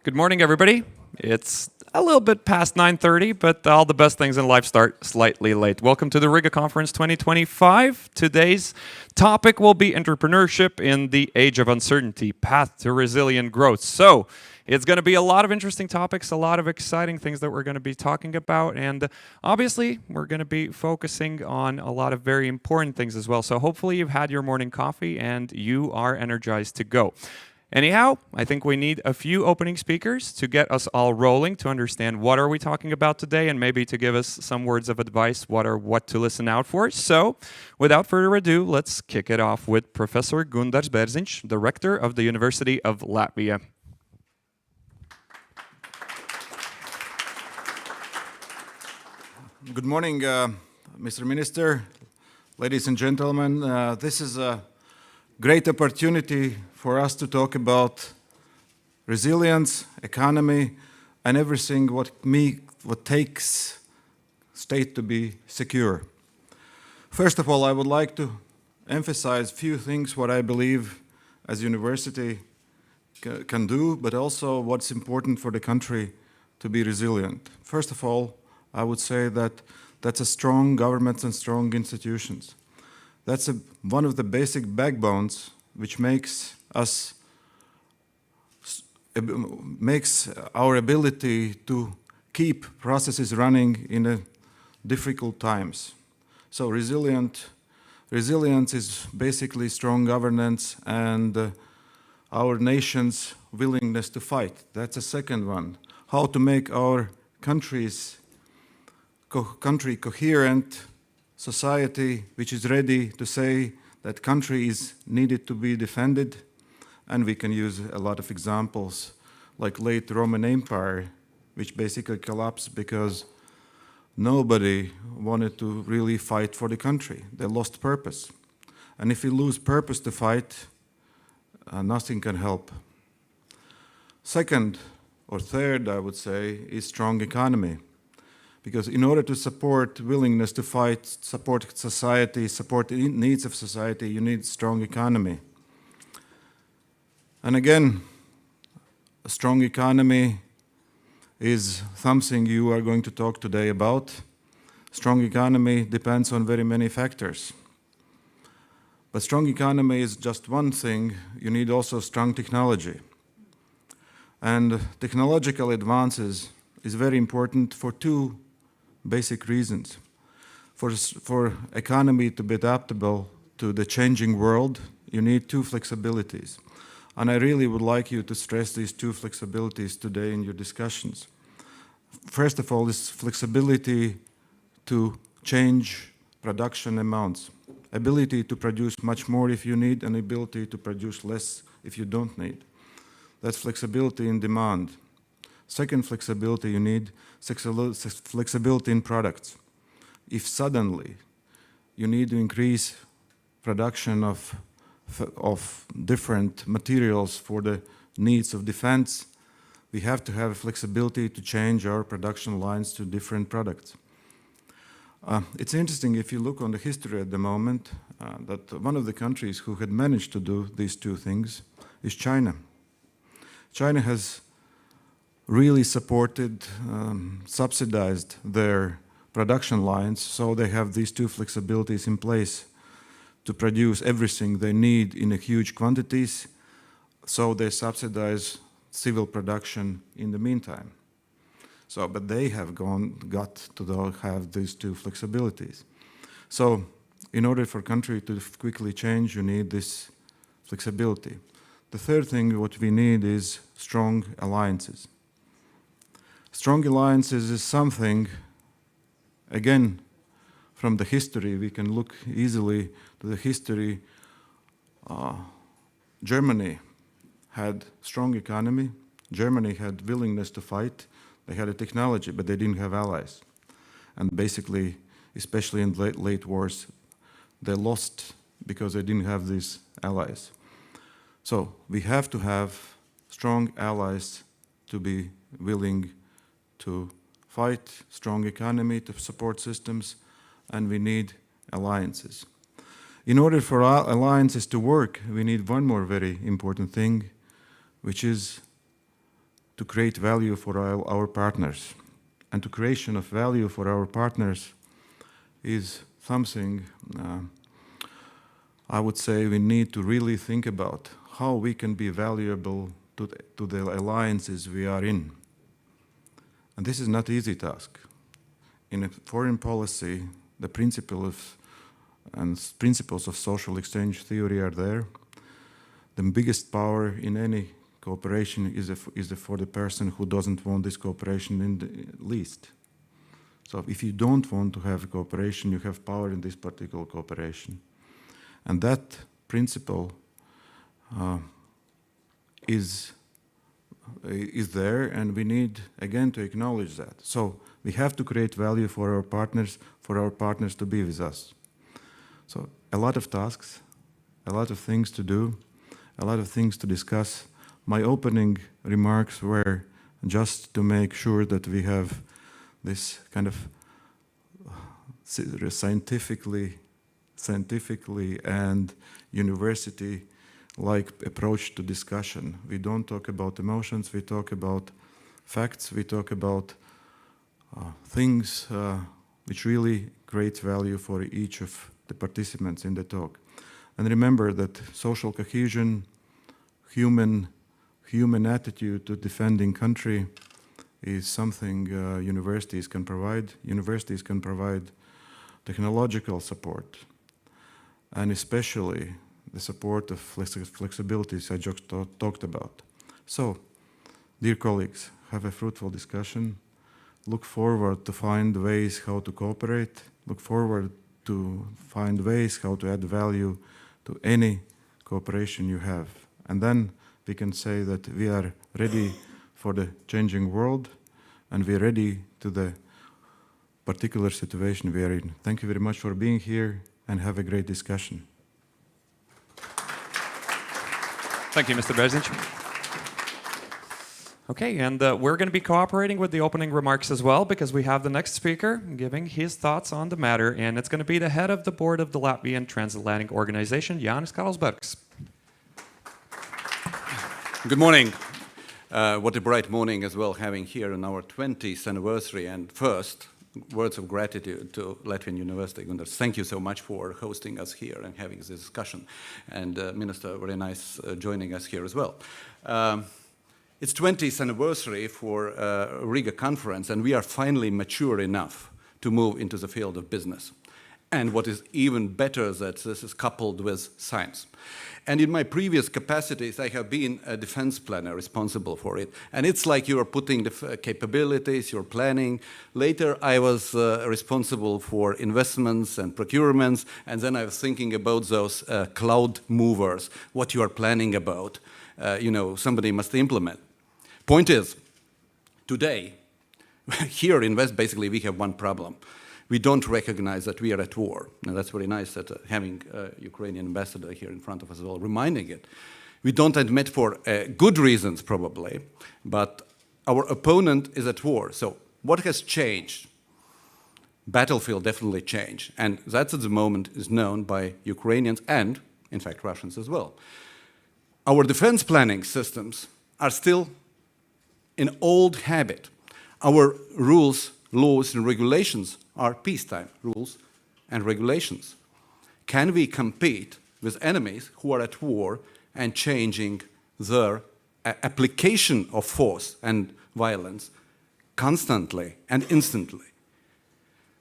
Good morning, everybody. It's a little bit past 9:30, but all the best things in life start slightly late. Welcome to the Riga Conference 2025. Today's topic will be entrepreneurship in the age of uncertainty, path to resilient growth. So it's going to be a lot of interesting topics, a lot of exciting things that we're going to be talking about. And obviously, we're going to be focusing on a lot of very important things as well. So hopefully you've had your morning coffee and you are energized to go. Anyhow, I think we need a few opening speakers to get us all rolling, to understand what are we talking about today, and maybe to give us some words of advice, what to listen out for. So, without further ado, let's kick it off with Professor Gunārs Bērziņš, the Rector of the University of Latvia. Good morning, Mr. Minister, ladies and gentlemen. This is a great opportunity for us to talk about resilience, economy, and everything what takes state to be secure. First of all, I would like to emphasize a few things what I believe as university can do, but also what's important for the country to be resilient. First of all, I would say that that's a strong governments and strong institutions. That's one of the basic backbones which makes our ability to keep processes running in difficult times. So resilience is basically strong governance and our nation's willingness to fight. That's a second one. How to make our country coherent society which is ready to say that country is needed to be defended, and we can use a lot of examples like late Roman Empire, which basically collapsed because nobody wanted to really fight for the country. They lost purpose. And if you lose purpose to fight, nothing can help. Second or third, I would say, is strong economy. Because in order to support willingness to fight, support society, support the needs of society, you need strong economy. And again, a strong economy is something you are going to talk today about. Strong economy depends on very many factors. But strong economy is just one thing. You need also strong technology. And technological advances is very important for two basic reasons. For economy to be adaptable to the changing world, you need two flexibilities. And I really would like you to stress these two flexibilities today in your discussions. First of all, is flexibility to change production amounts. Ability to produce much more if you need, and ability to produce less if you don't need. That's flexibility in demand. Second flexibility you need, flexibility in products. If suddenly you need to increase production of different materials for the needs of defense, we have to have flexibility to change our production lines to different products. It's interesting if you look on the history at the moment that one of the countries who had managed to do these two things is China. China has really supported, subsidized their production lines, so they have these two flexibilities in place to produce everything they need in huge quantities, so they subsidize civil production in the meantime. But they have got to have these two flexibilities. So in order for a country to quickly change, you need this flexibility. The third thing what we need is strong alliances. Strong alliances is something, again, from the history, we can look easily to the history. Germany had strong economy. Germany had willingness to fight. They had a technology, but they didn't have allies. And basically, especially in late wars, they lost because they didn't have these allies. So we have to have strong allies to be willing to fight, strong economy to support systems, and we need alliances. In order for our alliances to work, we need one more very important thing, which is to create value for our partners. And the creation of value for our partners is something I would say we need to really think about how we can be valuable to the alliances we are in. And this is not an easy task. In a foreign policy, the principles of social exchange theory are there. The biggest power in any cooperation is for the person who doesn't want this cooperation in the least. So if you don't want to have cooperation, you have power in this particular cooperation. And that principle is there, and we need, again, to acknowledge that. So we have to create value for our partners to be with us. So a lot of tasks, a lot of things to do, a lot of things to discuss. My opening remarks were just to make sure that we have this kind of scientifically and university like approach to discussion. We don't talk about emotions, we talk about facts, we talk about things which really create value for each of the participants in the talk. And remember that social cohesion, human attitude to defending country is something universities can provide. Universities can provide technological support, and especially the support of flexibilities I just talked about. So, dear colleagues, have a fruitful discussion. Look forward to find ways how to cooperate. Look forward to find ways how to add value to any cooperation you have. And then we can say that we are ready for the changing world, and we are ready to the particular situation we are in. Thank you very much for being here, and have a great discussion. Thank you, Mr. Breznic. Okay, and we're going to be cooperating with the opening remarks as well, because we have the next speaker giving his thoughts on the matter, and it's going to be the head of the board of the Latvian Transatlantic Organization, Jānis Karlsbergs. Good morning. What a bright morning as well, having here on our 20th anniversary. And first, words of gratitude to Latvian University. Gunnar, thank you so much for hosting us here and having this discussion. And Minister, very nice joining us here as well. It's 20th anniversary for Riga conference, and we are finally mature enough to move into the field of business. And what is even better is that this is coupled with science. And in my previous capacities, I have been a defense planner responsible for it. And it's like you are putting the capabilities, you're planning. Later, I was responsible for investments and procurements. And then I was thinking about those cloud movers, what you are planning about. Somebody must implement. Point is, today, here in West, basically, we have one problem. We don't recognize that we are at war. Now, that's very nice that having a Ukrainian ambassador here in front of us as well, reminding it. We don't admit for good reasons, probably, but our opponent is at war. So what has changed? Battlefield definitely changed. And that at the moment is known by Ukrainians and, in fact, Russians as well. Our defense planning systems are still in old habit. Our rules, laws, and regulations are peacetime rules and regulations. Can we compete with enemies who are at war and changing their application of force and violence constantly and instantly?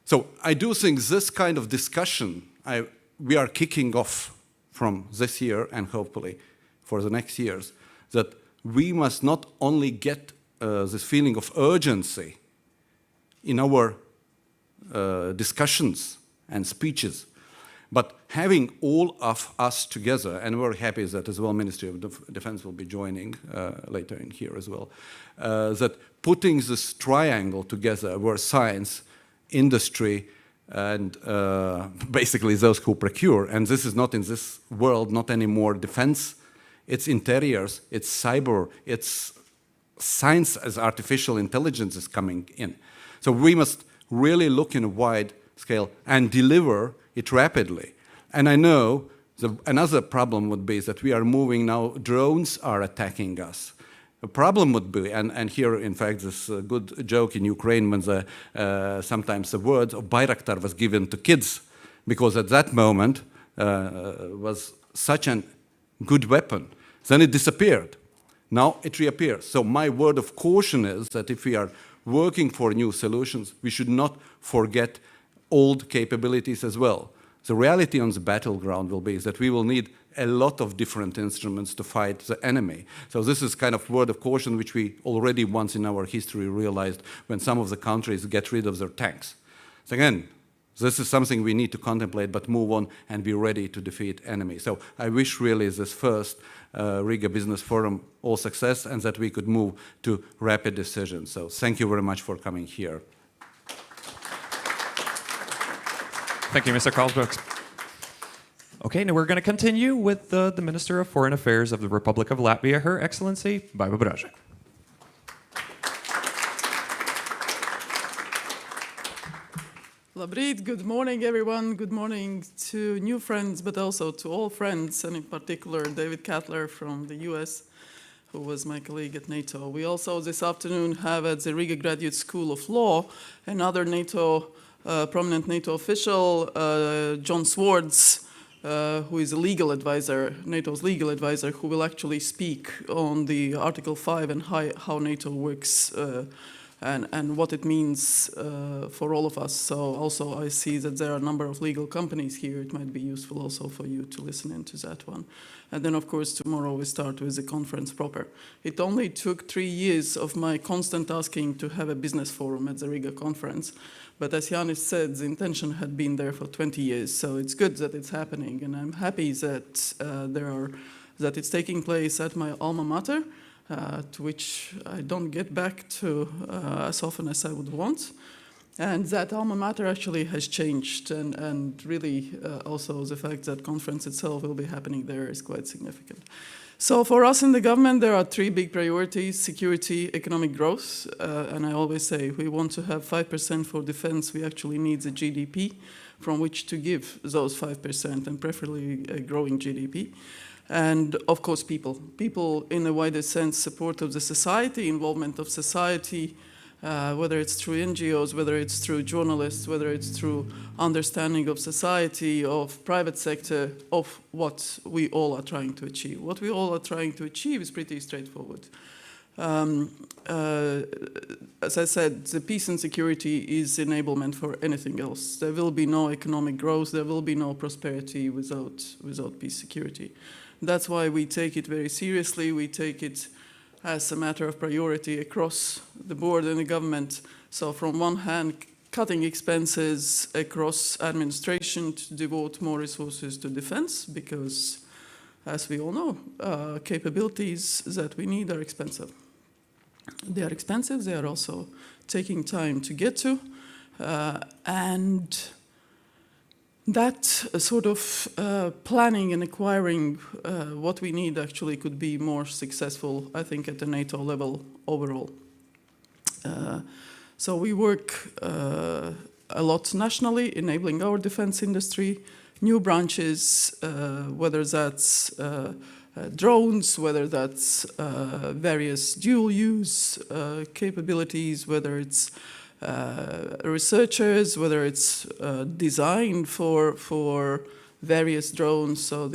So I do think this kind of discussion we are kicking off from this year and hopefully for the next years, that we must not only get this feeling of urgency in our discussions and speeches, but having all of us together, and we're happy that as well Ministry of Defense will be joining later in here as well, that putting this triangle together where science, industry, and basically those who procure, and this is not in this world, not anymore defense, it's interiors, it's cyber, it's science as artificial intelligence is coming in. So we must really look in a wide scale and deliver it rapidly. And I know another problem would be that we are moving now, drones are attacking us. The problem would be, and here in fact this good joke in Ukraine when sometimes the word of Bayraktar was given to kids, because at that moment was such a good weapon. Then it disappeared. Now it reappears. So my word of caution is that if we are working for new solutions, we should not forget old capabilities as well. The reality on the battleground will be is that we will need a lot of different instruments to fight the enemy. So this is kind of word of caution which we already once in our history realized when some of the countries get rid of their tanks. So again, this is something we need to contemplate, but move on and be ready to defeat enemies. So I wish really this first Riga Business Forum all success and that we could move to rapid decisions. So thank you very much for coming here. Thank you, Mr. Karlsbergs. Okay, now we're going to continue with the Minister of Foreign Affairs of the Republic of Latvia, Her Excellency Baiba Braža. Labrīt, good morning everyone, good morning to new friends, but also to all friends, and in particular David Cutler from the US, who was my colleague at NATO. We also this afternoon have at the Riga Graduate School of Law another NATO, prominent NATO official, John Swords, who is a legal advisor, NATO's legal advisor, who will actually speak on the Article 5 and how NATO works and what it means for all of us. So also I see that there are a number of legal companies here. It might be useful also for you to listen into that one. And then of course tomorrow we start with the conference proper. It only took 3 years of my constant asking to have a business forum at the Riga conference. But as Yanis said, the intention had been there for 20 years. So it's good that it's happening. And I'm happy that that it's taking place at my alma mater. To which I don't get back to as often as I would want. And that alma mater actually has changed, and really also the fact that conference itself will be happening there is quite significant. So for us in the government, there are 3 big priorities: security, economic growth, and I always say we want to have 5% for defense. We actually need the GDP from which to give those 5%, and preferably a growing GDP. And of course people in a wider sense, support of the society, involvement of society, whether it's through NGOs, whether it's through journalists, whether it's through understanding of society, of private sector, of what we all are trying to achieve. What we all are trying to achieve is pretty straightforward. As I said, the peace and security is enablement for anything else. There will be no economic growth, there will be no prosperity without peace security. That's why we take it very seriously. We take it as a matter of priority across the board in the government. So from one hand, cutting expenses across administration to devote more resources to defense, because as we all know, capabilities that we need are expensive. They are expensive, they are also taking time to get to, and that sort of planning and acquiring what we need actually could be more successful, I think, at the NATO level overall. So we work a lot nationally, enabling our defense industry, new branches, whether that's drones, whether that's various dual-use capabilities, whether it's researchers, whether it's design for various drones. So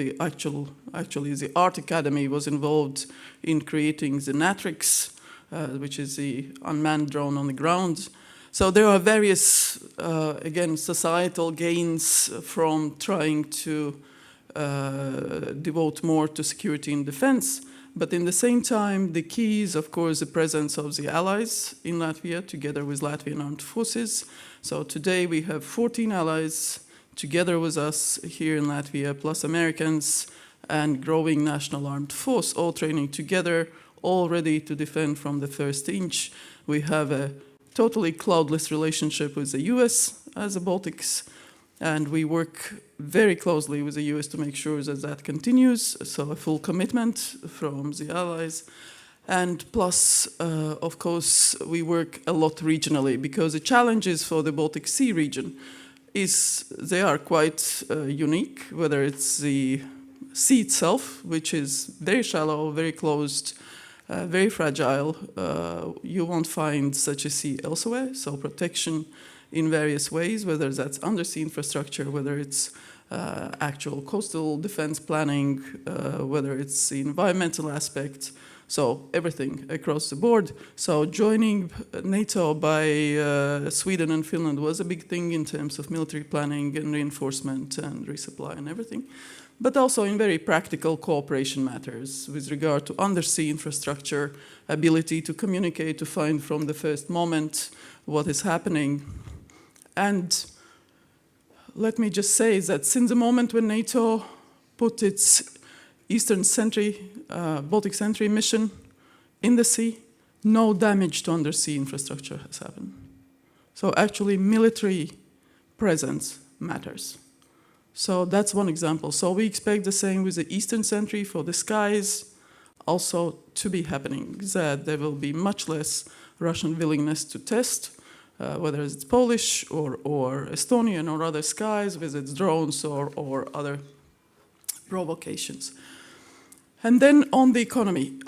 actually the Art Academy was involved in creating the Natrix, which is the unmanned drone on the ground. So there are various, again, societal gains from trying to devote more to security and defense. But in the same time, the key is, of course, the presence of the allies in Latvia, together with Latvian armed forces. So today we have 14 allies together with us here in Latvia, plus Americans, and growing national armed force, all training together, all ready to defend from the first inch. We have a totally cloudless relationship with the US as the Baltics, and we work very closely with the US to make sure that that continues, so a full commitment from the allies. And plus, of course, we work a lot regionally, because the challenges for the Baltic Sea region they are quite unique, whether it's the sea itself, which is very shallow, very closed, very fragile. You won't find such a sea elsewhere, so protection in various ways, whether that's undersea infrastructure, whether it's actual coastal defense planning, whether it's the environmental aspect, so everything across the board. So joining NATO by Sweden and Finland was a big thing in terms of military planning and reinforcement and resupply and everything, but also in very practical cooperation matters with regard to undersea infrastructure, ability to communicate, to find from the first moment what is happening. And let me just say that since the moment when NATO put its Eastern Sentry, Baltic Sentry mission in the sea, no damage to undersea infrastructure has happened. So actually military presence matters. So that's one example. So we expect the same with the Eastern Sentry for the skies also to be happening, that there will be much less Russian willingness to test whether it's Polish or Estonian or other skies, whether it's drones or other provocations. And then on the economy.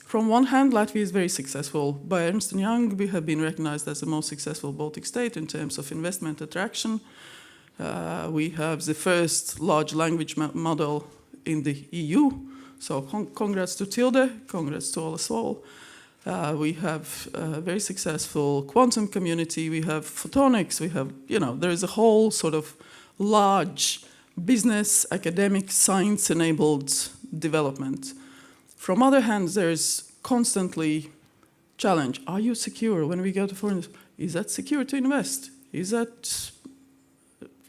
From one hand, Latvia is very successful. By Ernst & Young, we have been recognized as the most successful Baltic state in terms of investment attraction. We have the first large language model in the EU. So congrats to Tilde, congrats to us all. We have a very successful quantum community. We have photonics. We have, there is a whole sort of large business, academic, science-enabled development. From other hand, there's constantly challenge. Are you secure when we go to foreign? Is that secure to invest? Is that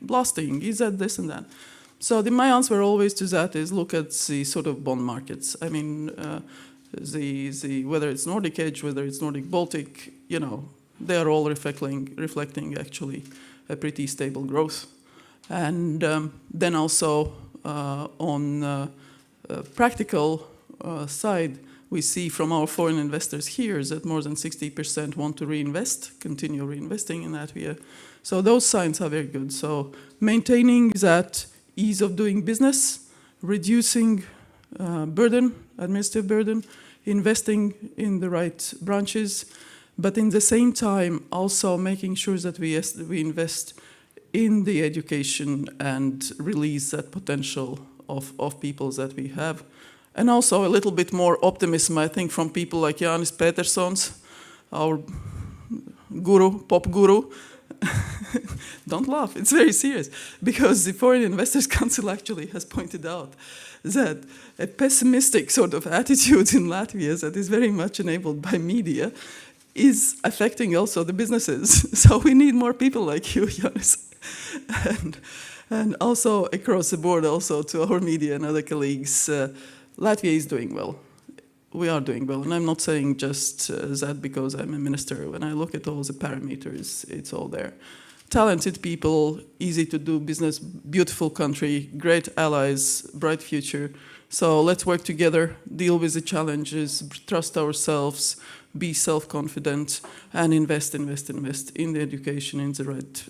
blasting? Is that this and that? So my answer always to that is look at the sort of bond markets. I mean, whether it's Nordic Edge, whether it's Nordic Baltic, they are all reflecting actually a pretty stable growth. And then also on practical side, we see from our foreign investors here that more than 60% want to reinvest, continue reinvesting in Latvia. So those signs are very good. So maintaining that ease of doing business, reducing administrative burden, investing in the right branches, but in the same time also making sure that we invest in the education and release that potential of people that we have. And also a little bit more optimism, I think, from people like Jānis Petersons, our guru, pop guru. Don't laugh, it's very serious. Because the Foreign Investors Council actually has pointed out that a pessimistic sort of attitude in Latvia that is very much enabled by media is affecting also the businesses. So we need more people like you, Jānis. And also across the board, also to our media and other colleagues, Latvia is doing well. We are doing well. And I'm not saying just that because I'm a minister. When I look at all the parameters, it's all there. Talented people, easy to do business, beautiful country, great allies, bright future. So let's work together, deal with the challenges, trust ourselves, be self-confident, and invest in the education, in the right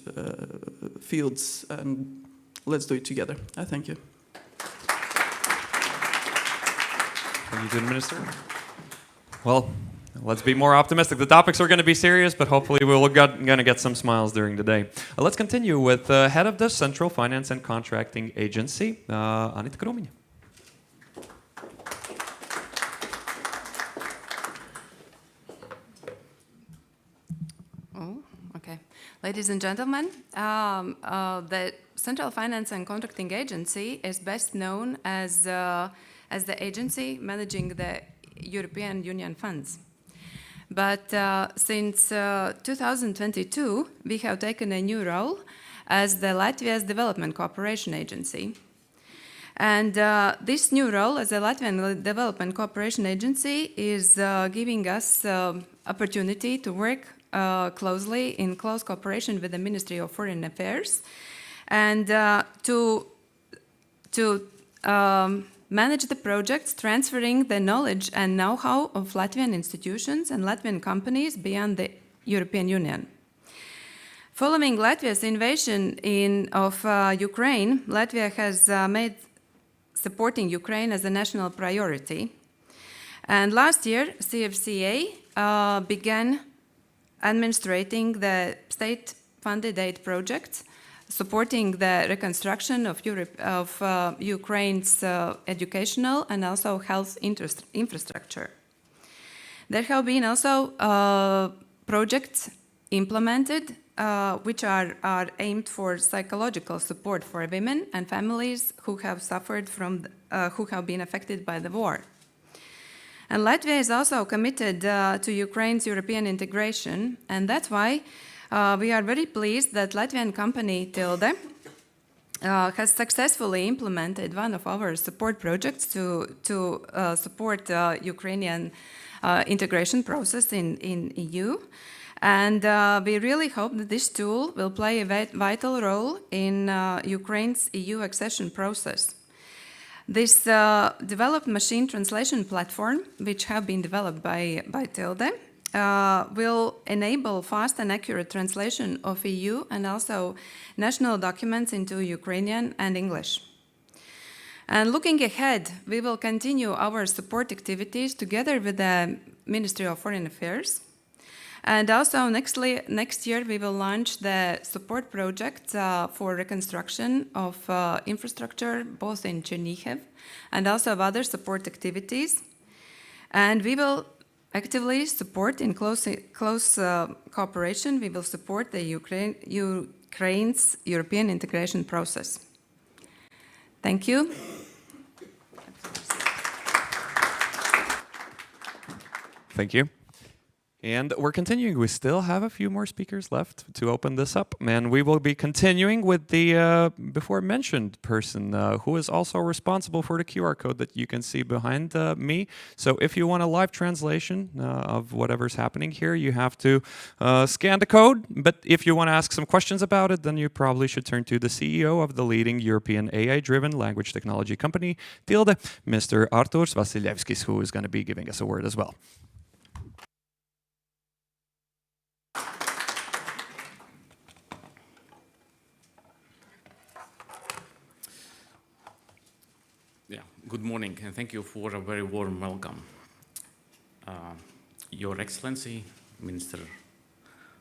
fields, and let's do it together. I thank you. Thank you, good minister. Well, let's be more optimistic. The topics are going to be serious, but hopefully we're going to get some smiles during the day. Let's continue with the head of the Central Finance and Contracting Agency, Anita Krūmiņa. Oh, okay. Ladies and gentlemen, the Central Finance and Contracting Agency is best known as the agency managing the European Union funds. But since 2022, we have taken a new role as the Latvia's Development Cooperation Agency. And this new role as the Latvian Development Cooperation Agency is giving us opportunity to work closely in close cooperation with the Ministry of Foreign Affairs and to manage the projects, transferring the knowledge and know-how of Latvian institutions and Latvian companies beyond the European Union. Following Latvia's invasion of Ukraine, Latvia has made supporting Ukraine as a national priority. And last year, CFCA began administrating the state-funded aid projects supporting the reconstruction of Ukraine's educational and also health infrastructure. There have been also projects implemented which are aimed for psychological support for women and families who have suffered who have been affected by the war. And Latvia is also committed to Ukraine's European integration, and that's why we are very pleased that Latvian company Tilde has successfully implemented one of our support projects to support Ukrainian integration process in EU. And we really hope that this tool will play a vital role in Ukraine's EU accession process. This developed machine translation platform, which have been developed by Tilde, will enable fast and accurate translation of EU and also national documents into Ukrainian and English. And looking ahead, we will continue our support activities together with the Ministry of Foreign Affairs. And also next year, we will launch the support project for reconstruction of infrastructure, both in Chernihiv and also of other support activities. And we will actively support, in close cooperation, we will support the Ukraine's European integration process. Thank you. Thank you. And we're continuing. We still have a few more speakers left to open this up. And we will be continuing with the before mentioned person who is also responsible for the QR code that you can see behind me. So if you want a live translation of whatever's happening here, you have to scan the code. But if you want to ask some questions about it, then you probably should turn to the CEO of the leading European AI-driven language technology company, Tilde, Mr. Artūrs Vasiljevskis, who is going to be giving us a word as well. Good morning, and thank you for a very warm welcome. Your Excellency, Minister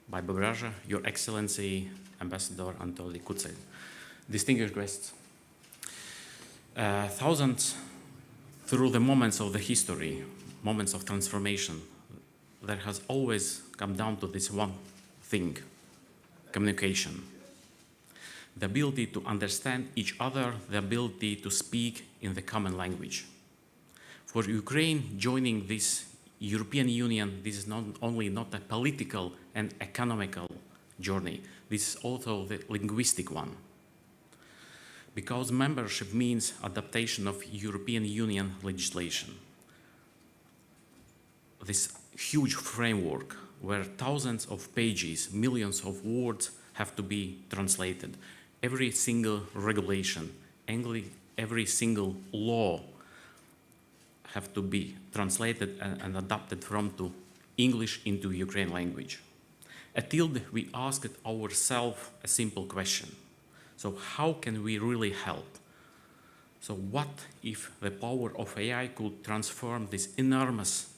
Baiba, Your Excellency, Ambassador Anatoli Kutsel, distinguished guests, thousands through the moments of the history, moments of transformation, there has always come down to this one thing, communication. The ability to understand each other, the ability to speak in the common language. For Ukraine, joining this European Union, this is not only not a political and economical journey, this is also the linguistic one. Because membership means adaptation of European Union legislation. This huge framework where thousands of pages, millions of words have to be translated. Every single regulation, every single law have to be translated and adapted from to English into Ukrainian language. At Tilde, we asked ourselves a simple question. So how can we really help? So what if the power of AI could transform this enormous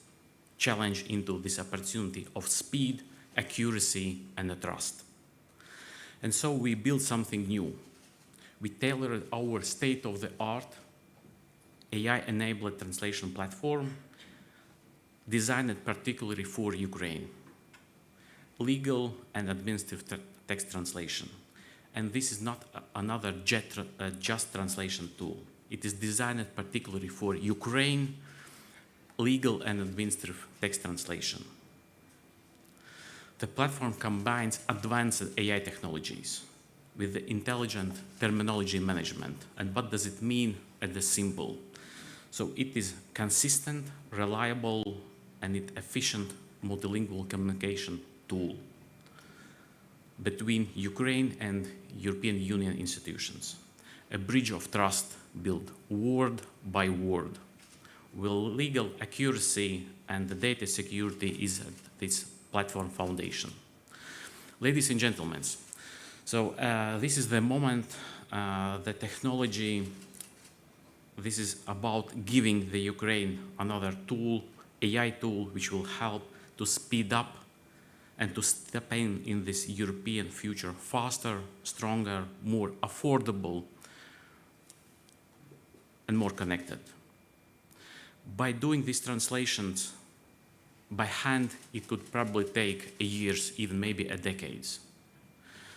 challenge into this opportunity of speed, accuracy, and trust? And so we built something new. We tailored our state-of-the-art AI-enabled translation platform, designed particularly for Ukraine. Legal and administrative text translation. And this is not another just translation tool. It is designed particularly for Ukraine, legal and administrative text translation. The platform combines advanced AI technologies with the intelligent terminology management. And what does it mean at the simple? So it is consistent, reliable, and efficient multilingual communication tool between Ukraine and European Union institutions. A bridge of trust built word by word. With legal accuracy and the data security is at this platform foundation. Ladies and gentlemen, so this is the moment, the technology, this is about giving the Ukraine another tool, AI tool, which will help to speed up and to step in this European future faster, stronger, more affordable, and more connected. By doing these translations by hand, it could probably take years, even maybe decades.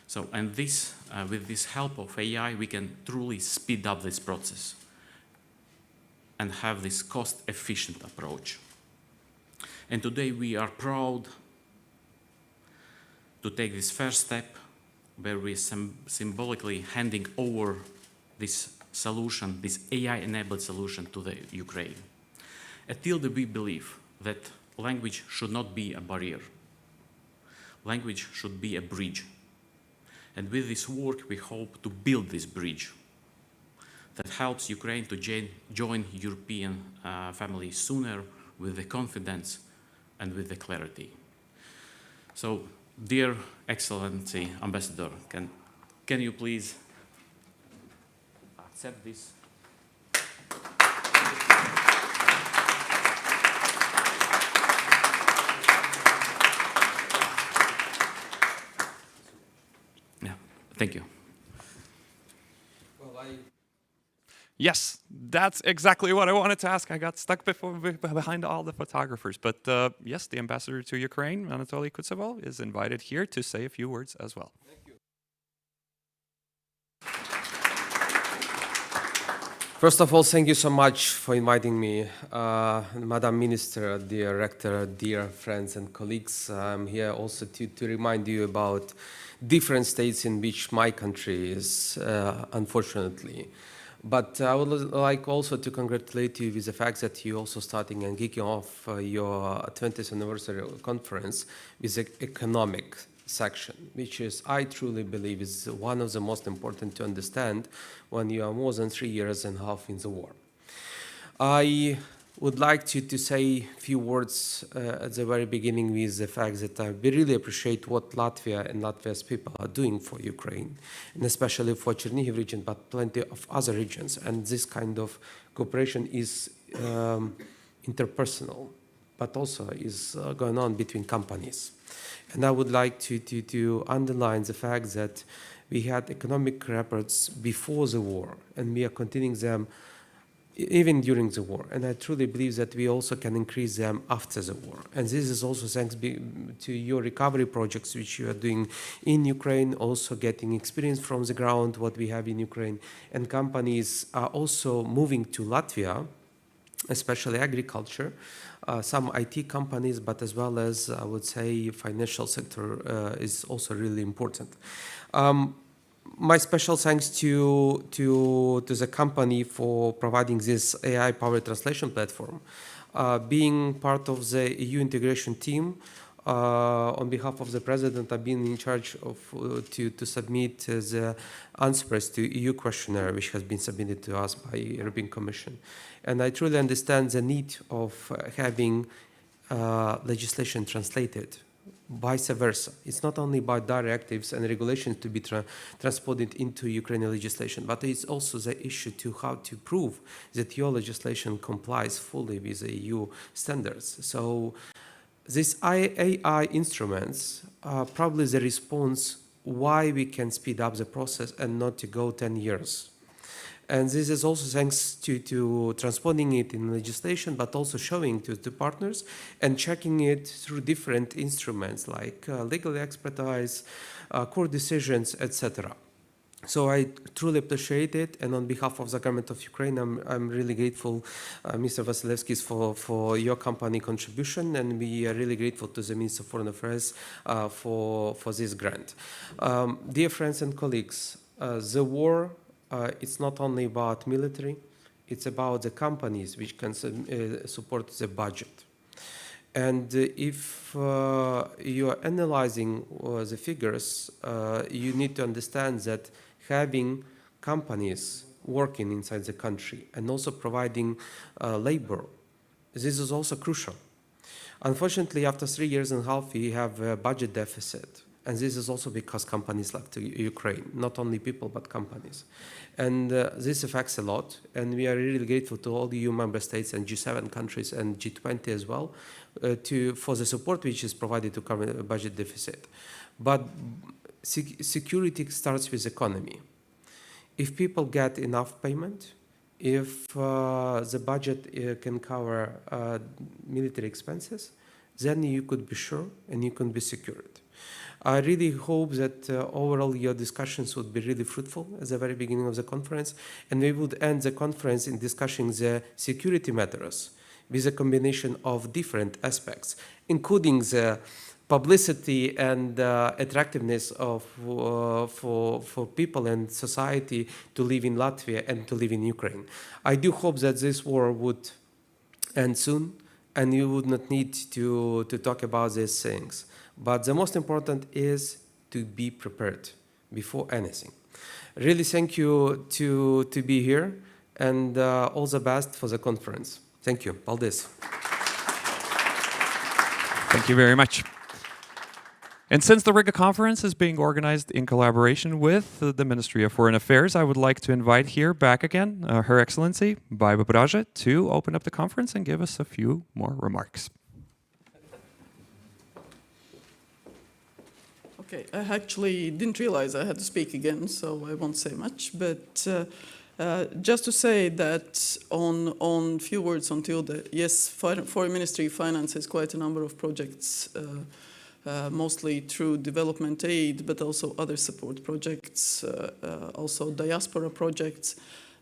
So, and this, with this help of AI, we can truly speed up this process and have this cost-efficient approach. And today we are proud to take this first step where we symbolically handing over this solution, this AI-enabled solution to the Ukraine. At Tilde, we believe that language should not be a barrier. Language should be a bridge. And with this work, we hope to build this bridge that helps Ukraine to join European family sooner with the confidence and with the clarity. So, dear Excellency Ambassador, can you please accept this? Yeah, thank you. Yes, that's exactly what I wanted to ask. I got stuck behind all the photographers. But yes, the ambassador to Ukraine, Anatoly Kutsevol, is invited here to say a few words as well. Thank you. First of all, thank you so much for inviting me. Madam Minister, dear Rector, dear friends and colleagues, I'm here also to remind you about different states in which my country is, unfortunately. But I would like also to congratulate you with the fact that you're also starting and kicking off your 20th anniversary conference with the economic section, which is, I truly believe, is one of the most important to understand when you are more than 3.5 years in the war. I would like to say a few words at the very beginning with the fact that I really appreciate what Latvia and Latvia's people are doing for Ukraine, and especially for Chernihiv region, but plenty of other regions. And this kind of cooperation is interpersonal, but also is going on between companies. And I would like to underline the fact that we had economic records before the war, and we are continuing them even during the war. And I truly believe that we also can increase them after the war. And this is also thanks to your recovery projects, which you are doing in Ukraine, also getting experience from the ground, what we have in Ukraine. And companies are also moving to Latvia, especially agriculture, some IT companies, but as well as, I would say, financial sector is also really important. My special thanks to the company for providing this AI-powered translation platform. Being part of the EU integration team, on behalf of the President, I've been in charge of to submit the answers to EU questionnaire, which has been submitted to us by European Commission. And I truly understand the need of having legislation translated. Vice versa. It's not only about directives and regulations to be transported into Ukrainian legislation, but it's also the issue to how to prove that your legislation complies fully with the EU standards. So these AI instruments are probably the response why we can speed up the process and not to go 10 years. And this is also thanks to transposing it in legislation, but also showing to the partners and checking it through different instruments like legal expertise, court decisions, etc. So I truly appreciate it, and on behalf of the government of Ukraine, I'm really grateful, Mr. Vasilevskis, for your company contribution, and we are really grateful to the Minister of Foreign Affairs for this grant. Dear friends and colleagues, the war, it's not only about military, it's about the companies which can support the budget. And if you are analyzing the figures, you need to understand that having companies working inside the country and also providing labor, this is also crucial. Unfortunately, after 3.5 years, we have a budget deficit. And this is also because companies left Ukraine, not only people, but companies. And this affects a lot. And we are really grateful to all the EU member states and G7 countries and G20 as well for the support which is provided to cover the budget deficit. But security starts with economy. If people get enough payment, if the budget can cover military expenses, then you could be sure and you can be secured. I really hope that overall your discussions would be really fruitful at the very beginning of the conference, and we would end the conference in discussing the security matters with a combination of different aspects, including the publicity and attractiveness of for people and society to live in Latvia and to live in Ukraine. I do hope that this war would end soon, and you would not need to talk about these things. But the most important is to be prepared before anything. Really thank you to be here, and all the best for the conference. Thank you. Paldies. Thank you very much. And since the Riga conference is being organized in collaboration with the Ministry of Foreign Affairs, I would like to invite here back again Her Excellency Baiba Braja to open up the conference and give us a few more remarks. Okay, I actually didn't realize I had to speak again, so I won't say much. But just to say that on few words on Tilde, yes, Foreign Ministry finances quite a number of projects, mostly through development aid, but also other support projects, also diaspora projects.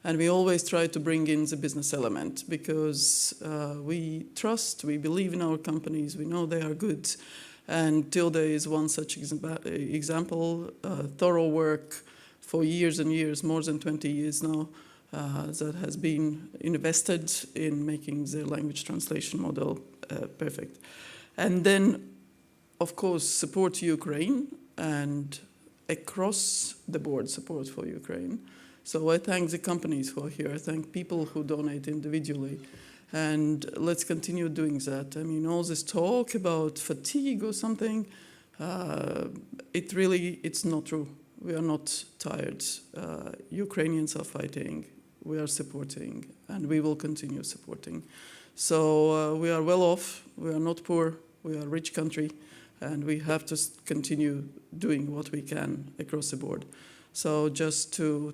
And we always try to bring in the business element because we trust, we believe in our companies, we know they are good. And Tilde is one such example, thorough work for years and years, more than 20 years now, that has been invested in making the language translation model perfect. And then, of course, support to Ukraine and across the board support for Ukraine. So I thank the companies who are here. I thank people who donate individually. And let's continue doing that. I mean, all this talk about fatigue or something, it's not true. We are not tired. Ukrainians are fighting. We are supporting, and we will continue supporting. So we are well off. We are not poor. We are a rich country, and we have to continue doing what we can across the board. So just to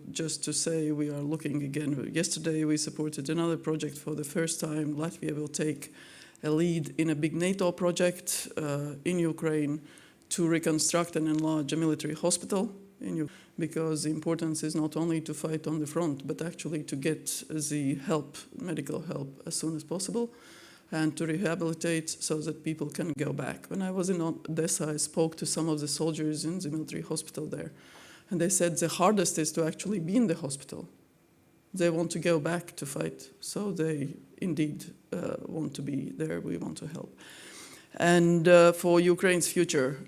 say, we are looking again. Yesterday we supported another project for the first time. Latvia will take a lead in a big NATO project in Ukraine to reconstruct and enlarge a military hospital in Ukraine, because the importance is not only to fight on the front, but actually to get the help, medical help, as soon as possible, and to rehabilitate so that people can go back. When I was in Odessa, I spoke to some of the soldiers in the military hospital there. And they said the hardest is to actually be in the hospital. They want to go back to fight. So they indeed want to be there. We want to help. And for Ukraine's future,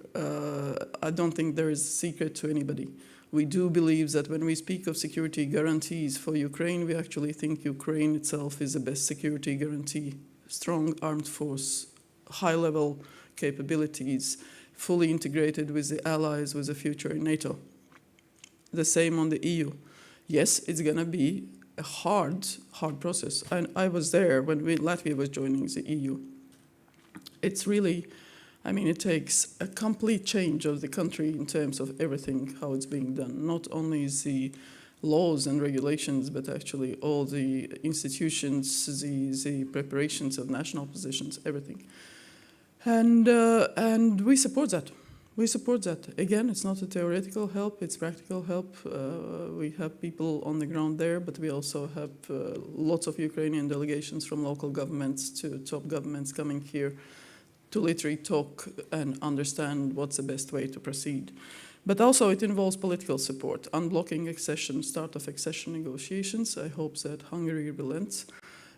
I don't think there is a secret to anybody. We do believe that when we speak of security guarantees for Ukraine, we actually think Ukraine itself is the best security guarantee. Strong armed force, high-level capabilities, fully integrated with the allies, with the future in NATO. The same on the EU. Yes, it's going to be a hard process. And I was there when Latvia was joining the EU. It's really, I mean, it takes a complete change of the country in terms of everything, how it's being done. Not only the laws and regulations, but actually all the institutions, the preparations of national positions, everything. And we support that. We support that. Again, it's not a theoretical help, it's practical help. We have people on the ground there, but we also have lots of Ukrainian delegations from local governments to top governments coming here to literally talk and understand what's the best way to proceed. But also it involves political support, unblocking accession, start of accession negotiations. I hope that Hungary relents,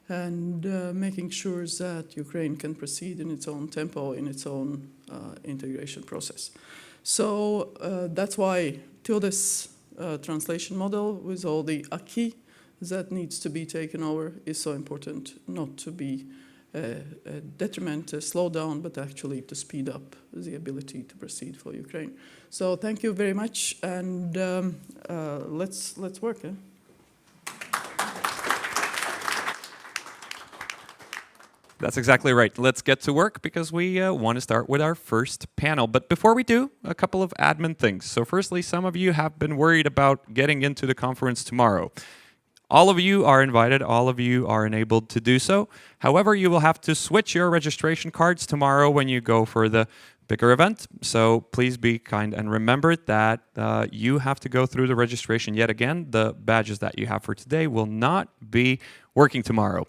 and making sure that Ukraine can proceed in its own tempo, in its own integration process. So that's why Tilde's translation model, with all the acquis that needs to be taken over, is so important, not to be a detriment, a slowdown, but actually to speed up the ability to proceed for Ukraine. So thank you very much, and let's work. That's exactly right. Let's get to work because we want to start with our first panel. But before we do, a couple of admin things. So firstly, some of you have been worried about getting into the conference tomorrow. All of you are invited. All of you are enabled to do so. However, you will have to switch your registration cards tomorrow when you go for the bigger event. So please be kind and remember that you have to go through the registration yet again. The badges that you have for today will not be working tomorrow.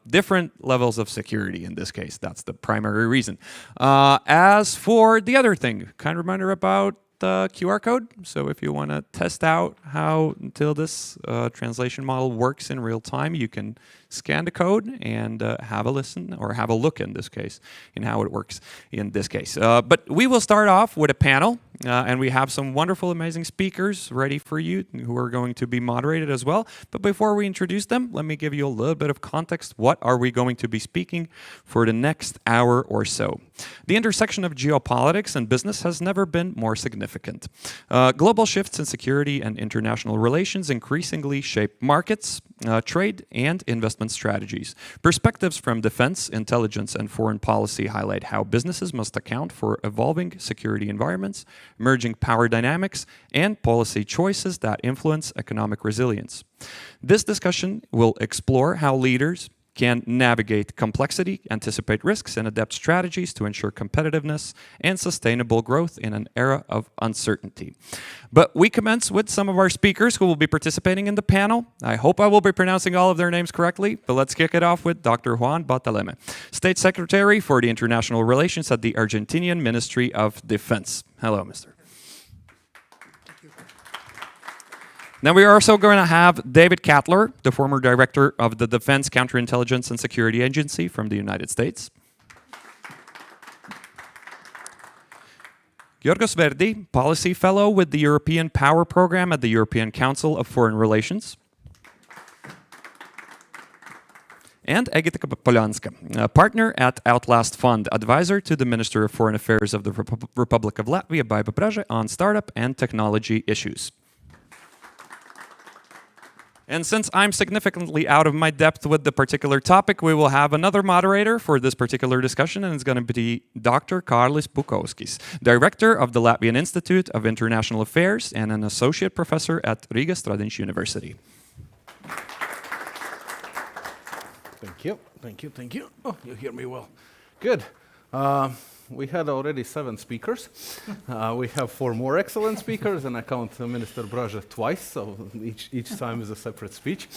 Different levels of security in this case. That's the primary reason. As for the other thing, kind reminder about the QR code. So if you want to test out how Tilde's translation model works in real time, you can scan the code and have a listen, or have a look in this case, in how it works in this case. But we will start off with a panel, and we have some wonderful, amazing speakers ready for you who are going to be moderated as well. But before we introduce them, let me give you a little bit of context. What are we going to be speaking for the next hour or so? The intersection of geopolitics and business has never been more significant. Global shifts in security and international relations increasingly shape markets, trade, and investment strategies. Perspectives from defense, intelligence, and foreign policy highlight how businesses must account for evolving security environments, emerging power dynamics, and policy choices that influence economic resilience. This discussion will explore how leaders can navigate complexity, anticipate risks, and adapt strategies to ensure competitiveness and sustainable growth in an era of uncertainty. But we commence with some of our speakers who will be participating in the panel. I hope I will be pronouncing all of their names correctly, but let's kick it off with Dr. Juan Bartolome, State Secretary for the International Relations at the Argentinian Ministry of Defense. Hello, Mr. Now we are also going to have David Kattler, the former director of the Defense Counterintelligence and Security Agency from the United States. Yorgos Verdi, policy fellow with the European Power Program at the European Council of Foreign Relations. And Egita Poljanska, a partner at Outlast Fund, advisor to the Minister of Foreign Affairs of the Republic of Latvia, Baiba Braža, on startup and technology issues. And since I'm significantly out of my depth with the particular topic, we will have another moderator for this particular discussion, and it's going to be Dr. Kārlis Bukovskis, Director of the Latvian Institute of International Affairs and an Associate Professor at Riga Stradiņš University. Thank you. Oh, you hear me well. Good. We had already 7 speakers. We have 4 more excellent speakers, and I count Minister Braža twice, so each time is a separate speech.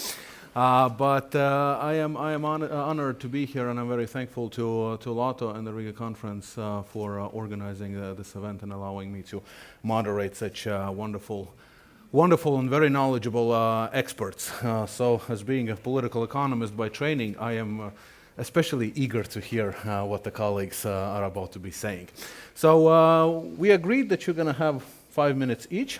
But I am honored to be here, and I'm very thankful to Lato and the Riga Conference for organizing this event and allowing me to moderate such wonderful and very knowledgeable experts. So, as being a political economist by training, I am especially eager to hear what the colleagues are about to be saying. So we agreed that you're going to have 5 minutes each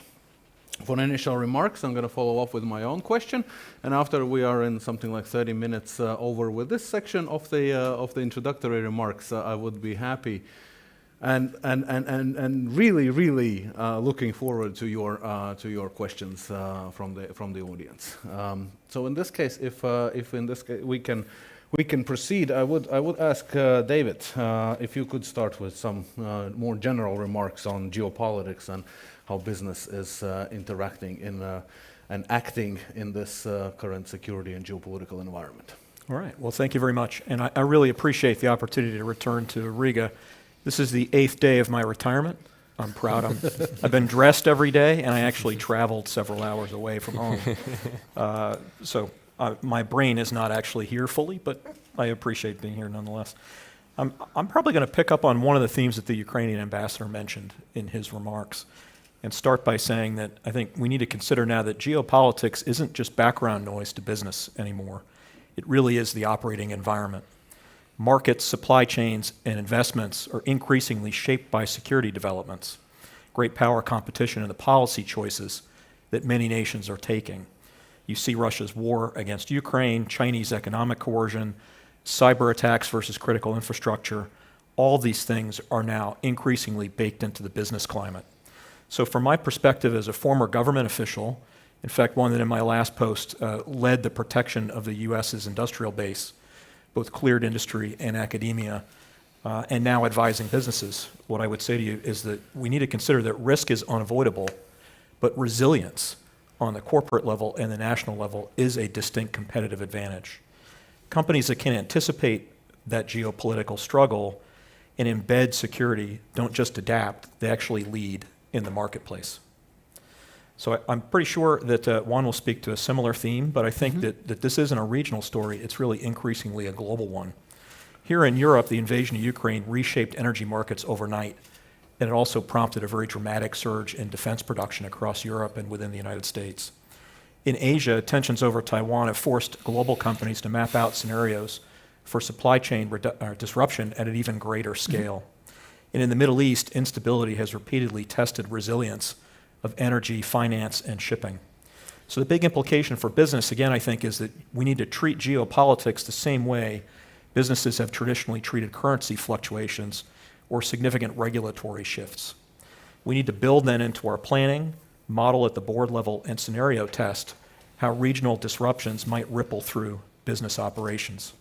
for initial remarks. I'm going to follow up with my own question, and after we are in something like 30 minutes over with this section of the introductory remarks, I would be happy and really looking forward to your questions from the audience. So in this case, if in this case we can proceed. I would ask David if you could start with some more general remarks on geopolitics and how business is interacting in and acting in this current security and geopolitical environment. All right. Well, thank you very much. And I really appreciate the opportunity to return to Riga. This is the 8th day of my retirement. I'm proud. I've been dressed every day, and I actually traveled several hours away from home. My brain is not actually here fully, but I appreciate being here nonetheless. I'm probably going to pick up on one of the themes that the Ukrainian ambassador mentioned in his remarks and start by saying that I think we need to consider now that geopolitics isn't just background noise to business anymore. It really is the operating environment. Markets, supply chains, and investments are increasingly shaped by security developments, great power competition, and the policy choices that many nations are taking. You see Russia's war against Ukraine, Chinese economic coercion, cyber attacks versus critical infrastructure. All these things are now increasingly baked into the business climate. So from my perspective as a former government official, in fact, one that in my last post led the protection of the U.S.'s industrial base, both cleared industry and academia, and now advising businesses, what I would say to you is that we need to consider that risk is unavoidable, but resilience on the corporate level and the national level is a distinct competitive advantage. Companies that can anticipate that geopolitical struggle and embed security don't just adapt, they actually lead in the marketplace. So I'm pretty sure that Juan will speak to a similar theme, but I think that this isn't a regional story, it's really increasingly a global one. Here in Europe, the invasion of Ukraine reshaped energy markets overnight, and it also prompted a very dramatic surge in defense production across Europe and within the United States. In Asia, tensions over Taiwan have forced global companies to map out scenarios for supply chain disruption at an even greater scale. And in the Middle East, instability has repeatedly tested resilience of energy, finance, and shipping. So the big implication for business, again, I think, is that we need to treat geopolitics the same way businesses have traditionally treated currency fluctuations or significant regulatory shifts. We need to build then into our planning, model at the board level, and scenario test how regional disruptions might ripple through business operations.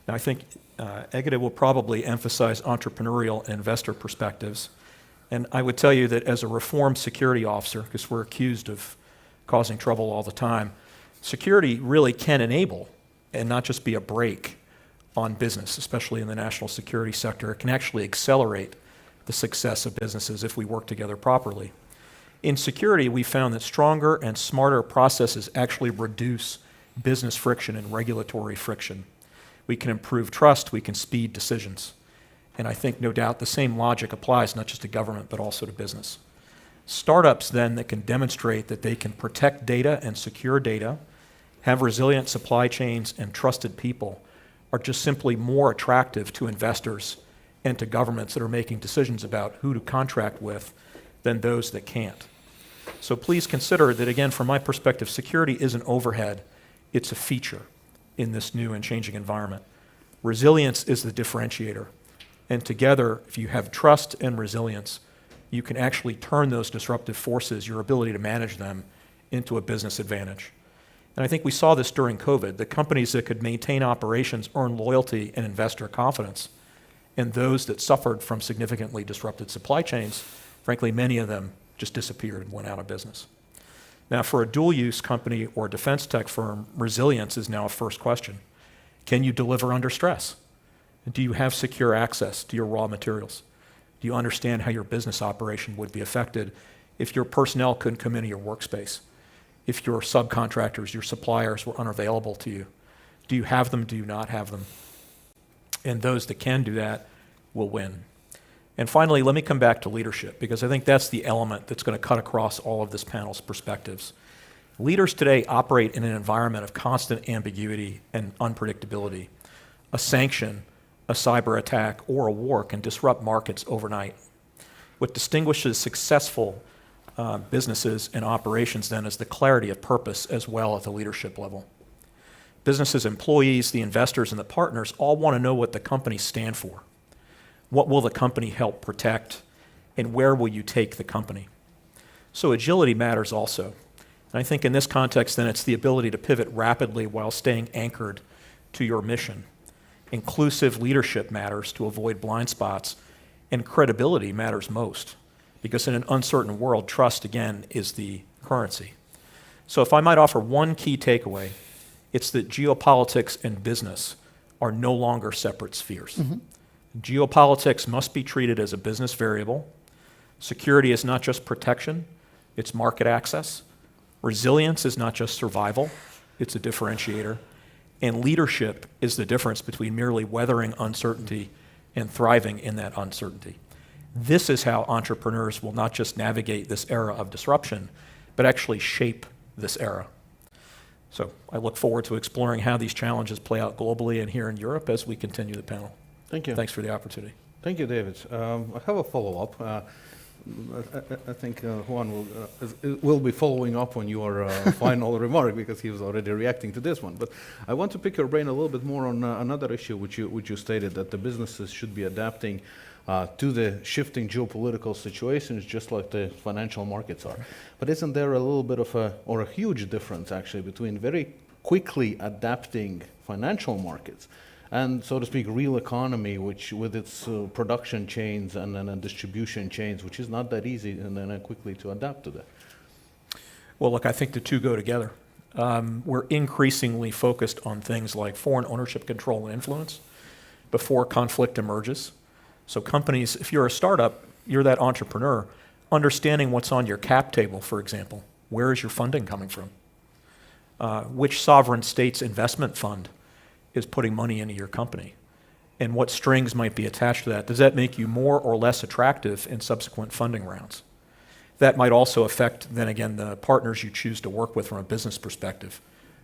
Now, I think Egede will probably emphasize entrepreneurial and investor perspectives. And I would tell you that as a reformed security officer, because we're accused of causing trouble all the time, security really can enable and not just be a brake on business, especially in the national security sector. It can actually accelerate the success of businesses if we work together properly. In security, we found that stronger and smarter processes actually reduce business friction and regulatory friction. We can improve trust, we can speed decisions. And I think, no doubt, the same logic applies not just to government, but also to business. Startups, then, that can demonstrate that they can protect data and secure data, have resilient supply chains and trusted people, are just simply more attractive to investors and to governments that are making decisions about who to contract with than those that can't. So please consider that, again, from my perspective, security isn't overhead, it's a feature in this new and changing environment. Resilience is the differentiator. And together, if you have trust and resilience, you can actually turn those disruptive forces, your ability to manage them, into a business advantage. And I think we saw this during COVID. The companies that could maintain operations earned loyalty and investor confidence. And those that suffered from significantly disrupted supply chains, frankly, many of them just disappeared and went out of business. Now, for a dual-use company or defense tech firm, resilience is now a first question. Can you deliver under stress? Do you have secure access to your raw materials? Do you understand how your business operation would be affected if your personnel couldn't come into your workspace? If your subcontractors, your suppliers were unavailable to you? Do you have them? Do you not have them? And those that can do that will win. And finally, let me come back to leadership, because I think that's the element that's going to cut across all of this panel's perspectives. Leaders today operate in an environment of constant ambiguity and unpredictability. A sanction, a cyber attack, or a war can disrupt markets overnight. What distinguishes successful businesses and operations then is the clarity of purpose as well at the leadership level. Businesses, employees, the investors, and the partners all want to know what the companies stand for. What will the company help protect, and where will you take the company? So agility matters also. And I think in this context, then, it's the ability to pivot rapidly while staying anchored to your mission. Inclusive leadership matters to avoid blind spots, and credibility matters most, because in an uncertain world, trust, again, is the currency. So if I might offer one key takeaway, it's that geopolitics and business are no longer separate spheres. Mm-hmm. Geopolitics must be treated as a business variable. Security is not just protection, it's market access. Resilience is not just survival, it's a differentiator. And leadership is the difference between merely weathering uncertainty and thriving in that uncertainty. This is how entrepreneurs will not just navigate this era of disruption, but actually shape this era. So I look forward to exploring how these challenges play out globally and here in Europe as we continue the panel. Thank you. Thanks for the opportunity. Thank you, David. I have a follow-up. I think Juan will be following up on your final remark, because he was already reacting to this one. But I want to pick your brain a little bit more on another issue which you stated, that the businesses should be adapting to the shifting geopolitical situations just like the financial markets are. But isn't there a little bit of a huge difference actually between very quickly adapting financial markets and, so to speak, real economy, which with its production chains and distribution chains, which is not that easy and then quickly to adapt to that? Well, look, I think the two go together. We're increasingly focused on things like foreign ownership control and influence before conflict emerges. So companies, if you're a startup, you're that entrepreneur, understanding what's on your cap table, for example. Where is your funding coming from? Which sovereign state's investment fund is putting money into your company? And what strings might be attached to that? Does that make you more or less attractive in subsequent funding rounds? that might also affect, then again, the partners you choose to work with from a business perspective.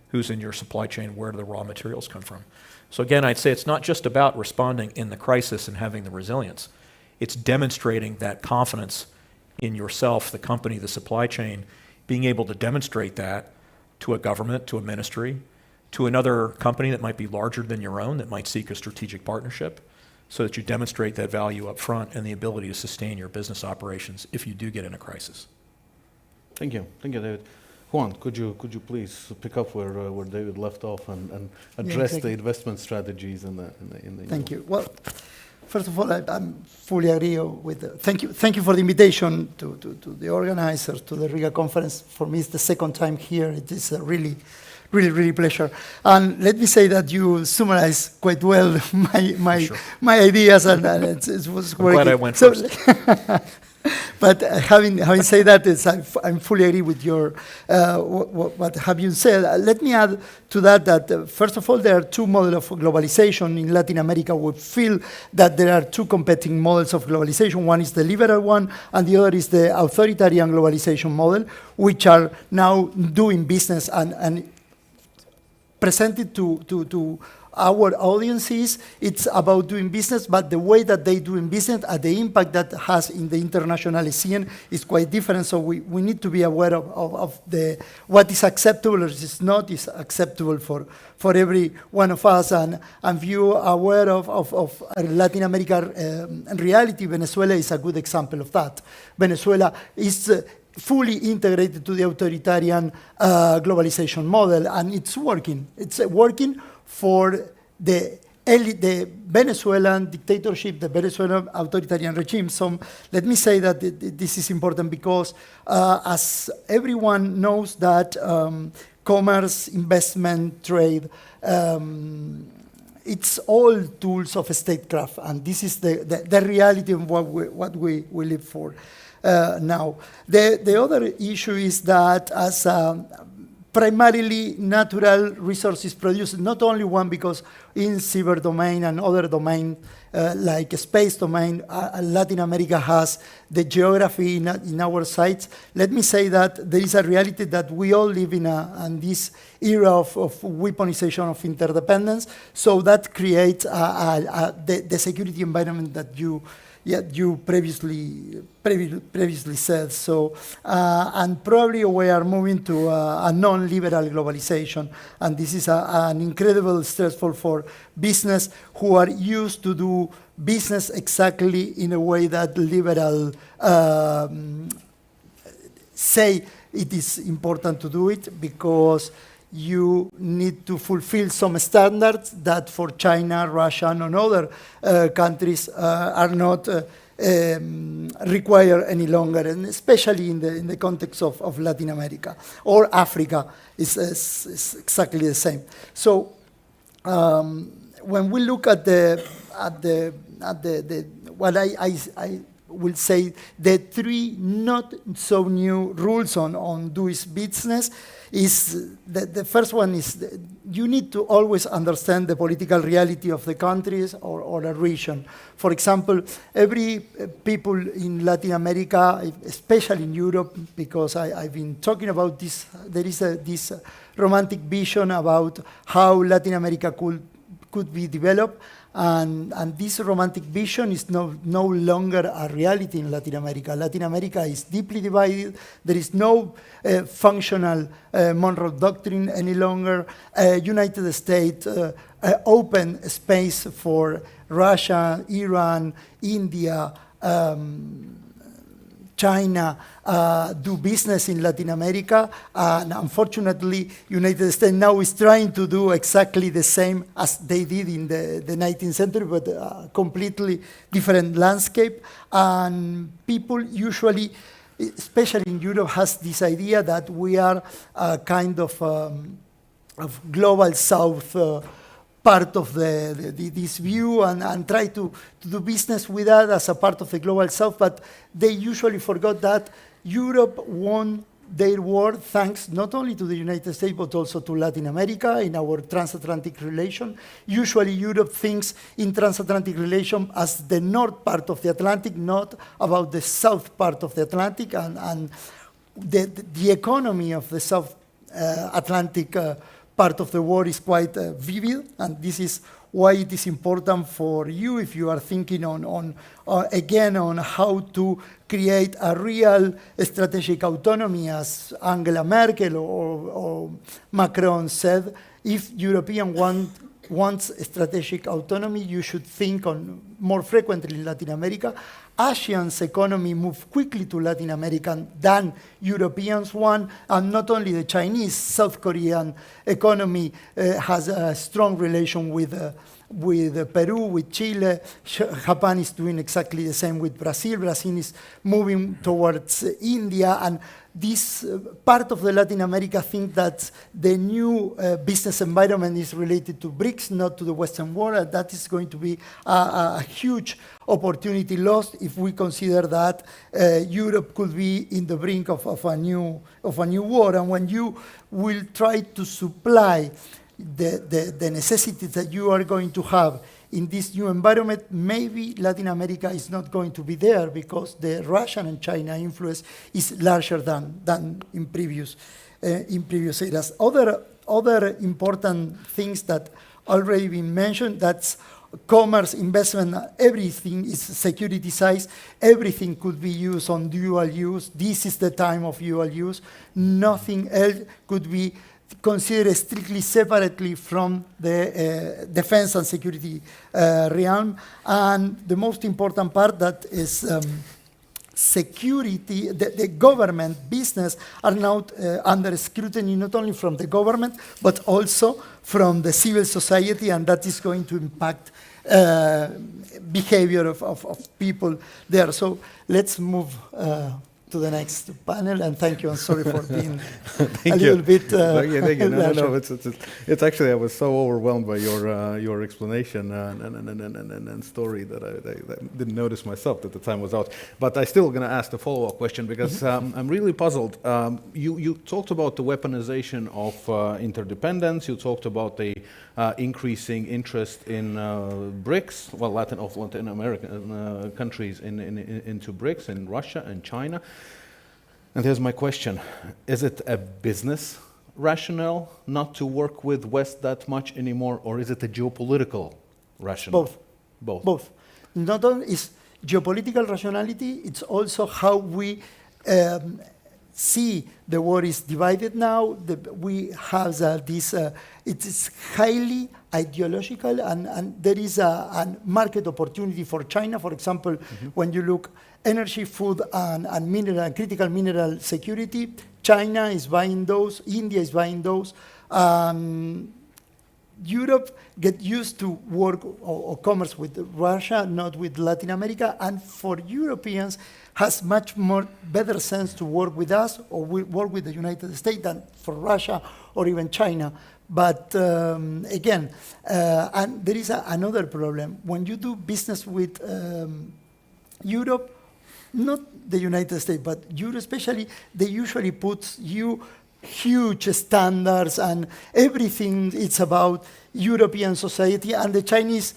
Who's in your supply chain? Where do the raw materials come from? So again, I'd say it's not just about responding in the crisis and having the resilience. It's demonstrating that confidence in yourself, the company, the supply chain, being able to demonstrate that to a government, to a ministry, to another company that might be larger than your own, that might seek a strategic partnership, so that you demonstrate that value up front and the ability to sustain your business operations if you do get in a crisis. Thank you, David. Juan, could you please pick up where David left off and address the investment strategies in the Thank you. Well, first of all, I'm fully agree with. Thank you for the invitation to the organizers to the Riga conference. For me, it's the second time here. It is a really pleasure. And let me say that you summarized quite well my ideas, and it was I'm working. glad I went first. But having said that, I'm fully agree with your what have you said. Let me add to that first of all, there are two models of globalization in Latin America. We feel that there are two competing models of globalization. One is the liberal one, and the other is the authoritarian globalization model, which are now doing business and presented to our audiences. It's about doing business, but the way that they do in business and the impact that has in the international scene is quite different. So we need to be aware of what is acceptable or is not is acceptable for every one of us, and view aware of Latin America reality. Venezuela is a good example of that. Venezuela is fully integrated to the authoritarian globalization model, and it's working. It's working for the Venezuelan dictatorship, the Venezuelan authoritarian regime. So let me say that this is important because as everyone knows that commerce, investment, trade, it's all tools of statecraft, and this is the reality of what we live for now. The other issue is that as primarily natural resources produced, not only one, because in cyber domain and other domain like space domain, Latin America has the geography in our sites. Let me say that there is a reality that we all live in this era of weaponization of interdependence. So that creates the security environment that you previously said. So, and probably we are moving to a non-liberal globalization, and this is an incredible stressful for business who are used to do business exactly in a way that liberal say it is important to do it, because you need to fulfill some standards that for China, Russia, and other countries are not required any longer, and especially in the context of Latin America or Africa is exactly the same. So when we look at what I will say, the three not so new rules on doing business is the first one is you need to always understand the political reality of the countries or a region. For example, every people in Latin America, especially in Europe, because I've been talking about this, there is this romantic vision about how Latin America could be developed. And this romantic vision is no longer a reality in Latin America. Latin America is deeply divided. There is no functional Monroe Doctrine any longer. United States open space for Russia, Iran, India, China do business in Latin America, and unfortunately, United States now is trying to do exactly the same as they did in the 19th century, but a completely different landscape. And people usually, especially in Europe, has this idea that we are a kind of global South part of this view, and try to do business with that as a part of the global South, but they usually forgot that Europe won their work thanks not only to the United States but also to Latin America in our transatlantic relation. Usually Europe thinks in transatlantic relation as the north part of the Atlantic, not about the south part of the Atlantic, and the economy of the South Atlantic part of the world is quite vivid, and this is why it is important for you if you are thinking again on how to create a real strategic autonomy, as Angela Merkel or Macron said. If European wants strategic autonomy, you should think on more frequently in Latin America. Asian's economy move quickly to Latin America than Europeans want, and not only the Chinese, South Korean economy has a strong relation with Peru, with Chile. Japan is doing exactly the same with Brazil. Brazil is moving towards India, and this part of the Latin America think that the new business environment is related to BRICS, not to the Western world, and that is going to be a huge opportunity lost if we consider that Europe could be in the brink of a new war. And when you will try to supply the necessities that you are going to have in this new environment, maybe Latin America is not going to be there because the Russian and China influence is larger than in previous eras. Other important things that already been mentioned, that's commerce, investment, everything is securitized. Everything could be used on dual use. This is the time of dual use. Nothing else could be considered strictly separately from the defense and security realm. And the most important part that is security, the government, business are now under scrutiny, not only from the government, but also from the civil society, and that is going to impact behavior of people there. So let's move to the next panel, and thank you. I'm sorry for being a little bit. Thank you. No. It's actually, I was so overwhelmed by your explanation and story that I didn't notice myself that the time was out. But I still going to ask the follow-up question because I'm really puzzled. You talked about the weaponization of interdependence. You talked about the increasing interest in BRICS, well, Latin American countries into BRICS, in Russia and China. And here's my question. Is it a business rationale not to work with West that much anymore, or is it a geopolitical rationale? Both. Not only is geopolitical rationality, it's also how we see the world is divided now. We have this, it is highly ideological, and there is a market opportunity for China. For example, when you look energy, food, and mineral, and critical mineral security, China is buying those, India is buying those. Europe get used to work or commerce with Russia, not with Latin America, and for Europeans has much more better sense to work with us or work with the United States than for Russia or even China. But again, and there is another problem. When you do business with Europe, not the United States, but Europe especially, they usually put you huge standards and everything. It's about European society, and the Chinese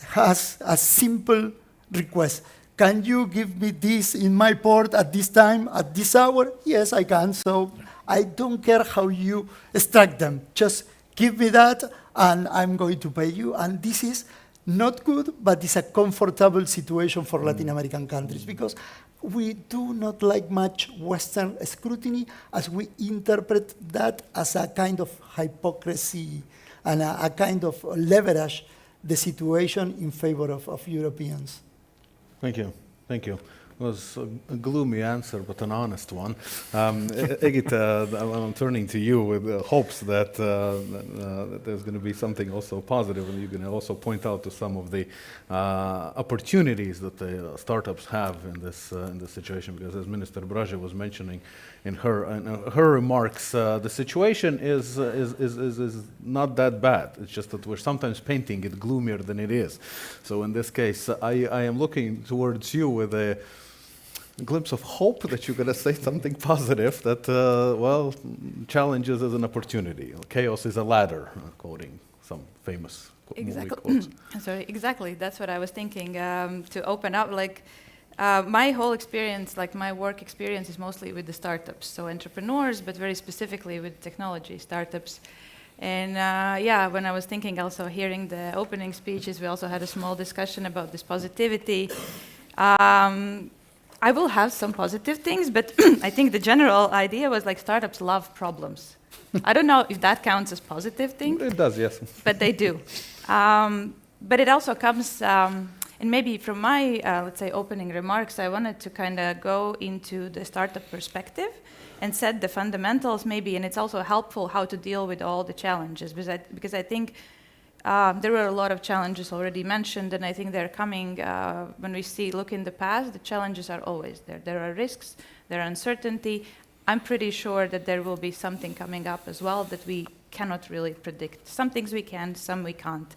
has a simple request. Can you give me this in my port at this time, at this hour? Yes, I can. So I don't care how you extract them. Just give me that and I'm going to pay you. And this is not good, but it's a comfortable situation for Latin American countries because we do not like much Western scrutiny as we interpret that as a kind of hypocrisy and a kind of leverage the situation in favor of Europeans. Thank you. It was a gloomy answer, but an honest one. Egit, I'm turning to you with hopes that there's going to be something also positive, and you're going to also point out to some of the opportunities that the startups have in this situation. Because as Minister Braže was mentioning in her remarks, the situation is not that bad. It's just that we're sometimes painting it gloomier than it is. So in this case, I am looking towards you with a glimpse of hope that you're going to say something positive, that, well, challenges is an opportunity, chaos is a ladder, quoting some famous movie quotes. Sorry, exactly. That's what I was thinking. To open up, my whole experience, my work experience is mostly with the startups, so entrepreneurs, but very specifically with technology startups. And when I was thinking, also hearing the opening speeches, we also had a small discussion about this positivity. I will have some positive things, but I think the general idea was startups love problems. I don't know if that counts as positive thing. It does, yes. But they do. But it also comes, and maybe from my, let's say, opening remarks, I wanted to kind of go into the startup perspective and set the fundamentals maybe, and it's also helpful how to deal with all the challenges, because I think there were a lot of challenges already mentioned, and I think they're coming, when we look in the past, the challenges are always there. There are risks, there are uncertainty. I'm pretty sure that there will be something coming up as well that we cannot really predict. Some things we can, some we can't.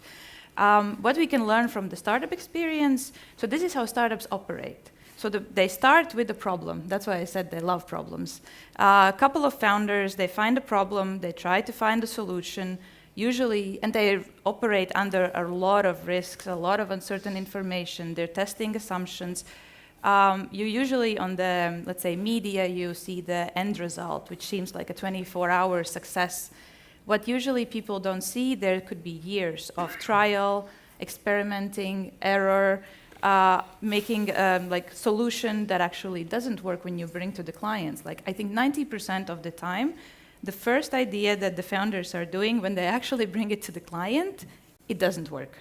What we can learn from the startup experience, so this is how startups operate. So they start with a problem. That's why I said they love problems. A couple of founders, they find a problem, they try to find a solution, usually, and they operate under a lot of risks, a lot of uncertain information. They're testing assumptions. You usually on the, let's say, media, you see the end result, which seems like a 24-hour success. What usually people don't see, there could be years of trial, experimenting, error, making solution that actually doesn't work when you bring to the clients. I think 90% of the time, the first idea that the founders are doing when they actually bring it to the client, it doesn't work.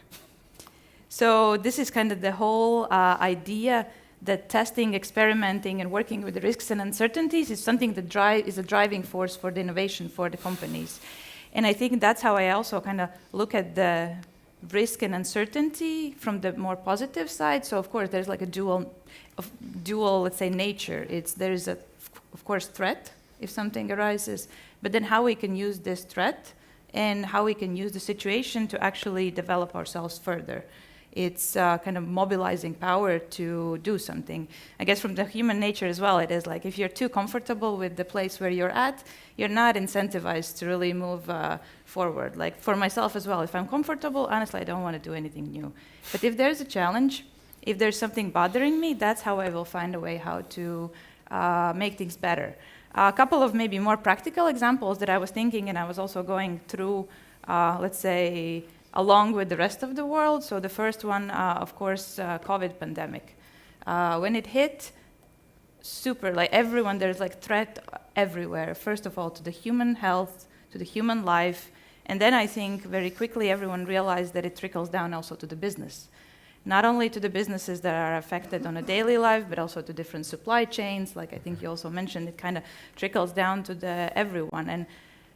So this is kind of the whole idea that testing, experimenting, and working with the risks and uncertainties is something that is a driving force for the innovation for the companies. And I think that's how I also kind of look at the risk and uncertainty from the more positive side. So of course there's a dual, let's say, nature. There is of course, threat if something arises, but then how we can use this threat and how we can use the situation to actually develop ourselves further. It's kind of mobilizing power to do something. I guess from the human nature as well, it is if you're too comfortable with the place where you're at, you're not incentivized to really move forward. For myself as well, if I'm comfortable, honestly, I don't want to do anything new. But if there's a challenge, if there's something bothering me, that's how I will find a way how to make things better. A couple of maybe more practical examples that I was thinking, and I was also going through, let's say, along with the rest of the world. So the first one, of course, COVID pandemic. When it hit, everyone, there's threat everywhere. First of all, to the human health, to the human life. And then I think very quickly everyone realized that it trickles down also to the business. Not only to the businesses that are affected on a daily life, but also to different supply chains. I think you also mentioned, it kind of trickles down to everyone. And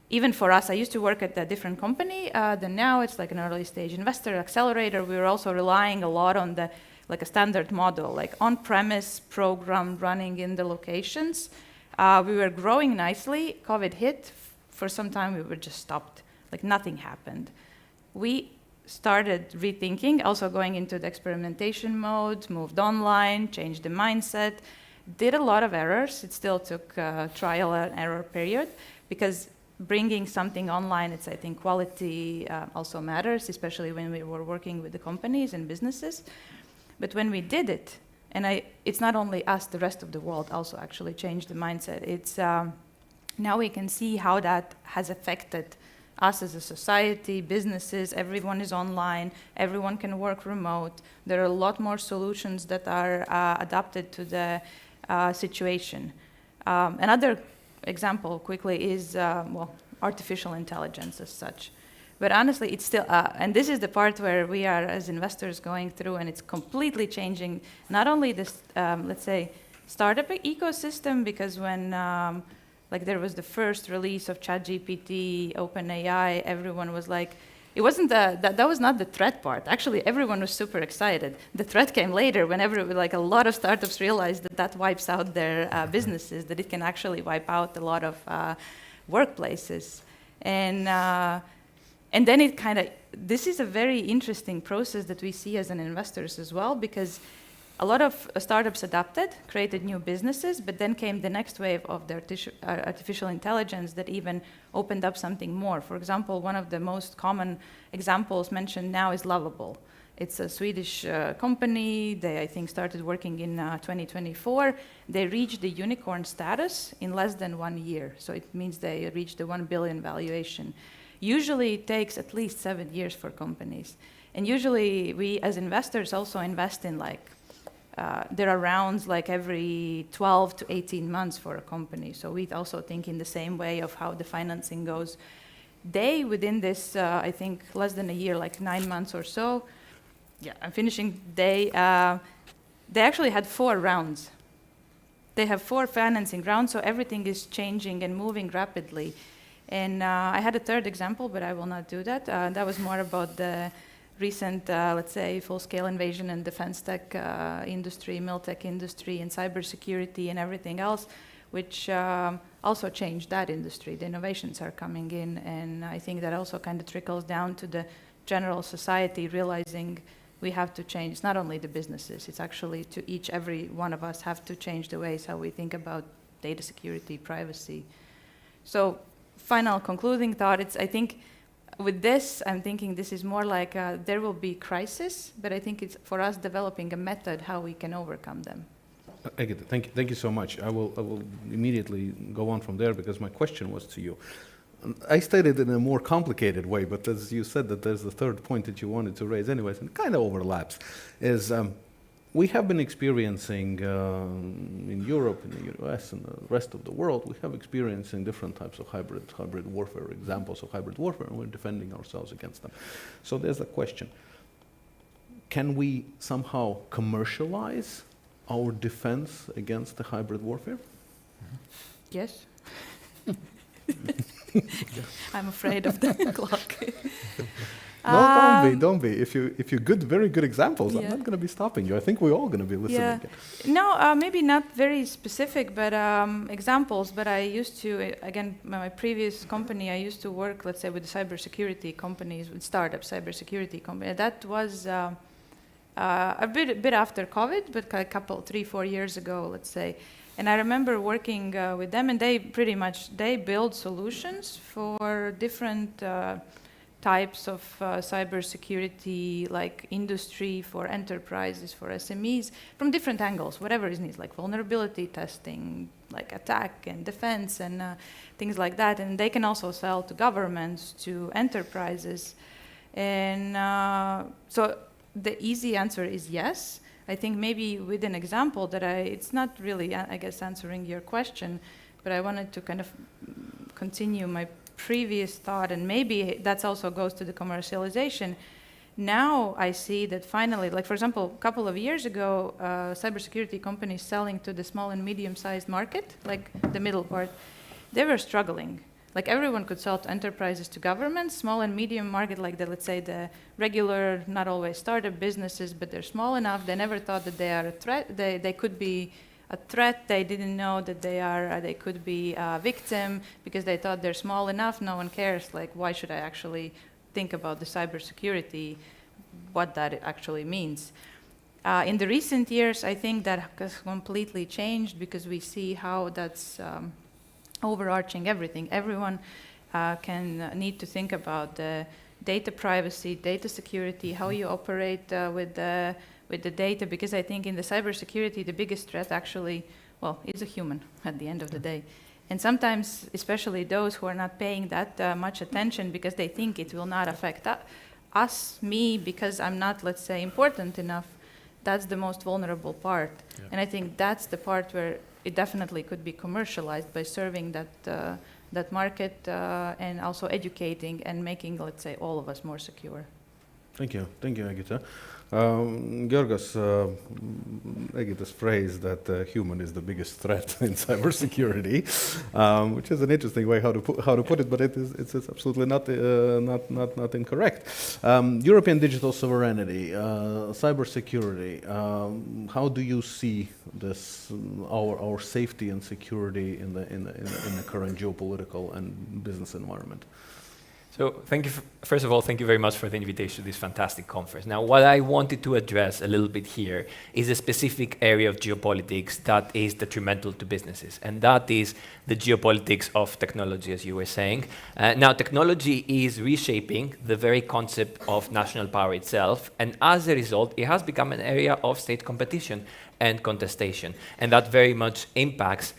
even for us, I used to work at a different company, then now it's an early stage investor accelerator. We were also relying a lot on a standard model, on-premise program running in the locations. We were growing nicely. COVID hit. For some time, we were just stopped. Nothing happened. We started rethinking, also going into the experimentation mode, moved online, changed the mindset, did a lot of errors. It still took a trial and error period, because bringing something online, I think quality also matters, especially when we were working with the companies and businesses. But when we did it, and it's not only us, the rest of the world also actually changed the mindset. It's now we can see how that has affected us as a society, businesses, everyone is online, everyone can work remote. There are a lot more solutions that are adapted to the situation. Another example quickly is, artificial intelligence as such. But honestly, it's still, and this is the part where we are as investors going through, and it's completely changing not only this, let's say, startup ecosystem, because when there was the first release of ChatGPT, OpenAI, everyone was it wasn't that was not the threat part. Actually, everyone was super excited. The threat came later, whenever a lot of startups realized that wipes out their businesses, that it can actually wipe out a lot of workplaces. And then it this is a very interesting process that we see as an investors as well, because a lot of startups adapted, created new businesses, but then came the next wave of the artificial intelligence that even opened up something more. For example, one of the most common examples mentioned now is Lovable. It's a Swedish company. They, I think, started working in 2024. They reached the unicorn status in less than 1 year. So it means they reached the 1 billion valuation. Usually it takes at least 7 years for companies. And usually we as investors also invest in there are rounds like every 12 to 18 months for a company. So we also think in the same way of how the financing goes. They, within this, I think, less than a year, like 9 months or so, yeah, I'm finishing, they actually had 4 rounds. They have 4 financing rounds, so everything is changing and moving rapidly. And I had a third example, but I will not do that. That was more about the recent, let's say, full-scale invasion in defense tech industry, mil-tech industry, and cybersecurity and everything else, which also changed that industry. The innovations are coming in, and I think that also kind of trickles down to the general society realizing we have to change. It's not only the businesses, it's actually to every one of us have to change the ways how we think about data security, privacy. So final concluding thought, I think with this, I'm thinking this is more like there will be crisis, but I think it's for us developing a method how we can overcome them. I get it. Thank you so much. I will immediately go on from there because my question was to you. I stated it in a more complicated way, but as you said that there's the third point that you wanted to raise anyways, and it kind of overlaps, is we have been experiencing in Europe, in the US, and the rest of the world, we have experiencing different types of hybrid warfare, examples of hybrid warfare, and we're defending ourselves against them. So there's a question. Can we somehow commercialize our defense against the hybrid warfare? Yes. I'm afraid of the clock. No, don't be. If you very good examples, yeah. I'm not going to be stopping you. I think we're all going to be listening. Yeah. No, maybe not very specific, but examples. But I used to, again, my previous company, I used to work, let's say, with cybersecurity companies, with startup cybersecurity companies. That was a bit after COVID, but a couple, 3-4 years ago, let's say. And I remember working with them, and they build solutions for different types of cybersecurity, like industry, for enterprises, for SMEs, from different angles, whatever is needed, like vulnerability testing, like attack and defense and things like that. And they can also sell to governments, to enterprises. And so the easy answer is yes. I think maybe with an example that it's not really, I guess, answering your question, but I wanted to kind of continue my previous thought, and maybe that also goes to the commercialization. Now I see that finally, like for example, a couple of years ago, cybersecurity companies selling to the small and medium-sized market, like the middle part, they were struggling. Like everyone could sell to enterprises, to governments, small and medium market, like let's say the regular, not always startup businesses, but they're small enough. They never thought that they are a threat. They could be a threat. They didn't know that they could be a victim because they thought they're small enough. No one cares. Like, why should I actually think about the cybersecurity, what that actually means? In the recent years, I think that has completely changed because we see how that's overarching everything. Everyone can need to think about the data privacy, data security, how you operate with the data, because I think in the cybersecurity, the biggest threat actually, well, is a human at the end of the day. And sometimes, especially those who are not paying that much attention because they think it will not affect me, because I'm not, let's say, important enough, that's the most vulnerable part. Yeah. And I think that's the part where it definitely could be commercialized by serving that market and also educating and making, let's say, all of us more secure. Thank you, Egita. Georgas, Egita's phrase that human is the biggest threat in cybersecurity, which is an interesting way how to put it, but it's absolutely not incorrect. European digital sovereignty, cybersecurity. How do you see this our safety and security in the current geopolitical and business environment? So first of all, thank you very much for the invitation to this fantastic conference. Now, what I wanted to address a little bit here is a specific area of geopolitics that is detrimental to businesses, and that is the geopolitics of technology, as you were saying. Now, technology is reshaping the very concept of national power itself, and as a result, it has become an area of state competition and contestation, and that very much impacts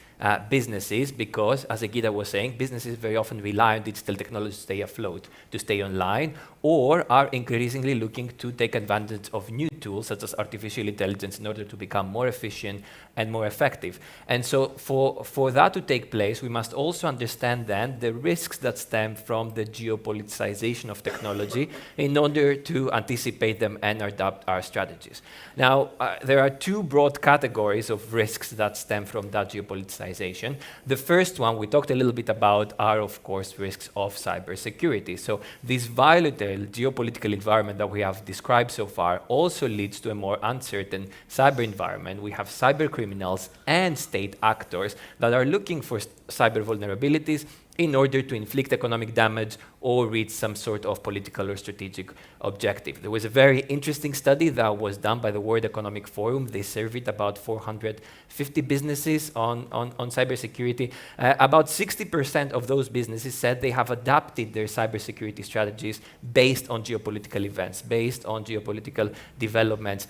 businesses because, as Agita was saying, businesses very often rely on digital technology to stay afloat, to stay online, or are increasingly looking to take advantage of new tools such as artificial intelligence in order to become more efficient and more effective. And so for that to take place, we must also understand then the risks that stem from the geopoliticization of technology in order to anticipate them and adapt our strategies. Now, there are two broad categories of risks that stem from that geopoliticization. The first one we talked a little bit about are, of course, risks of cybersecurity. So this volatile geopolitical environment that we have described so far also leads to a more uncertain cyber environment. We have cyber criminals and state actors that are looking for cyber vulnerabilities in order to inflict economic damage or reach some sort of political or strategic objective. There was a very interesting study that was done by the World Economic Forum. They surveyed about 450 businesses on cybersecurity. About 60% of those businesses said they have adapted their cybersecurity strategies based on geopolitical events, based on geopolitical developments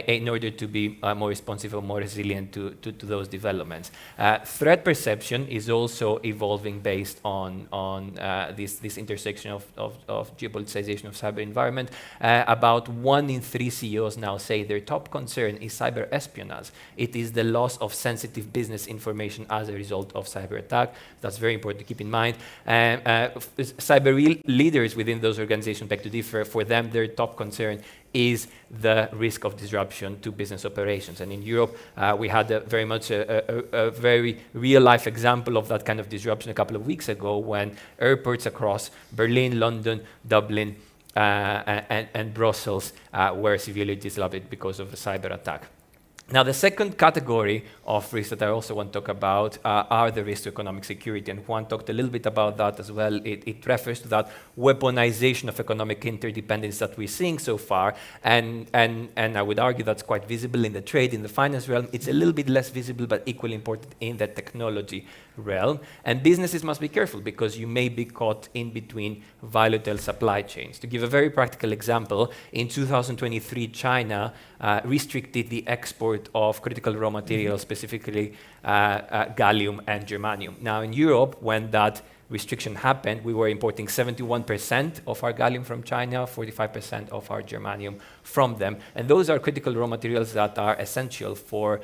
in order to be more responsive or more resilient to those developments. Threat perception is also evolving based on this intersection of geopoliticization of cyber environment. About 1 in 3 CEOs now say their top concern is cyber espionage. It is the loss of sensitive business information as a result of cyber attack. That's very important to keep in mind. Cyber leaders within those organizations beg to differ. For them, their top concern is the risk of disruption to business operations. And in Europe, we had very much a very real-life example of that kind of disruption a couple of weeks ago when airports across Berlin, London, Dublin, and Brussels were severely disrupted because of a cyber attack. Now, the second category of risks that I also want to talk about are the risks to economic security, and Juan talked a little bit about that as well. It refers to that weaponization of economic interdependence that we're seeing so far, and I would argue that's quite visible in the trade, in the finance realm. It's a little bit less visible, but equally important in the technology realm. And businesses must be careful because you may be caught in between volatile supply chains. To give a very practical example, in 2023, China restricted the export of critical raw materials, specifically gallium and germanium. Now, in Europe, when that restriction happened, we were importing 71% of our gallium from China, 45% of our germanium from them. And those are critical raw materials that are essential for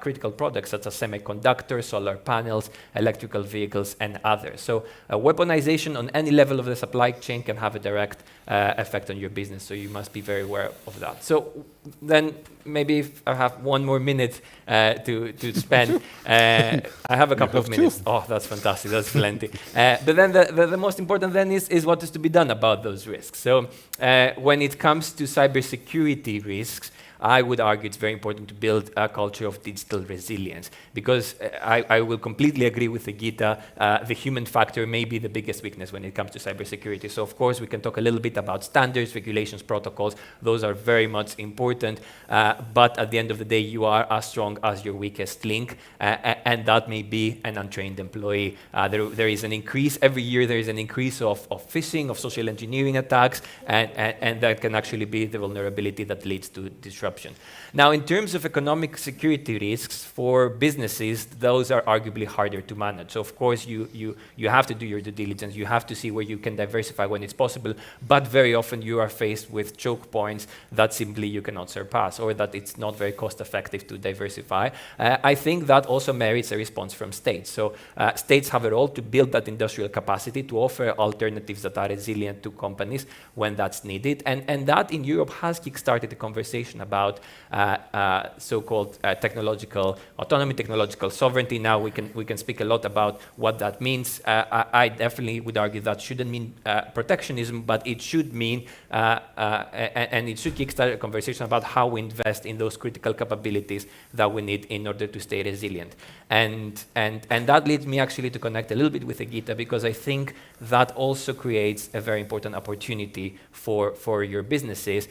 critical products such as semiconductors, solar panels, electrical vehicles, and others. So weaponization on any level of the supply chain can have a direct effect on your business, so you must be very aware of that. So then maybe if I have 1 more minute to spend, I have a couple of minutes. Oh, that's fantastic, that's plenty. But then the most important then is what is to be done about those risks. So when it comes to cybersecurity risks, I would argue it's very important to build a culture of digital resilience because I will completely agree with Agita. The human factor may be the biggest weakness when it comes to cybersecurity. So of course we can talk a little bit about standards, regulations, protocols. Those are very much important. But at the end of the day, you are as strong as your weakest link, and that may be an untrained employee. There is an increase every year. There is an increase of phishing, of social engineering attacks, and that can actually be the vulnerability that leads to disruption. Now, in terms of economic security risks for businesses, those are arguably harder to manage. So, of course, you have to do your due diligence. You have to see where you can diversify when it's possible. But very often you are faced with choke points that simply you cannot surpass, or that it's not very cost-effective to diversify. I think that also merits a response from states. So, states have a role to build that industrial capacity, to offer alternatives that are resilient to companies when that's needed. And that in Europe has kickstarted a conversation about about so-called technological autonomy, technological sovereignty. Now we can speak a lot about what that means. I definitely would argue that shouldn't mean protectionism, but it should mean, and it should kickstart a conversation about how we invest in those critical capabilities that we need in order to stay resilient. And that leads me actually to connect a little bit with Egita, because I think that also creates a very important opportunity for your businesses.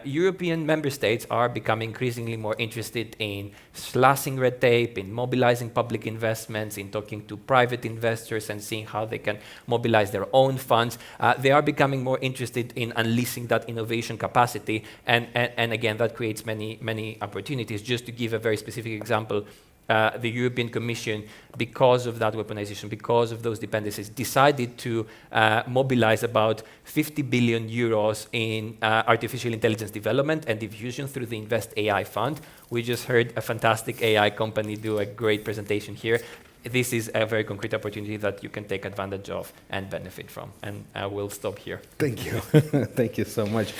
European member states are becoming increasingly more interested in slashing red tape, in mobilizing public investments, in talking to private investors and seeing how they can mobilize their own funds. They are becoming more interested in unleashing that innovation capacity, and again, that creates many opportunities. Just to give a very specific example, the European Commission, because of that weaponization, because of those dependencies, decided to mobilize about 50 billion euros in artificial intelligence development and diffusion through the Invest AI Fund. We just heard a fantastic AI company do a great presentation here. This is a very concrete opportunity that you can take advantage of and benefit from. And I will stop here. Thank you. Thank you so much.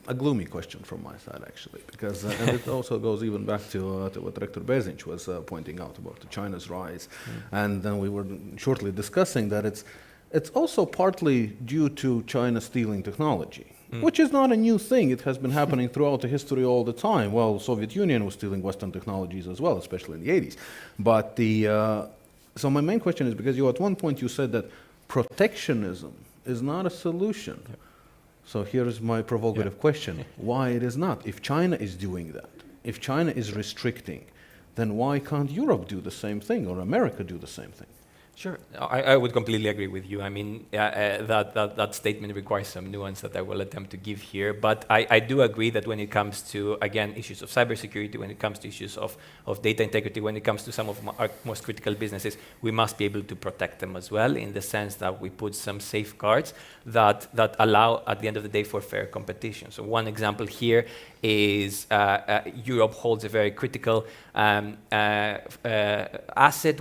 A gloomy question from my side, actually, because and it also goes even back to what Rector Bezinch was pointing out about China's rise. And then we were shortly discussing that it's also partly due to China stealing technology, which is not a new thing. It has been happening throughout the history all the time. Well, Soviet Union was stealing Western technologies as well, especially in the 80s. But so my main question is, because at one point you said that protectionism is not a solution. Yep. So here is my provocative question. Why it is not? If China is doing that, if China is restricting, then why can't Europe do the same thing, or America do the same thing? Sure, I would completely agree with you. I mean, that statement requires some nuance that I will attempt to give here. But I do agree that when it comes to, again, issues of cybersecurity, when it comes to issues of data integrity, when it comes to some of our most critical businesses, we must be able to protect them as well, in the sense that we put some safeguards that allow, at the end of the day, for fair competition. So one example here is Europe holds a very critical asset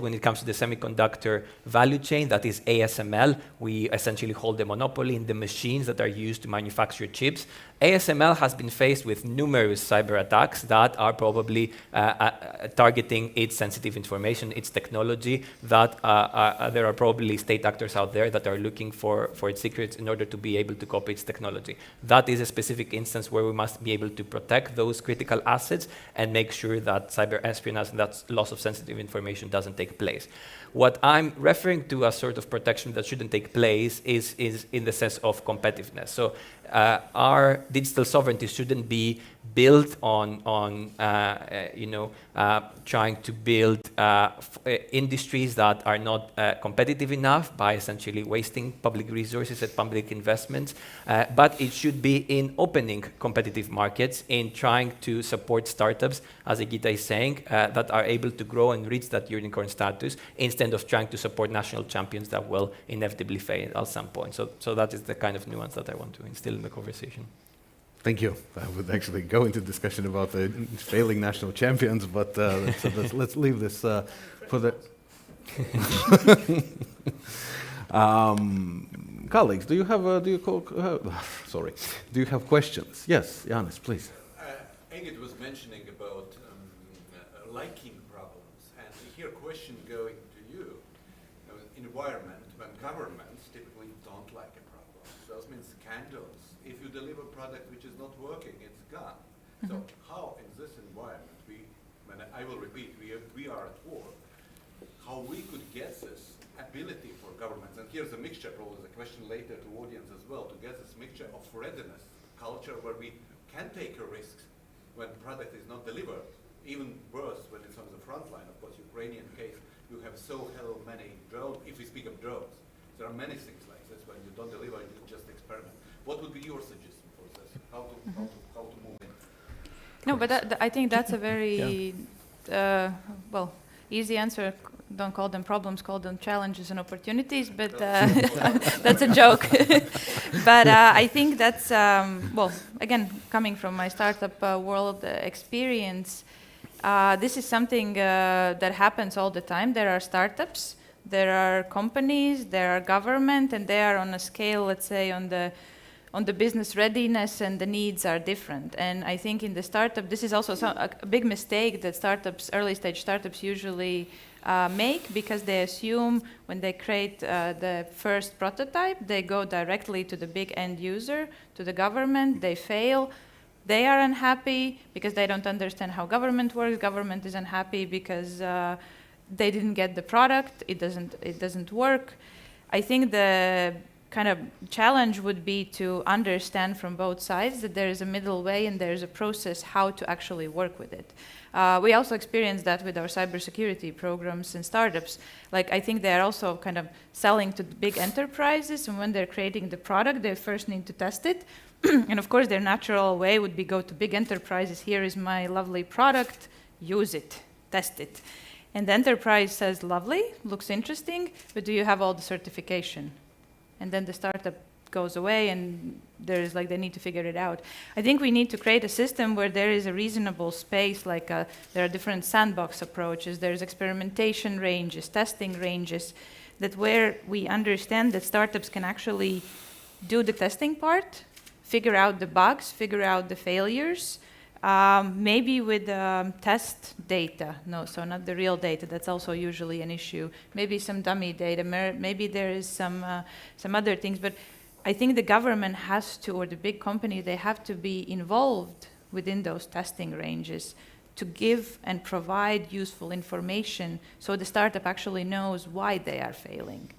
when it comes to the semiconductor value chain, that is ASML. We essentially hold a monopoly in the machines that are used to manufacture chips. ASML has been faced with numerous cyber attacks that are probably targeting its sensitive information, its technology, that there are probably state actors out there that are looking for its secrets in order to be able to copy its technology. That is a specific instance where we must be able to protect those critical assets and make sure that cyber espionage and that loss of sensitive information doesn't take place. What I'm referring to as sort of protection that shouldn't take place is in the sense of competitiveness. So our digital sovereignty shouldn't be built on trying to build industries that are not competitive enough by essentially wasting public resources and public investments, but it should be in opening competitive markets, in trying to support startups, as Egita is saying, that are able to grow and reach that unicorn status, instead of trying to support national champions that will inevitably fail at some point. So that is the kind of nuance that I want to instill in the conversation. Thank you. I would actually go into discussion about the failing national champions, but let's leave this for the colleagues. Do you have questions? Yes, Janis, please. Ingrid was mentioning about liking problems, and here question going to you. Environment, when governments typically don't like a problem, so that means scandals. If you deliver a product which is not working, it's gone. So how in this environment, I will repeat, we are at war, how we could get this ability for governments, and here's a mixture, probably the question later to audience as well, to get this mixture of readiness, culture where we can take a risk when product is not delivered, even worse when it's on the front line. Of course, Ukrainian case, you have so many drones, if we speak of drones, there are many things like this. When you don't deliver, you just experiment. What would be your suggestion for this? How to move in? No, but I think that's a very easy answer. Don't call them problems, call them challenges and opportunities, but that's a joke. But I think that's, again, coming from my startup world experience, this is something that happens all the time. There are startups, there are companies, there are government, and they are on a scale, let's say, on the on the business readiness and the needs are different. And I think in the startup, this is also a big mistake that startups, early stage startups usually make, because they assume when they create the first prototype, they go directly to the big end user, to the government, they fail. They are unhappy because they don't understand how government works. Government is unhappy because they didn't get the product. It doesn't work. I think the kind of challenge would be to understand from both sides that there is a middle way and there's a process how to actually work with it. We also experienced that with our cybersecurity programs and startups. Like, I think they're also kind of selling to the big enterprises, and when they're creating the product, they first need to test it. And of course, their natural way would be go to big enterprises, here is my lovely product, use it, test it. And the enterprise says, lovely, looks interesting, but do you have all the certification? And then the startup goes away, and there's like, they need to figure it out. I think we need to create a system where there is a reasonable space, like there are different sandbox approaches, there's experimentation ranges, testing ranges, that where we understand that startups can actually do the testing part, figure out the bugs, figure out the failures, maybe with test data. No, so not the real data. That's also usually an issue. Maybe some dummy data. Maybe there is some other things. But I think the government has to, or the big company, they have to be involved within those testing ranges to give and provide useful information so the startup actually knows why they are failing.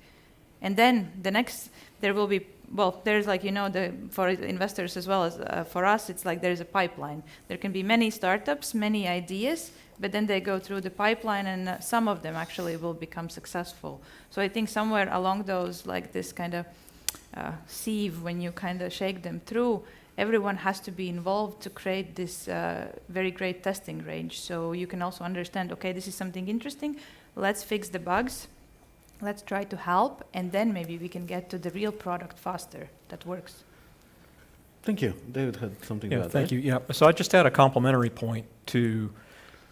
And then the next, there will be, well, there's like, you know, for investors as well as for us, it's like there's a pipeline. There can be many startups, many ideas, but then they go through the pipeline, and some of them actually will become successful. So I think somewhere along those, like this kind of sieve, when you kind of shake them through, everyone has to be involved to create this very great testing range. So you can also understand, okay, this is something interesting, let's fix the bugs, let's try to help, and then maybe we can get to the real product faster that works. Thank you. David had something to add. Thank you. Yeah. So I just had a complementary point to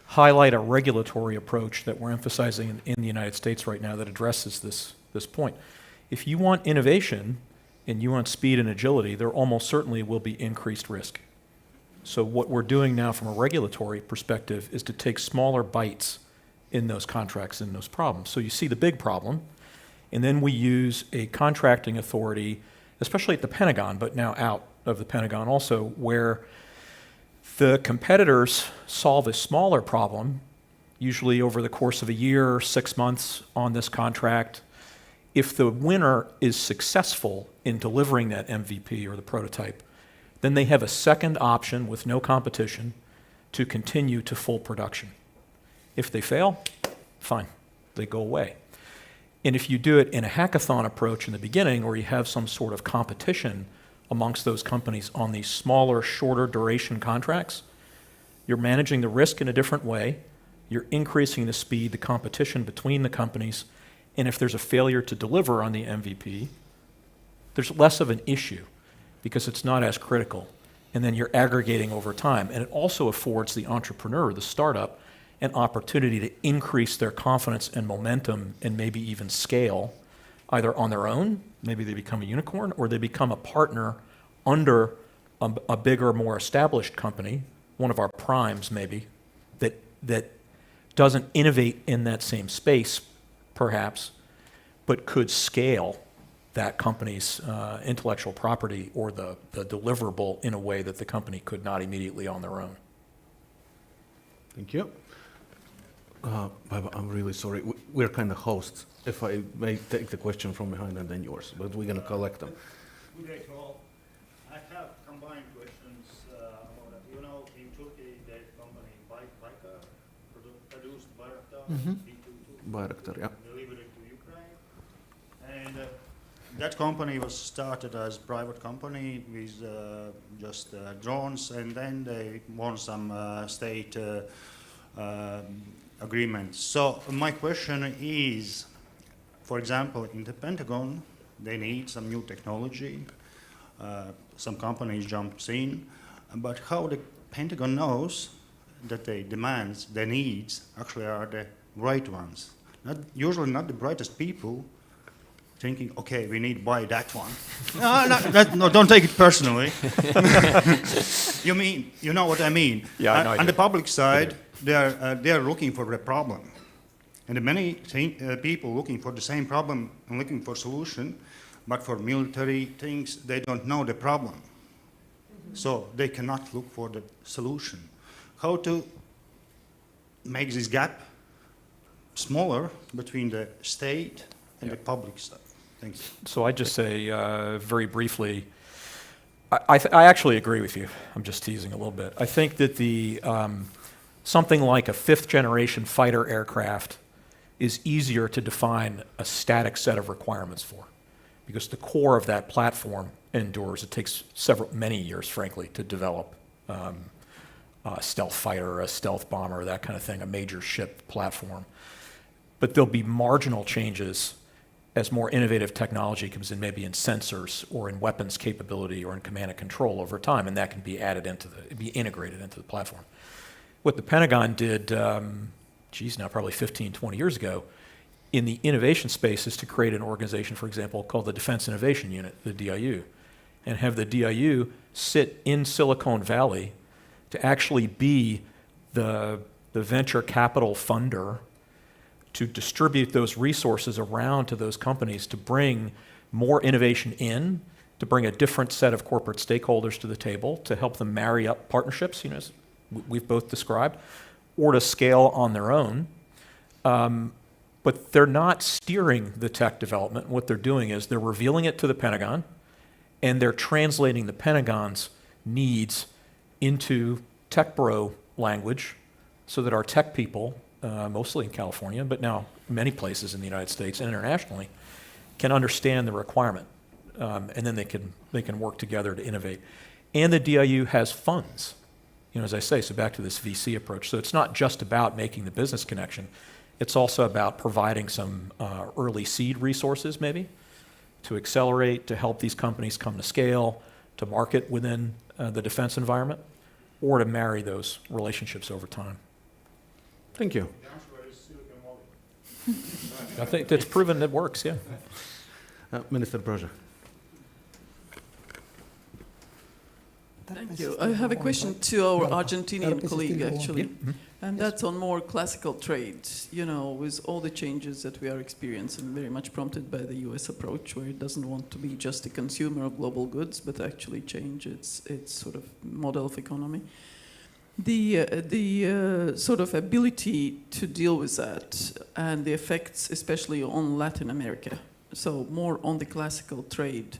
highlight a regulatory approach that we're emphasizing in the United States right now that addresses this point. If you want innovation and you want speed and agility, there almost certainly will be increased risk. So what we're doing now from a regulatory perspective is to take smaller bites in those contracts, in those problems. So you see the big problem, and then we use a contracting authority, especially at the Pentagon, but now out of the Pentagon also, where the competitors solve a smaller problem, usually over the course of a year or 6 months on this contract. If the winner is successful in delivering that MVP or the prototype, then they have a second option with no competition to continue to full production. If they fail, fine, they go away. And if you do it in a hackathon approach in the beginning, or you have some sort of competition amongst those companies on these smaller, shorter duration contracts, you're managing the risk in a different way, you're increasing the speed, the competition between the companies, and if there's a failure to deliver on the MVP, there's less of an issue because it's not as critical. And then you're aggregating over time. And it also affords the entrepreneur, the startup, an opportunity to increase their confidence and momentum and maybe even scale, either on their own, maybe they become a unicorn, or they become a partner under a bigger, more established company, one of our primes maybe, that doesn't innovate in that same space, perhaps, but could scale that company's intellectual property or the deliverable in a way that the company could not immediately on their own. Thank you. Baba, I'm really sorry. We're kind of hosts. If I may take the question from behind and then yours, but we're going to collect them. Good day to all. I have combined questions about that. You know, in Turkey, the company Baykar produced Bayraktar, B-22, Bayraktar, yeah. delivered it to Ukraine. And that company was started as a private company with just drones, and then they won some state agreements. So my question is, for example, in the Pentagon, they need some new technology. Some companies jump in, but how the Pentagon knows that the demands, the needs, actually are the right ones? Usually not the brightest people thinking, okay, we need to buy that one. No, don't take it personally. You know what I mean? Yeah, I know I on do. the public side, they are looking for the problem. And many people looking for the same problem and looking for solution, but for military things, they don't know the problem. So they cannot look for the solution. How to make this gap smaller between the state and the public side? Thanks. So I just say very briefly, I actually agree with you. I'm just teasing a little bit. I think that something like a fifth-generation fighter aircraft is easier to define a static set of requirements for, because the core of that platform endures. It takes many years, frankly, to develop a stealth fighter, a stealth bomber, that kind of thing, a major ship platform. But there'll be marginal changes as more innovative technology comes in, maybe in sensors or in weapons capability or in command and control over time, and that can be be integrated into the platform. What the Pentagon did, now probably 15, 20 years ago, in the innovation space is to create an organization, for example, called the Defense Innovation Unit, the DIU, and have the DIU sit in Silicon Valley to actually be the venture capital funder to distribute those resources around to those companies to bring more innovation in, to bring a different set of corporate stakeholders to the table, to help them marry up partnerships, as we've both described, or to scale on their own. But they're not steering the tech development. What they're doing is they're revealing it to the Pentagon, and they're translating the Pentagon's needs into tech bro language so that our tech people, mostly in California, but now many places in the United States and internationally, can understand the requirement, and then they can work together to innovate. And the DIU has funds, as I say, so back to this VC approach. So it's not just about making the business connection, it's also about providing some early seed resources maybe to accelerate, to help these companies come to scale, to market within the defense environment, or to marry those relationships over time. Thank you. I think it's proven it works, yeah. Minister Broja. Thank you. I have a question to our Argentinian colleague, actually. And that's on more classical trade, with all the changes that we are experiencing, very much prompted by the US approach, where it doesn't want to be just a consumer of global goods, but actually change its sort of model of economy. The sort of ability to deal with that and the effects, especially on Latin America, so more on the classical trade,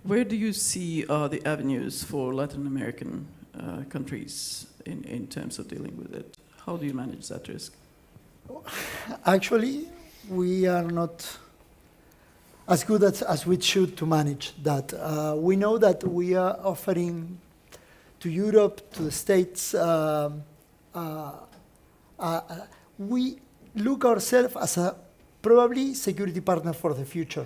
where do you see the avenues for Latin American countries in terms of dealing with it? How do you manage that risk? Actually, we are not as good as we should to manage that. We know that we are offering to Europe, to the States, we look ourselves as a probably security partner for the future.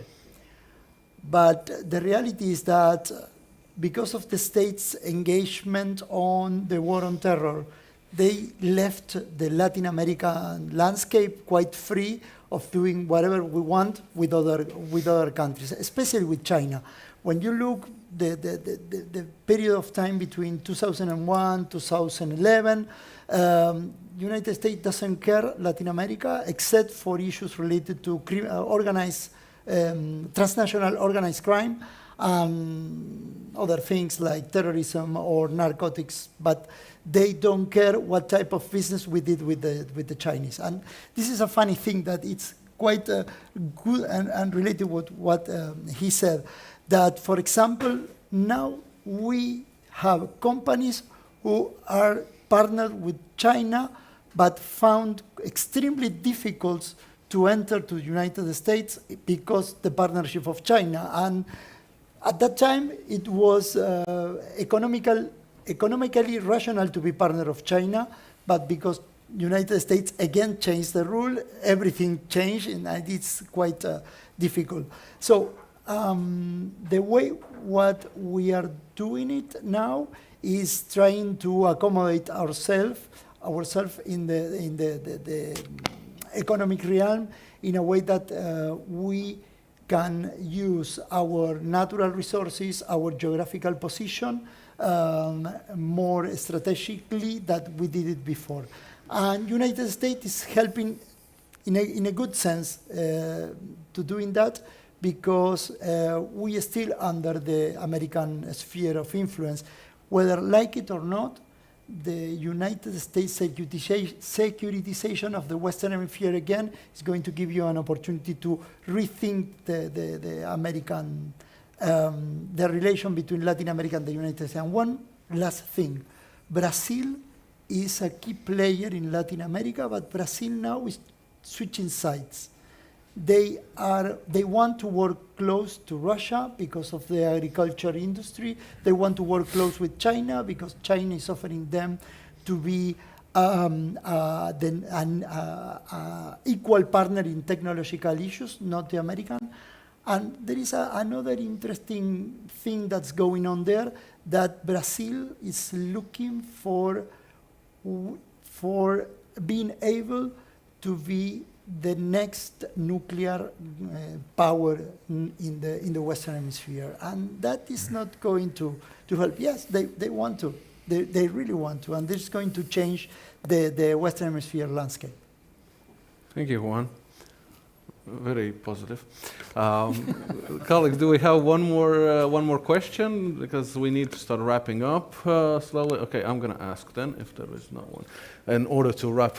But the reality is that because of the States' engagement on the war on terror, they left the Latin American landscape quite free of doing whatever we want with other countries, especially with China. When you look the period of time between 2001, 2011, United States doesn't care Latin America except for issues related to transnational organized crime, other things like terrorism or narcotics, but they don't care what type of business we did with the Chinese. And this is a funny thing that it's quite good and related with what he said, that, for example, now we have companies who are partnered with China but found extremely difficult to enter to the United States because the partnership of China. And at that time, it was economically rational to be partner of China, but because United States again changed the rule, everything changed, and it's quite difficult. So the way what we are doing it now is trying to accommodate ourselves in the economic realm in a way that we can use our natural resources, our geographical position, more strategically than we did it before. And United States is helping in a good sense to doing that, because we are still under the American sphere of influence. Whether like it or not, the United States securitization of the Western Hemisphere again is going to give you an opportunity to rethink the American, the relation between Latin America and the United States. And one last thing, Brazil is a key player in Latin America, but Brazil now is switching sides. They want to work close to Russia because of the agriculture industry. They want to work close with China because China is offering them to be an equal partner in technological issues, not the American. And there is another interesting thing that's going on there, that Brazil is looking for being able to be the next nuclear power in the Western Hemisphere. And that is not going to help. Yes, they want to. They really want to. And this is going to change the Western Hemisphere landscape. Thank you, Juan. Very positive. Colleagues, do we have one more question? Because we need to start wrapping up slowly. Okay, I'm going to ask then, if there is not one, in order to wrap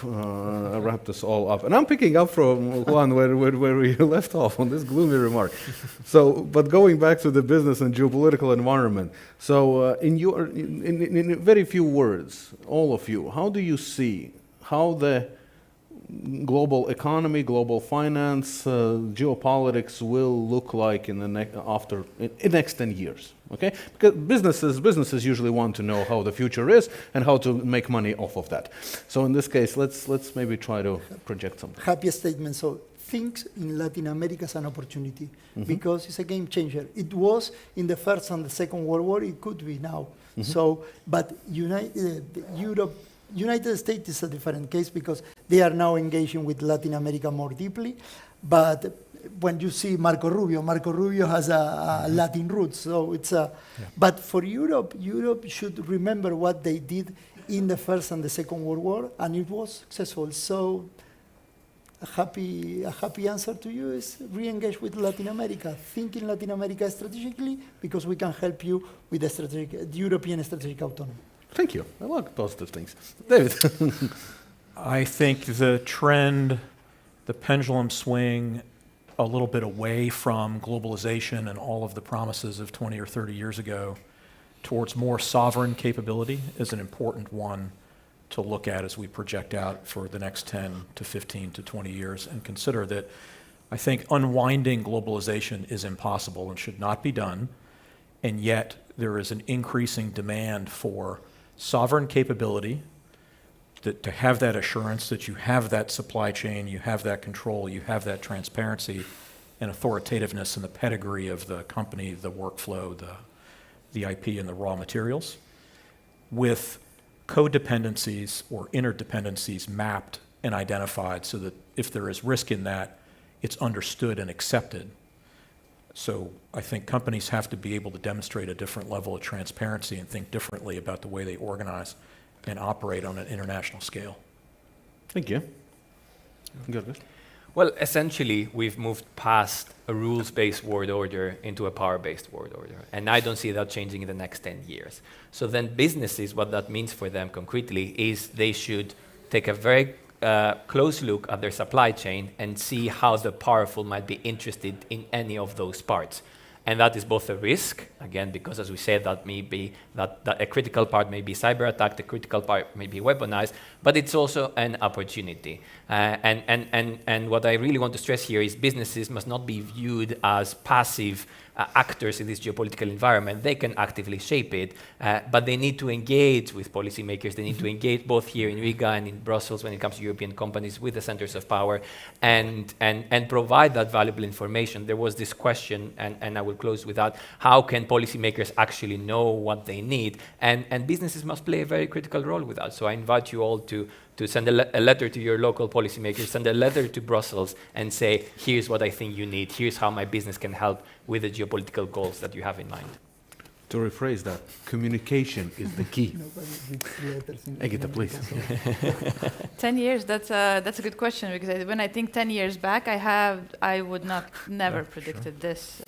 this all up. And I'm picking up from Juan where we left off on this gloomy remark. So, but going back to the business and geopolitical environment. So, in very few words, all of you, how do you see how the global economy, global finance, geopolitics will look like in the next 10 years? Okay, because businesses usually want to know how the future is and how to make money off of that. So in this case, let's maybe try to project something. Happy statement. So think in Latin America as an opportunity, because it's a game changer. It was in the First and the Second World War. It could be now. So, but United States is a different case because they are now engaging with Latin America more deeply. But when you see Marco Rubio has a Latin roots, so it's a. Yeah. But for Europe should remember what they did in the First and the Second World War, and it was successful. So a happy answer to you is re-engage with Latin America. Think in Latin America strategically, because we can help you with the European strategic autonomy. Thank you. I like positive things. David. I think the trend, the pendulum swing a little bit away from globalization and all of the promises of 20 or 30 years ago towards more sovereign capability is an important one to look at as we project out for the next 10 to 15 to 20 years, and consider that I think unwinding globalization is impossible and should not be done, and yet there is an increasing demand for sovereign capability, to have that assurance that you have that supply chain, you have that control, you have that transparency and authoritativeness in the pedigree of the company, the workflow, the IP and the raw materials, with codependencies or interdependencies mapped and identified so that if there is risk in that, it's understood and accepted. So I think companies have to be able to demonstrate a different level of transparency and think differently about the way they organize and operate on an international scale. Thank you. Good. Well, essentially, we've moved past a rules-based world order into a power-based world order, and I don't see that changing in the next 10 years. So then businesses, what that means for them concretely is they should take a very close look at their supply chain and see how the powerful might be interested in any of those parts. And that is both a risk, again, because as we said, that may be that a critical part may be cyber attacked, a critical part may be weaponized, but it's also an opportunity. And what I really want to stress here is businesses must not be viewed as passive actors in this geopolitical environment, they can actively shape it, but they need to engage with policymakers. They need to engage both here in Riga and in Brussels when it comes to European companies with the centers of power and provide that valuable information. There was this question, and I will close with that, how can policymakers actually know what they need? And businesses must play a very critical role with that. So I invite you all to send a letter to your local policymakers, send a letter to Brussels and say, here's what I think you need, here's how my business can help with the geopolitical goals that you have in mind. To rephrase that, communication is the key. Egita, please. 10 years, that's a good question, because when I think 10 years back, I would never predicted this.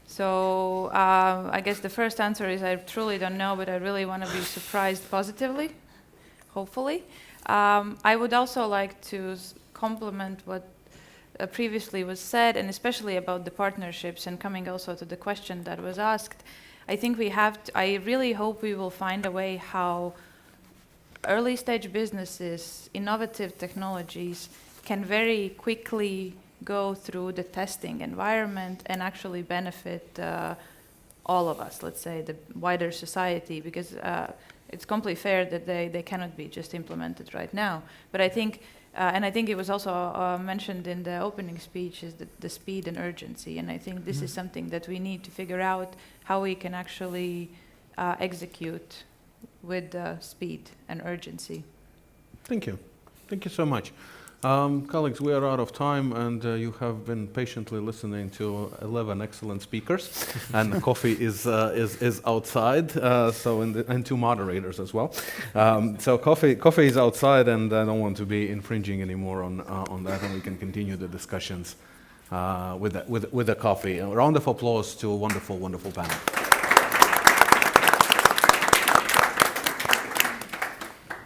So I guess the first answer is I truly don't know, but I really want to be surprised positively, hopefully. I would also like to complement what previously was said, and especially about the partnerships, and coming also to the question that was asked. I think I really hope we will find a way how early stage businesses, innovative technologies can very quickly go through the testing environment and actually benefit all of us, let's say the wider society, because it's completely fair that they cannot be just implemented right now. But I think, and I think it was also mentioned in the opening speech, is the speed and urgency. And I think this is something that we need to figure out how we can actually execute with speed and urgency. Thank you. Thank you so much. Colleagues, we are out of time, and you have been patiently listening to 11 excellent speakers, and the coffee is outside. And two moderators as well. So coffee is outside, and I don't want to be infringing anymore on that, and we can continue the discussions with the coffee. A round of applause to a wonderful, wonderful panel.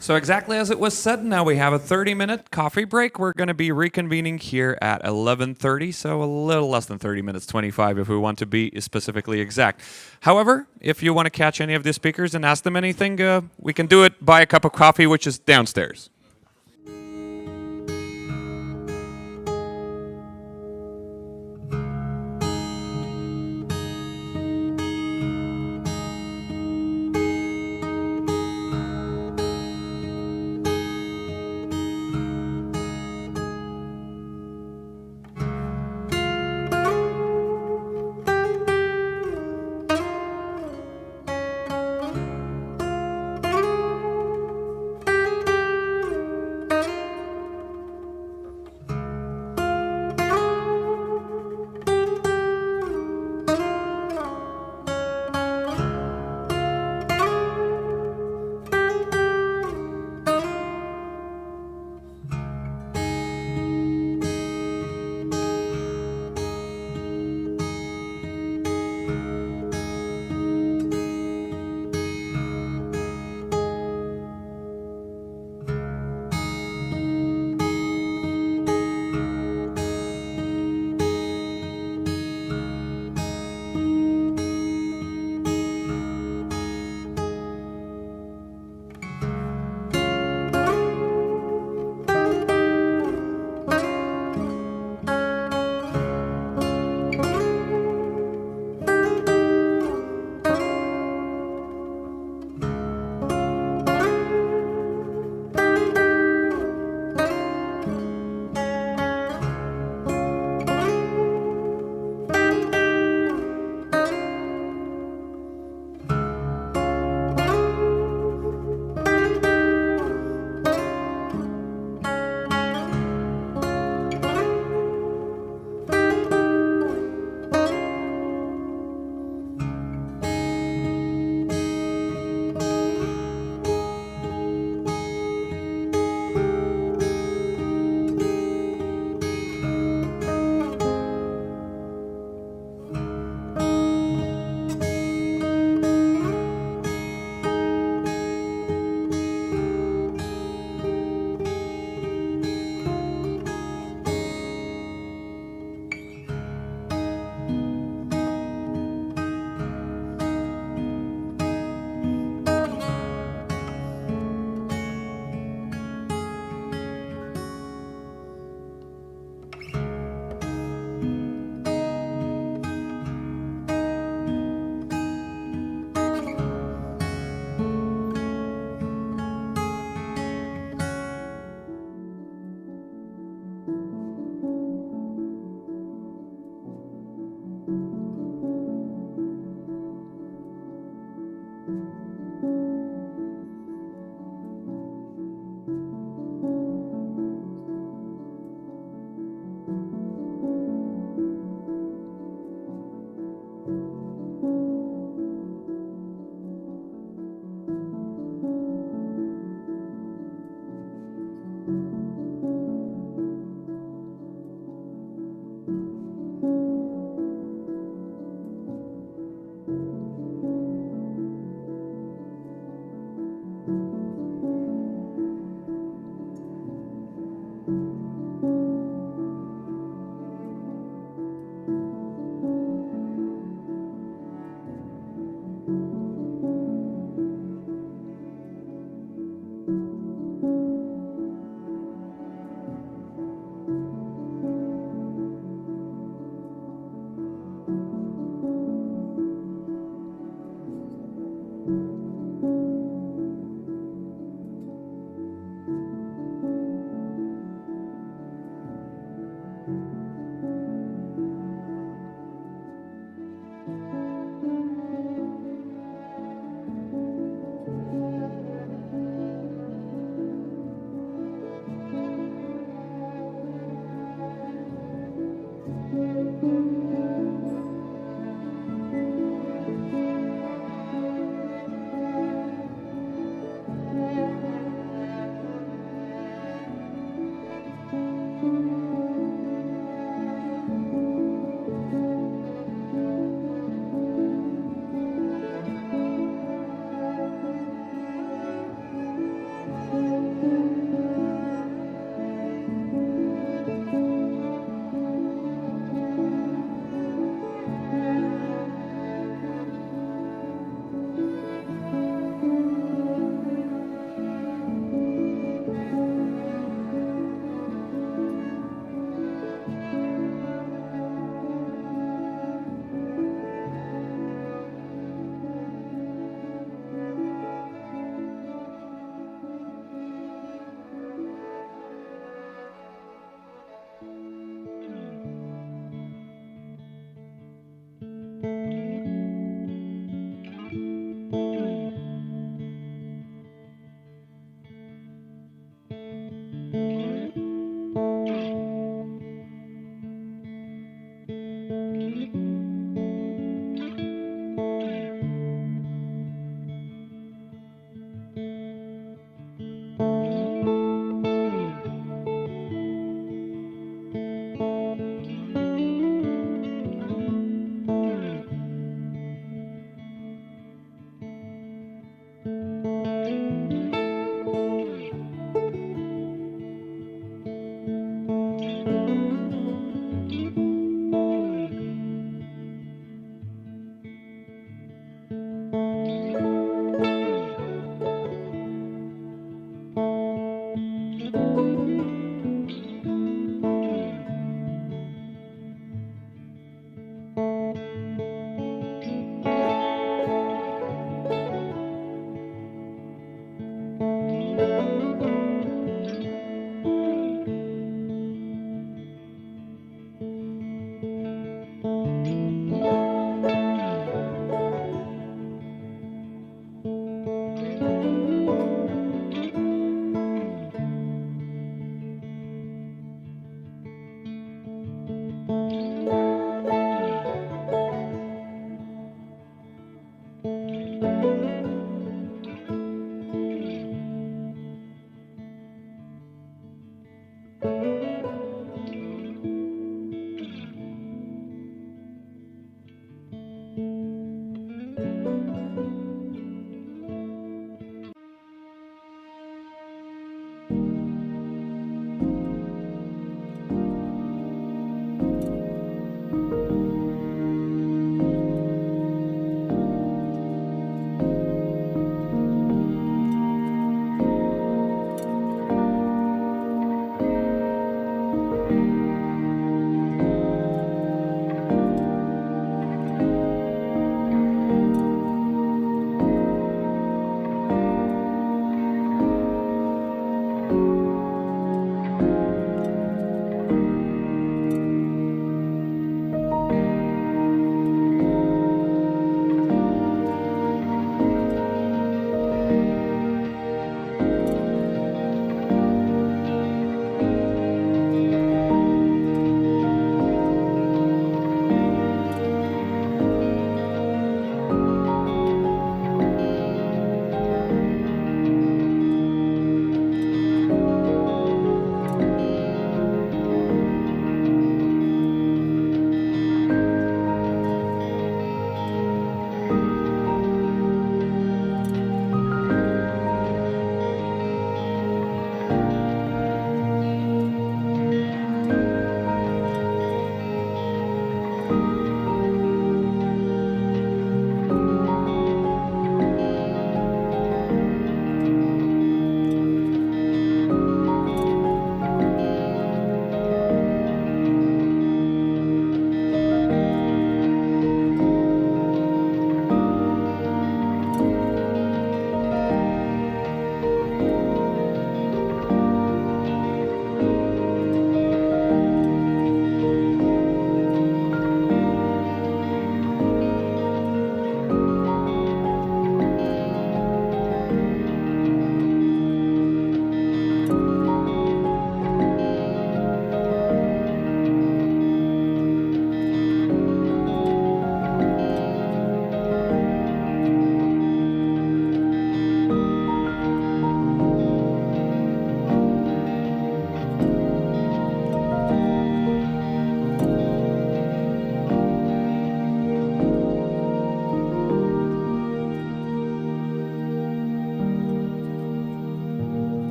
So exactly as it was said, now we have a 30-minute coffee break. We're going to be reconvening here at 11:30, so a little less than 30 minutes, 25 if we want to be specifically exact. However, if you want to catch any of the speakers and ask them anything, we can do it by a cup of coffee, which is downstairs.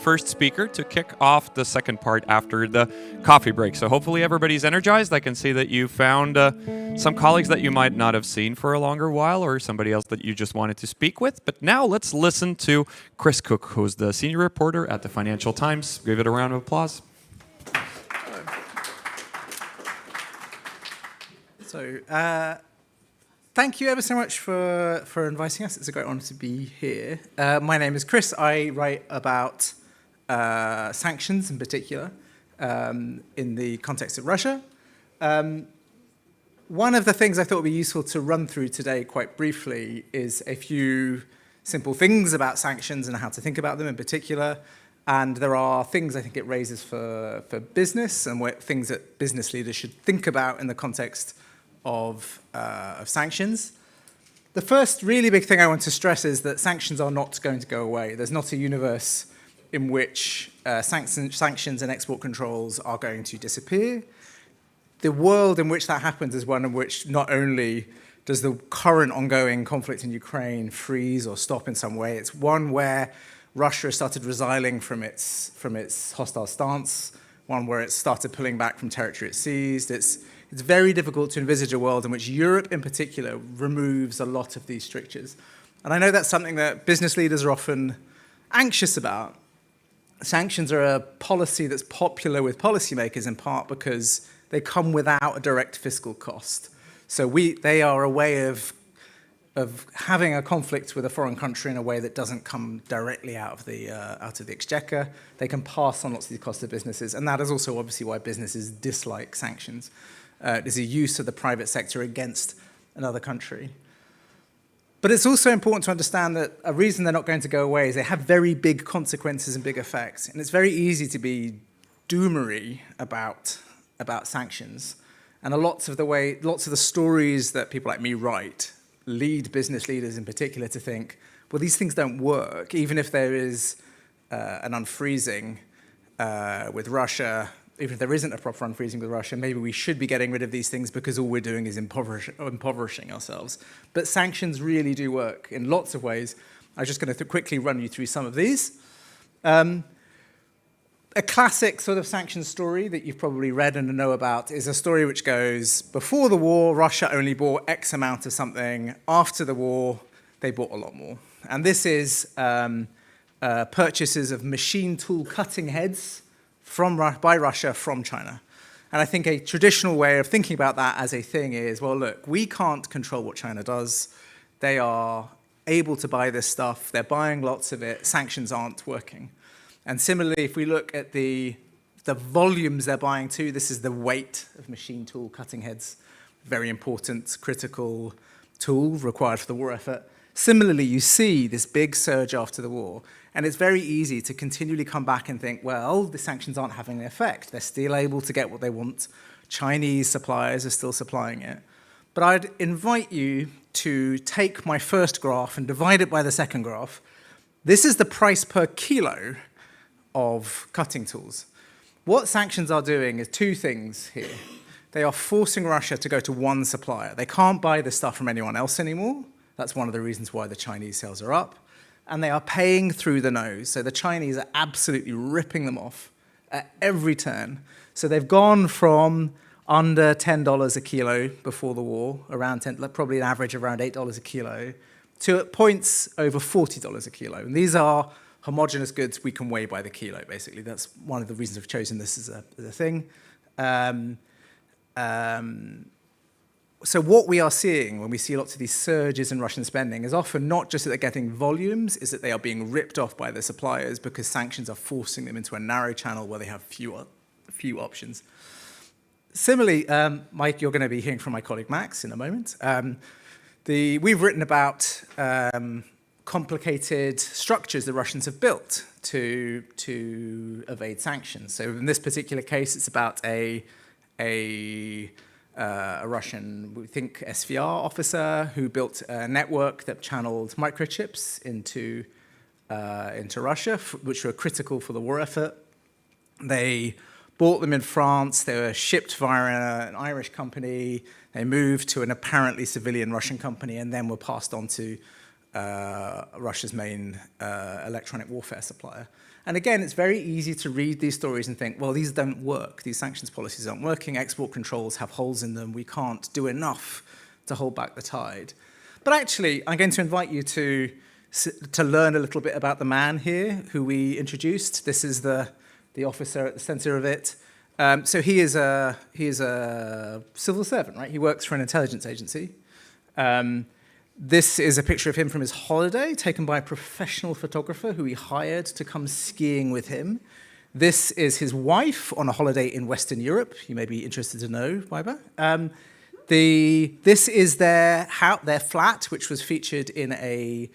first speaker to kick off the second part after the coffee break. So hopefully everybody's energized. I can see that you found some colleagues that you might not have seen for a longer while, or somebody else that you just wanted to speak with. But now let's listen to Chris Cook, who's the senior reporter at the Financial Times. Give it a round of applause. So, thank you ever so much for inviting us. It's a great honor to be here. My name is Chris. I write about sanctions in particular in the context of Russia. One of the things I thought would be useful to run through today quite briefly is a few simple things about sanctions and how to think about them in particular. And there are things I think it raises for business and things that business leaders should think about in the context of sanctions. The first really big thing I want to stress is that sanctions are not going to go away. There's not a universe in which sanctions and export controls are going to disappear. The world in which that happens is one in which not only does the current ongoing conflict in Ukraine freeze or stop in some way, it's one where Russia has started resiling from its hostile stance, one where it's started pulling back from territory it seized. It's very difficult to envisage a world in which Europe in particular removes a lot of these strictures. And I know that's something that business leaders are often anxious about. Sanctions are a policy that's popular with policymakers in part because they come without a direct fiscal cost. So they are a way of having a conflict with a foreign country in a way that doesn't come directly out of the exchequer. They can pass on lots of these costs to businesses, and that is also obviously why businesses dislike sanctions. It is a use of the private sector against another country. But it's also important to understand that a reason they're not going to go away is they have very big consequences and big effects. And it's very easy to be doomery about sanctions. And lots of the stories that people like me write lead business leaders in particular to think, well, these things don't work. Even if there is an unfreezing with Russia, even if there isn't a proper unfreezing with Russia, maybe we should be getting rid of these things because all we're doing is impoverishing ourselves. But sanctions really do work in lots of ways. I'm just going to quickly run you through some of these. A classic sort of sanctions story that you've probably read and know about is a story which goes, before the war, Russia only bought X amount of something. After the war, they bought a lot more. And this is purchases of machine tool cutting heads by Russia from China. And I think a traditional way of thinking about that as a thing is, well, look, we can't control what China does. They are able to buy this stuff. They're buying lots of it. Sanctions aren't working. And similarly, if we look at the volumes they're buying too, this is the weight of machine tool cutting heads, very important, critical tool required for the war effort. Similarly, you see this big surge after the war, and it's very easy to continually come back and think, well, the sanctions aren't having an effect. They're still able to get what they want. Chinese suppliers are still supplying it. But I'd invite you to take my first graph and divide it by the second graph. This is the price per kilo of cutting tools. What sanctions are doing is two things here. They are forcing Russia to go to one supplier. They can't buy this stuff from anyone else anymore. That's one of the reasons why the Chinese sales are up. And they are paying through the nose. So the Chinese are absolutely ripping them off at every turn. So they've gone from under $10 a kilo before the war, around 10, probably an average around $8 a kilo, to at points over $40 a kilo. And these are homogeneous goods we can weigh by the kilo, basically. That's one of the reasons I've chosen this as a thing. So what we are seeing when we see lots of these surges in Russian spending is often not just that they're getting volumes, is that they are being ripped off by their suppliers because sanctions are forcing them into a narrow channel where they have few options. Similarly, Mike, you're going to be hearing from my colleague Max in a moment. We've written about complicated structures the Russians have built to evade sanctions. So in this particular case, it's about a Russian, we think, SVR officer who built a network that channeled microchips into Russia, which were critical for the war effort. They bought them in France. They were shipped via an Irish company. They moved to an apparently civilian Russian company and then were passed on to Russia's main electronic warfare supplier. And again, it's very easy to read these stories and think, well, these don't work. These sanctions policies aren't working. Export controls have holes in them. We can't do enough to hold back the tide. But actually, I'm going to invite you to learn a little bit about the man here who we introduced. This is the officer at the center of it. So he is a civil servant, right? He works for an intelligence agency. This is a picture of him from his holiday, taken by a professional photographer who he hired to come skiing with him. This is his wife on a holiday in Western Europe. You may be interested to know, Weiber. This is their flat, which was featured in a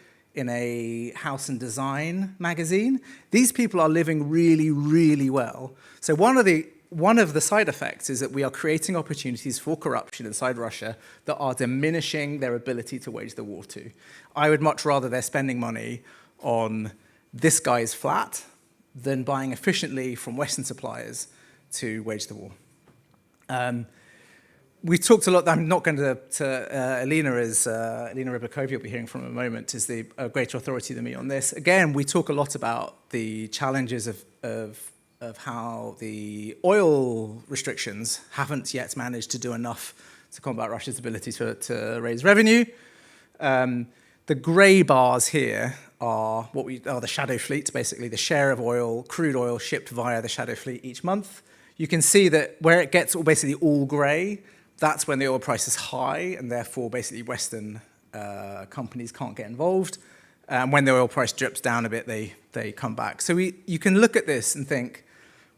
house and design magazine. These people are living really, really well. So one of the side effects is that we are creating opportunities for corruption inside Russia that are diminishing their ability to wage the war too. I would much rather they're spending money on this guy's flat than buying efficiently from Western suppliers to wage the war. We talked a lot. I'm not going to Elena Rybakova, you'll be hearing from in a moment, is a greater authority than me on this. Again, we talk a lot about the challenges of how the oil restrictions haven't yet managed to do enough to combat Russia's ability to raise revenue. The grey bars here are the shadow fleet, basically the share of crude oil shipped via the shadow fleet each month. You can see that where it gets basically all grey, that's when the oil price is high, and therefore basically Western companies can't get involved. When the oil price drips down a bit, they come back. So you can look at this and think,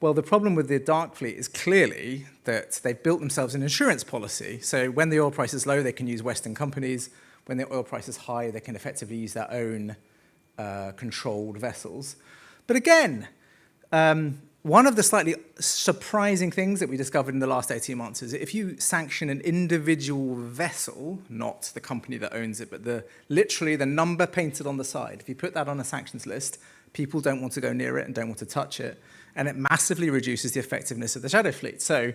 well, the problem with the dark fleet is clearly that they've built themselves an insurance policy. So when the oil price is low, they can use Western companies. When the oil price is high, they can effectively use their own controlled vessels. But again, one of the slightly surprising things that we discovered in the last 18 months is that if you sanction an individual vessel, not the company that owns it, but literally the number painted on the side, if you put that on a sanctions list, people don't want to go near it and don't want to touch it. And it massively reduces the effectiveness of the shadow fleet. So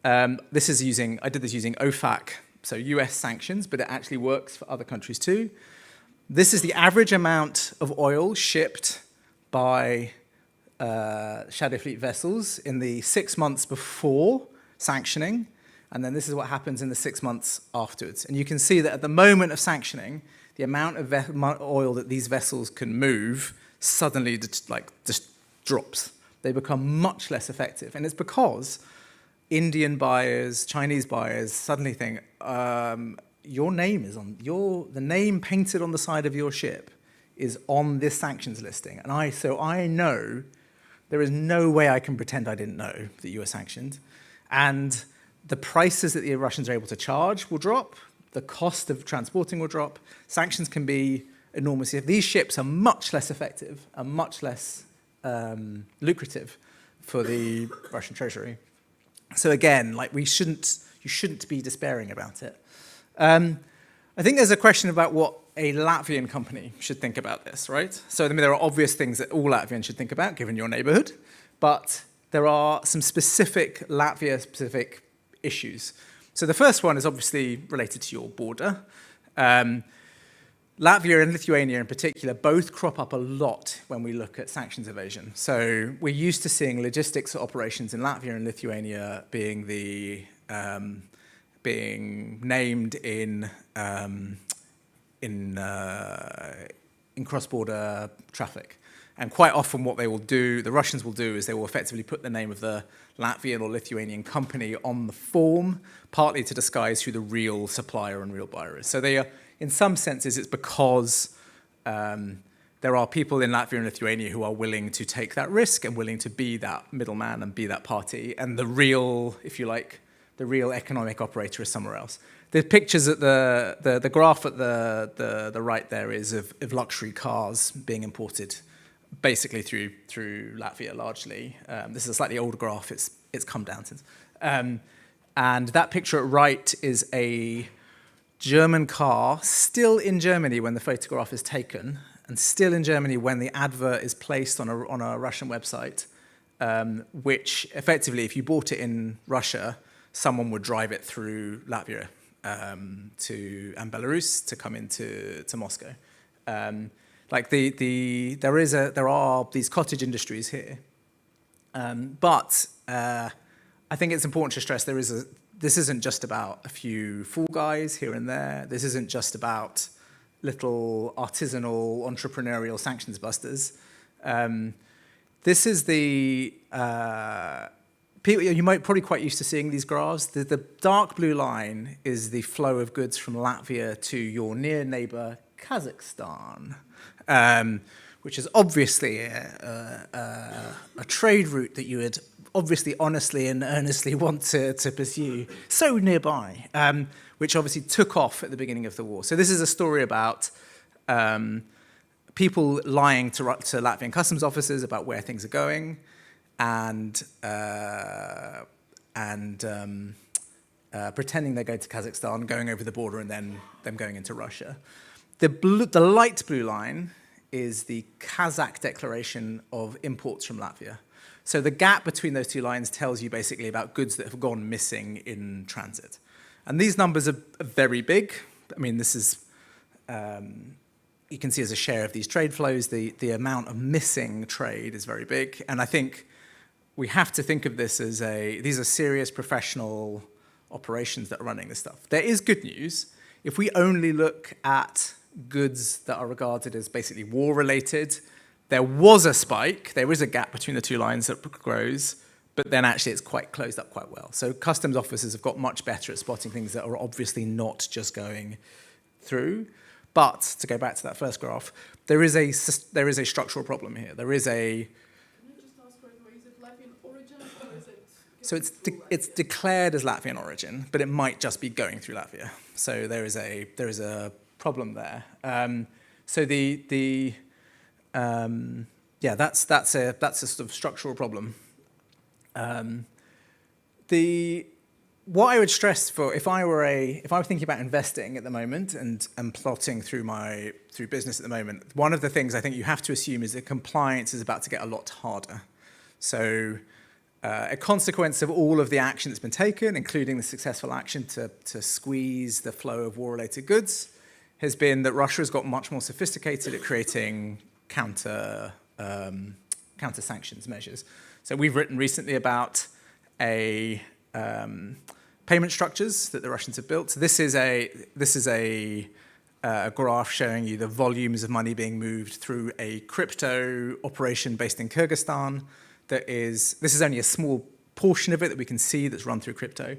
I did this using OFAC, so US sanctions, but it actually works for other countries too. This is the average amount of oil shipped by shadow fleet vessels in the 6 months before sanctioning, and then this is what happens in the 6 months afterwards. And you can see that at the moment of sanctioning, the amount of oil that these vessels can move suddenly just drops. They become much less effective, and it's because Indian buyers, Chinese buyers suddenly think your name is on the name painted on the side of your ship is on this sanctions listing, and I know. There is no way I can pretend I didn't know that you were sanctioned. And the prices that the Russians are able to charge will drop. The cost of transporting will drop. Sanctions can be enormous. These ships are much less effective and much less lucrative for the Russian treasury. So again, you shouldn't be despairing about it. I think there's a question about what a Latvian company should think about this, right? So there are obvious things that all Latvians should think about, given your neighborhood, but there are some specific Latvia-specific issues. So the first one is obviously related to your border. Latvia and Lithuania in particular both crop up a lot when we look at sanctions evasion. So we're used to seeing logistics operations in Latvia and Lithuania being named in cross-border traffic. And quite often what the Russians will do is they will effectively put the name of the Latvian or Lithuanian company on the form, partly to disguise who the real supplier and real buyer is. So they are, in some senses, it's because there are people in Latvia and Lithuania who are willing to take that risk and willing to be that middleman and be that party. And the real, if you like, the real economic operator is somewhere else. The pictures at the graph at the right there is of luxury cars being imported basically through Latvia largely. This is a slightly older graph, it's come down since. And that picture at right is a German car still in Germany when the photograph is taken, and still in Germany when the advert is placed on a Russian website, which effectively, if you bought it in Russia, someone would drive it through Latvia and Belarus to come into Moscow. Like there are these cottage industries here, but I think it's important to stress this isn't just about a few fool guys here and there. This isn't just about little artisanal entrepreneurial sanctions busters. This is the people, you might probably quite used to seeing these graphs. The dark blue line is the flow of goods from Latvia to your near neighbor Kazakhstan, which is obviously a trade route that you would obviously honestly and earnestly want to pursue, so nearby, which obviously took off at the beginning of the war. So this is a story about people lying to Latvian customs officers about where things are going, and pretending they're going to Kazakhstan, going over the border, and then them going into Russia. The light blue line is the Kazakh declaration of imports from Latvia. So the gap between those two lines tells you basically about goods that have gone missing in transit. And these numbers are very big. I mean, this is, you can see as a share of these trade flows, the amount of missing trade is very big. And I think we have to think of this as these are serious professional operations that are running this stuff. There is good news. If we only look at goods that are regarded as basically war-related, there was a spike, there is a gap between the two lines that grows, but then actually it's quite closed up quite well. So customs officers have got much better at spotting things that are obviously not just going through. But to go back to that first graph, there is a structural problem here. There is a... Can I just ask, by the way, is it Latvian origin or is it... So it's declared as Latvian origin, but it might just be going through Latvia. So there is a problem there. So that's a sort of structural problem. What I would stress for if I were thinking about investing at the moment and plotting through business at the moment, one of the things I think you have to assume is that compliance is about to get a lot harder. So a consequence of all of the action that's been taken, including the successful action to squeeze the flow of war-related goods, has been that Russia has got much more sophisticated at creating counter sanctions measures. So we've written recently about payment structures that the Russians have built. So this is a graph showing you the volumes of money being moved through a crypto operation based in Kyrgyzstan. This is only a small portion of it that we can see that's run through crypto.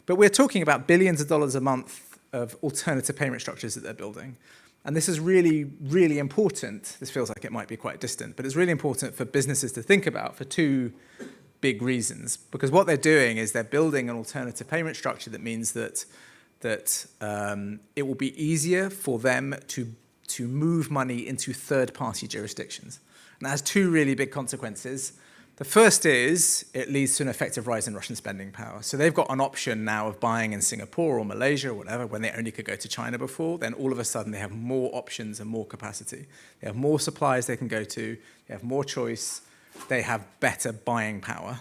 But we're talking about billions of dollars a month of alternative payment structures that they're building. And this is really, really important. This feels like it might be quite distant, but it's really important for businesses to think about for two big reasons. Because what they're doing is they're building an alternative payment structure that means that it will be easier for them to move money into third-party jurisdictions. And that has two really big consequences. The first is it leads to an effective rise in Russian spending power. So they've got an option now of buying in Singapore or Malaysia or whatever, when they only could go to China before. Then all of a sudden they have more options and more capacity. They have more suppliers they can go to. They have more choice. They have better buying power.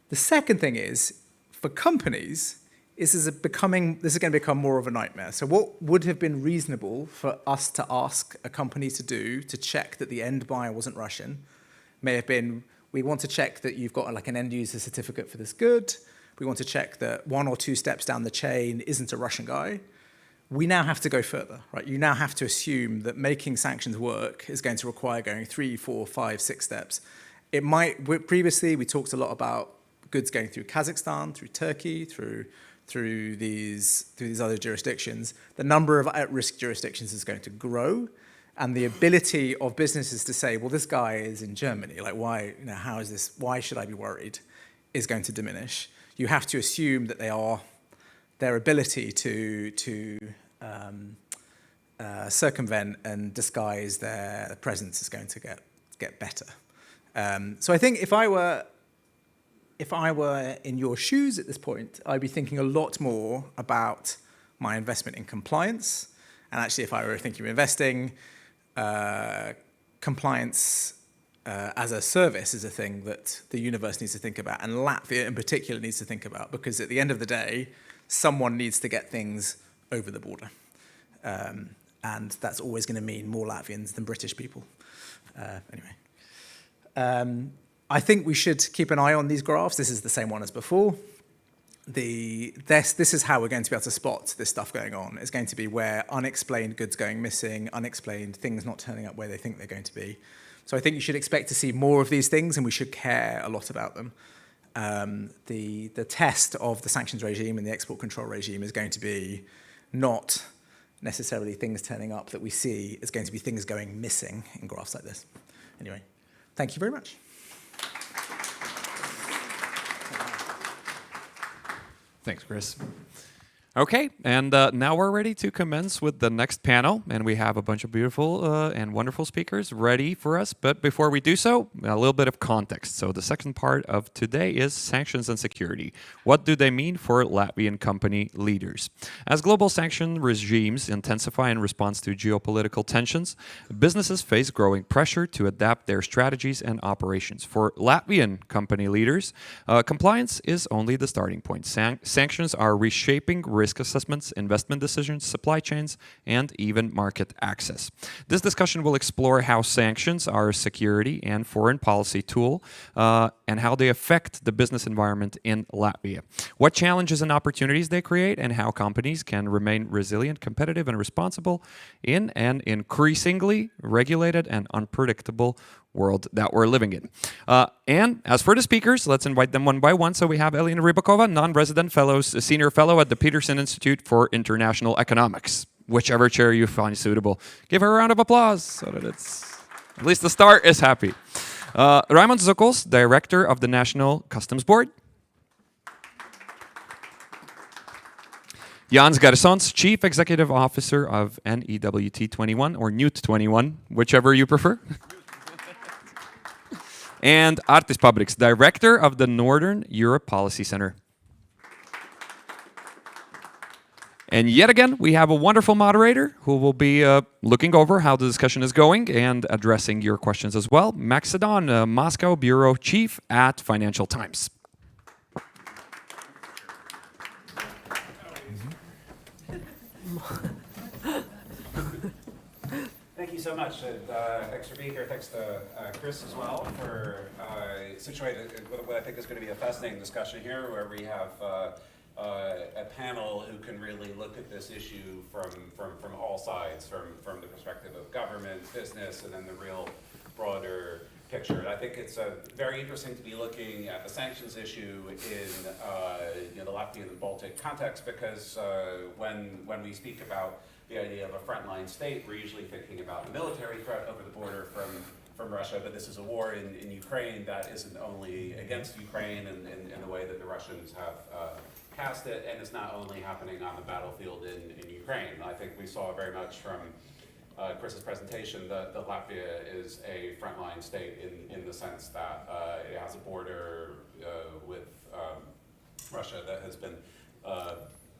The second thing is, for companies, this is going to become more of a nightmare. So what would have been reasonable for us to ask a company to do to check that the end buyer wasn't Russian may have been, we want to check that you've got like an end user certificate for this good. We want to check that one or two steps down the chain isn't a Russian guy. We now have to go further, right? You now have to assume that making sanctions work is going to require going 3, 4, 5, 6 steps. It might, previously we talked a lot about goods going through Kazakhstan, through Turkey, through these other jurisdictions. The number of at-risk jurisdictions is going to grow, and the ability of businesses to say, well, this guy is in Germany, like why, how is this, why should I be worried, is going to diminish. You have to assume that their ability to circumvent and disguise their presence is going to get better. So I think if I were in your shoes at this point, I'd be thinking a lot more about my investment in compliance. And actually, if I were thinking of investing, compliance as a service is a thing that the universe needs to think about, and Latvia in particular needs to think about, because at the end of the day, someone needs to get things over the border. And that's always going to mean more Latvians than British people. Anyway. I think we should keep an eye on these graphs. This is the same one as before. This is how we're going to be able to spot this stuff going on. It's going to be where unexplained goods going missing, unexplained things not turning up where they think they're going to be. So I think you should expect to see more of these things, and we should care a lot about them. The test of the sanctions regime and the export control regime is going to be not necessarily things turning up that we see. It's going to be things going missing in graphs like this. Anyway, thank you very much. Thanks, Chris. Okay, and now we're ready to commence with the next panel, and we have a bunch of beautiful and wonderful speakers ready for us. But before we do so, a little bit of context. So the second part of today is sanctions and security. What do they mean for Latvian company leaders? As global sanction regimes intensify in response to geopolitical tensions, businesses face growing pressure to adapt their strategies and operations. For Latvian company leaders, compliance is only the starting point. Sanctions are reshaping risk assessments, investment decisions, supply chains, and even market access. This discussion will explore how sanctions are a security and foreign policy tool and how they affect the business environment in Latvia. What challenges and opportunities they create, and how companies can remain resilient, competitive, and responsible in an increasingly regulated and unpredictable world that we're living in. And as for the speakers, let's invite them one by one. So we have Elena Rybakova, non-resident senior fellow at the Peterson Institute for International Economics. Whichever chair you find suitable. Give her a round of applause so that it's, at least the start is happy. Raimons Zukuls, director of the National Customs Board. Jānis Garisons, Chief Executive Officer of NEWT 21 or NEWT 21, whichever you prefer. And Artis Pabriks, Director of the Northern Europe Policy Center. And yet again, we have a wonderful moderator who will be looking over how the discussion is going and addressing your questions as well. Max Sedon, Moscow Bureau Chief at Financial Times. Thank you so much. Thanks for being here. Thanks to Chris as well for situating what I think is going to be a fascinating discussion here, where we have a panel who can really look at this issue from all sides, from the perspective of government, business, and then the real broader picture. And I think it's very interesting to be looking at the sanctions issue in the Latvian and Baltic context, because when we speak about the idea of a frontline state, we're usually thinking about a military threat over the border from Russia, but this is a war in Ukraine that isn't only against Ukraine in the way that the Russians have cast it, and it's not only happening on the battlefield in Ukraine. I think we saw very much from Chris's presentation that Latvia is a frontline state in the sense that it has a border with Russia that has been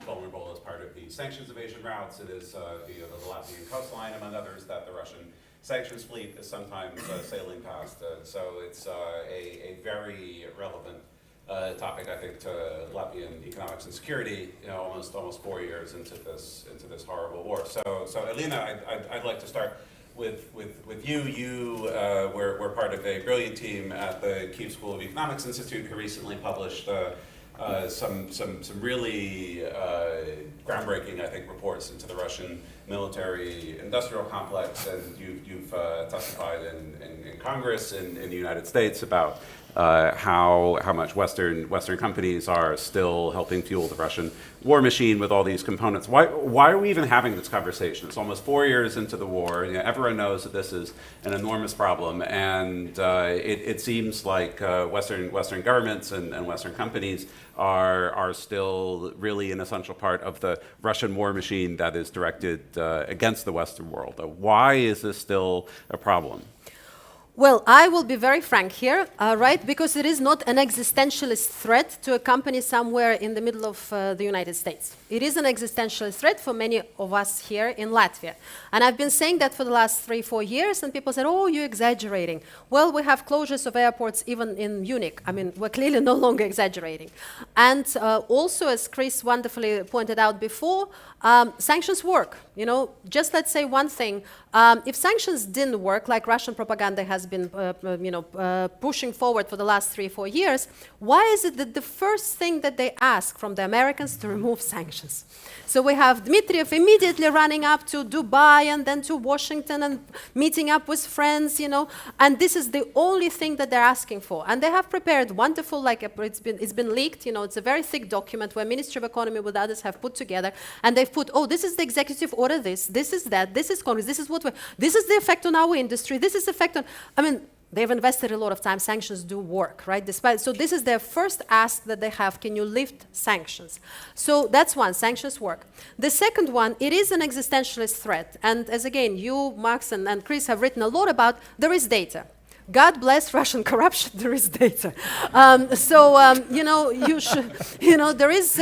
vulnerable as part of the sanctions evasion routes. It is the Latvian coastline, among others, that the Russian sanctions fleet is sometimes sailing past. So it's a very relevant topic, I think, to Latvian economics and security. Almost 4 years into this horrible war. So Elena, I'd like to start with you. You were part of a brilliant team at the Kyiv School of Economics Institute who recently published some really groundbreaking, I think, reports into the Russian military-industrial complex, and you've testified in Congress in the United States about how much Western companies are still helping fuel the Russian war machine with all these components. Why are we even having this conversation? It's almost 4 years into the war. Everyone knows that this is an enormous problem, and it seems like Western governments and Western companies are still really an essential part of the Russian war machine that is directed against the Western world. Why is this still a problem? Well, I will be very frank here, right? Because it is not an existentialist threat to a company somewhere in the middle of the United States. It is an existentialist threat for many of us here in Latvia. And I've been saying that for the last 3-4 years, and people said, oh, you're exaggerating. Well, we have closures of airports even in Munich. I mean, we're clearly no longer exaggerating. And also, as Chris wonderfully pointed out before, sanctions work. You know, just let's say one thing. If sanctions didn't work, like Russian propaganda has been pushing forward for the last 3-4 years, why is it that the first thing that they ask from the Americans to remove sanctions? So we have Dmitriev immediately running up to Dubai and then to Washington and meeting up with friends, you know, and this is the only thing that they're asking for. And they have prepared wonderful, like it's been leaked, you know, it's a very thick document where Ministry of Economy with others have put together, and they've put, oh, this is the executive order, this is that, this is Congress, this is what this is the effect on our industry, this is the effect on, I mean, they've invested a lot of time. Sanctions do work, right? So this is their first ask that they have. Can you lift sanctions? So that's one, sanctions work. The second one, it is an existentialist threat. And as again, you, Max, and Chris have written a lot about, there is data. God bless Russian corruption, there is data. You know, you should, you know, there is,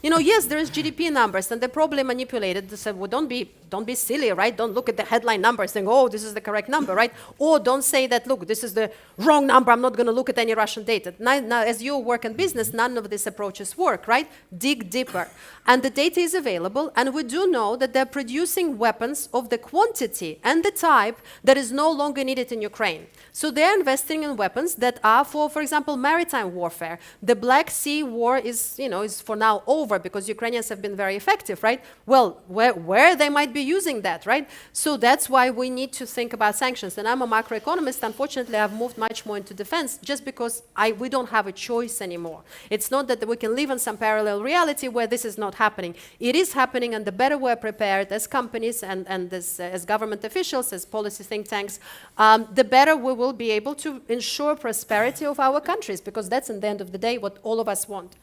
you know, yes, there is GDP numbers, and they're probably manipulated. They said, well, don't be silly, right? Don't look at the headline numbers saying, oh, this is the correct number, right? Or don't say that, look, this is the wrong number, I'm not going to look at any Russian data. Now, as you work in business, none of these approaches work, right? Dig deeper. And the data is available, and we do know that they're producing weapons of the quantity and the type that is no longer needed in Ukraine. So they're investing in weapons that are for example, maritime warfare. The Black Sea war is, you know, is for now over because Ukrainians have been very effective, right? Well, where they might be using that, right? So that's why we need to think about sanctions. And I'm a macroeconomist. Unfortunately, I've moved much more into defense just because we don't have a choice anymore. It's not that we can live in some parallel reality where this is not happening. It is happening, and the better we're prepared as companies and as government officials, as policy think tanks, the better we will be able to ensure prosperity of our countries, because that's in the end of the day what all of us want.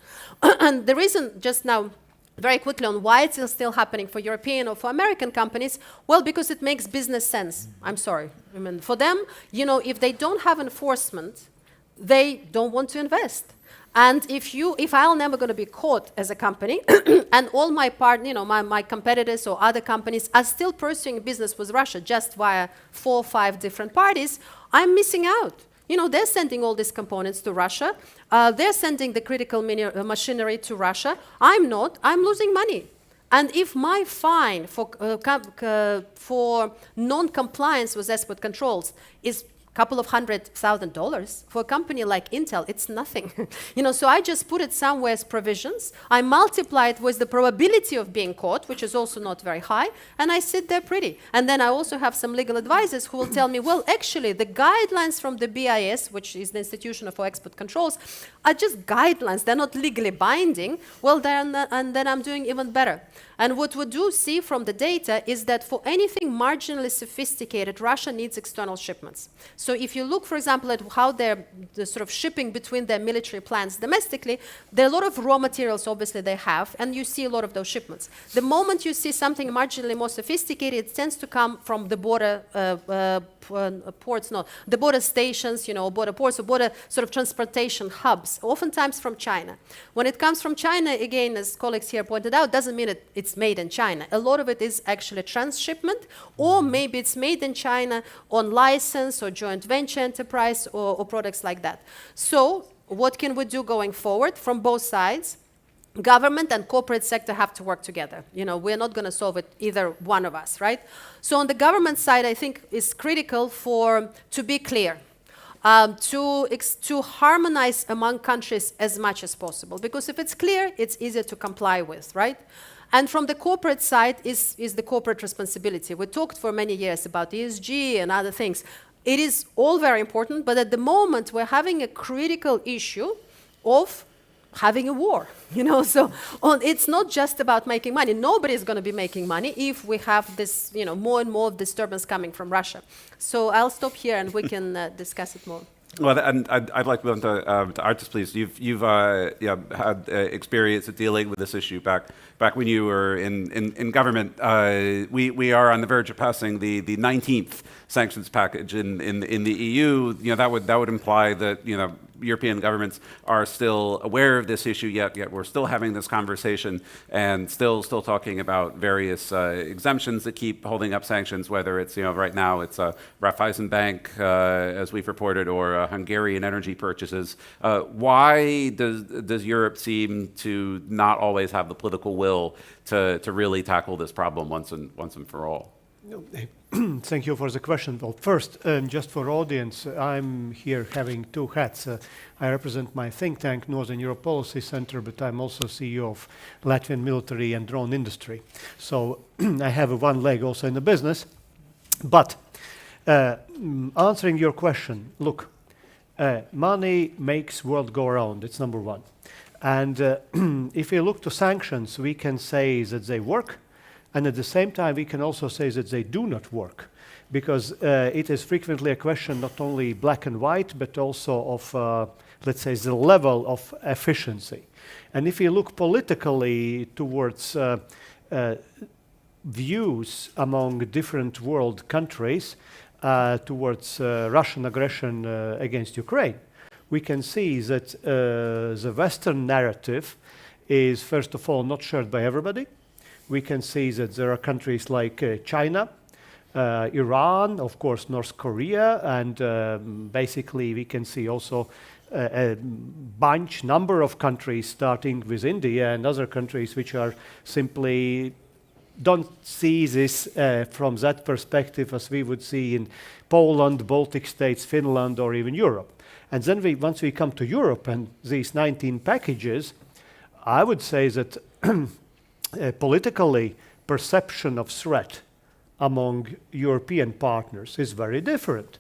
And the reason, just now, very quickly on why it's still happening for European or for American companies, well, because it makes business sense. I'm sorry. I mean, for them, you know, if they don't have enforcement, they don't want to invest. And if I'm never going to be caught as a company, and all my my competitors or other companies are still pursuing business with Russia just via 4 or 5 different parties, I'm missing out. You know, they're sending all these components to Russia. They're sending the critical machinery to Russia. I'm not. I'm losing money. And if my fine for non-compliance with export controls is couple of $100,000 for a company like Intel, it's nothing. You know, so I just put it somewhere as provisions. I multiply it with the probability of being caught, which is also not very high, and I sit there pretty. And then I also have some legal advisors who will tell me, well, actually, the guidelines from the BIS, which is the Institution for Export Controls, are just guidelines. They're not legally binding. Well, then I'm doing even better. And what we do see from the data is that for anything marginally sophisticated, Russia needs external shipments. So if you look, for example, at how they're sort of shipping between their military plants domestically, there are a lot of raw materials, obviously, they have, and you see a lot of those shipments. The moment you see something marginally more sophisticated, it tends to come from the border ports, the border stations, you know, border ports, or border sort of transportation hubs, oftentimes from China. When it comes from China, again, as colleagues here pointed out, doesn't mean it's made in China. A lot of it is actually transshipment, or maybe it's made in China on license or joint venture enterprise or products like that. So what can we do going forward from both sides? Government and corporate sector have to work together. You know, we're not going to solve it, either one of us, right? So on the government side, I think it's critical to be clear, to harmonize among countries as much as possible. Because if it's clear, it's easier to comply with, right? And from the corporate side is the corporate responsibility. We talked for many years about ESG and other things. It is all very important, but at the moment, we're having a critical issue of having a war, you know, so it's not just about making money. Nobody's going to be making money if we have this, you know, more and more disturbance coming from Russia. So I'll stop here and we can discuss it more. Well, and I'd like to go to Artis, please. You've had experience at dealing with this issue back when you were in government. We are on the verge of passing the 19th sanctions package in the EU. That would imply that European governments are still aware of this issue, yet we're still having this conversation and still talking about various exemptions that keep holding up sanctions, whether it's, right now it's Raiffeisen Bank, as we've reported, or Hungarian energy purchases. Why does Europe seem to not always have the political will to really tackle this problem once and for all? Thank you for the question. Well, first, just for audience, I'm here having two hats. I represent my think tank, Northern Europe Policy Center, but I'm also CEO of Latvian military and drone industry. So I have one leg also in the business. But answering your question, look, money makes world go around. It's number one. And if we look to sanctions, we can say that they work. And at the same time, we can also say that they do not work, because it is frequently a question not only black and white, but also of, let's say, the level of efficiency. And if you look politically towards views among different world countries towards Russian aggression against Ukraine, we can see that the Western narrative is, first of all, not shared by everybody. We can see that there are countries like China, Iran, of course, North Korea, and basically we can see also a number of countries, starting with India and other countries, which are simply don't see this from that perspective as we would see in Poland, Baltic states, Finland, or even Europe. And then once we come to Europe and these 19 packages, I would say that politically, perception of threat among European partners is very different.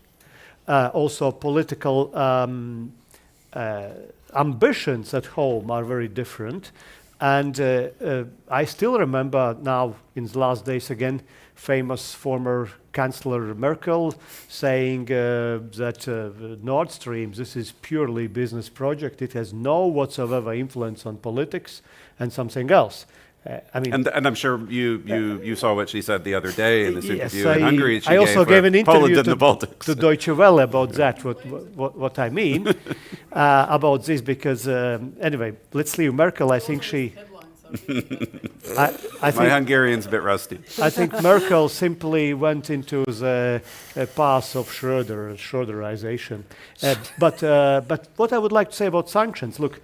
Also, political ambitions at home are very different. And I still remember now, in the last days again, famous former Chancellor Merkel saying that Nord Stream, this is purely business project. It has no whatsoever influence on politics and something else. I mean, and I'm sure you saw what she said the other day in this interview in Hungary. I also gave an interview to Deutsche Welle about that. What I mean about this, because anyway, let's leave Merkel. I think she. I think my Hungarian's a bit rusty. I think Merkel simply went into the path of Schröderization. But what I would like to say about sanctions, look,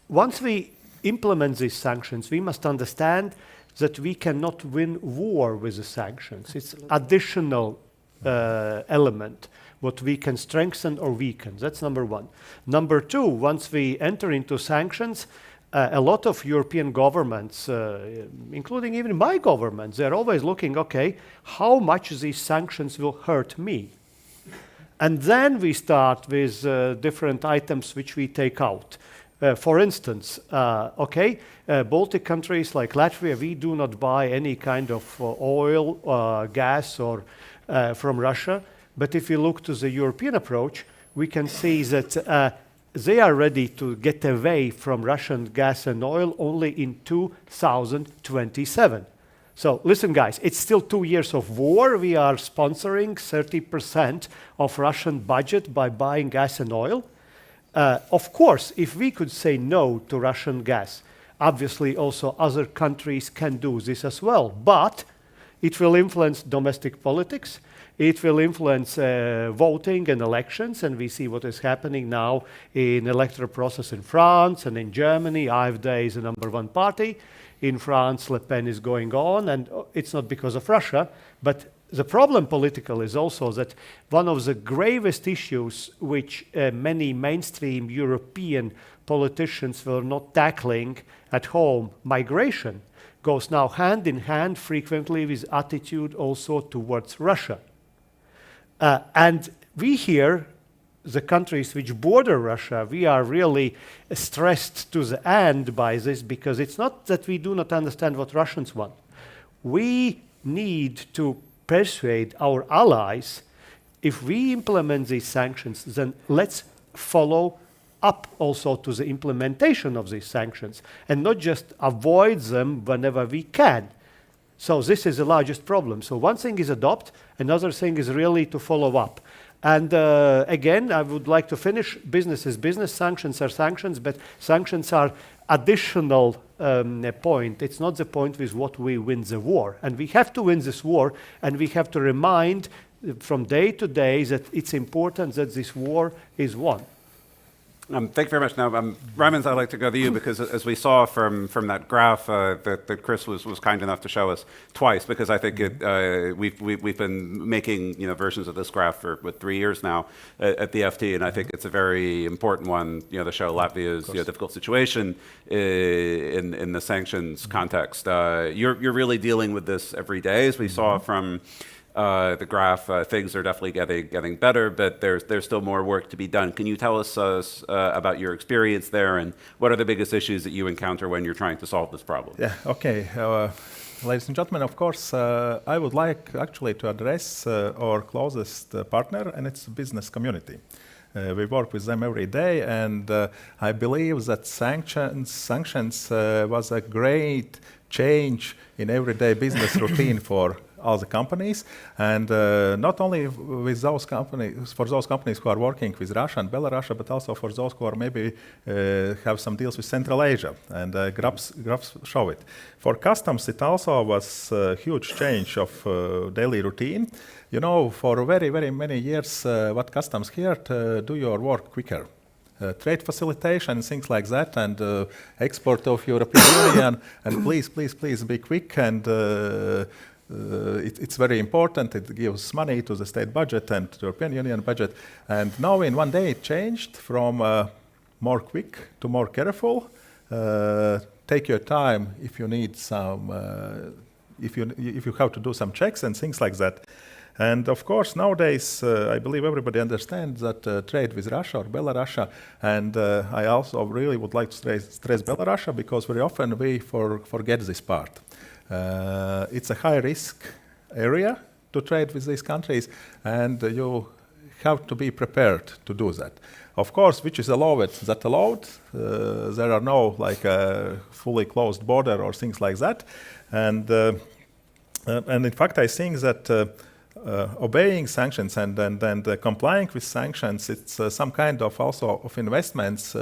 once we implement these sanctions, we must understand that we cannot win war with the sanctions. It's additional element what we can strengthen or weaken. That's number one. Number two, once we enter into sanctions, a lot of European governments, including even my government, they're always looking, okay, how much these sanctions will hurt me? And then we start with different items which we take out. For instance, Baltic countries like Latvia, we do not buy any kind of oil, gas, or from Russia. But if you look to the European approach, we can see that they are ready to get away from Russian gas and oil only in 2027. So listen, guys, it's still 2 years of war. We are sponsoring 30% of Russian budget by buying gas and oil. Of course, if we could say no to Russian gas, obviously also other countries can do this as well. But it will influence domestic politics. It will influence voting and elections. And we see what is happening now in electoral process in France and in Germany. AfD is the number one party. In France, Le Pen is going on. And it's not because of Russia, but the problem political is also that one of the gravest issues which many mainstream European politicians were not tackling at home, migration, goes now hand in hand frequently with attitude also towards Russia. And we here, the countries which border Russia, we are really stressed to the end by this, because it's not that we do not understand what Russians want. We need to persuade our allies if we implement these sanctions, then let's follow up also to the implementation of these sanctions and not just avoid them whenever we can. So this is the largest problem. So one thing is adopt, another thing is really to follow up. And again, I would like to finish, business is business, sanctions are sanctions, but sanctions are additional point. It's not the point with what we win the war. And we have to win this war, and we have to remind from day to day that it's important that this war is won. Thank you very much. Now, Raimund, I'd like to go to you because as we saw from that graph that Chris was kind enough to show us twice, because I think we've been making versions of this graph for 3 years now at the FT, and I think it's a very important one to show Latvia's difficult situation in the sanctions context. You're really dealing with this every day, as we saw from the graph. Things are definitely getting better, but there's still more work to be done. Can you tell us about your experience there, and what are the biggest issues that you encounter when you're trying to solve this problem? Yeah, okay. Ladies and gentlemen, of course, I would like actually to address our closest partner, and it's the business community. We work with them every day, and I believe that sanctions was a great change in everyday business routine for all the companies, and not only with those companies, for those companies who are working with Russia and Belarus, but also for those who are maybe have some deals with Central Asia, and graphs show it. For customs, it also was a huge change of daily routine. For very, very many years, what customs here to do your work quicker. Trade facilitation, things like that, and export of European Union, and please be quick, and it's very important. It gives money to the state budget and to the European Union budget. And now in one day it changed from more quick to more careful. Take your time if you need some, if you have to do some checks and things like that. And of course, nowadays, I believe everybody understands that trade with Russia or Belarus, and I also really would like to stress Belarus, because very often we forget this part. It's a high-risk area to trade with these countries, and you have to be prepared to do that. Of course, which is allowed, that allowed. There are no fully closed border or things like that. And in fact, I think that obeying sanctions and complying with sanctions, it's some kind of also of investments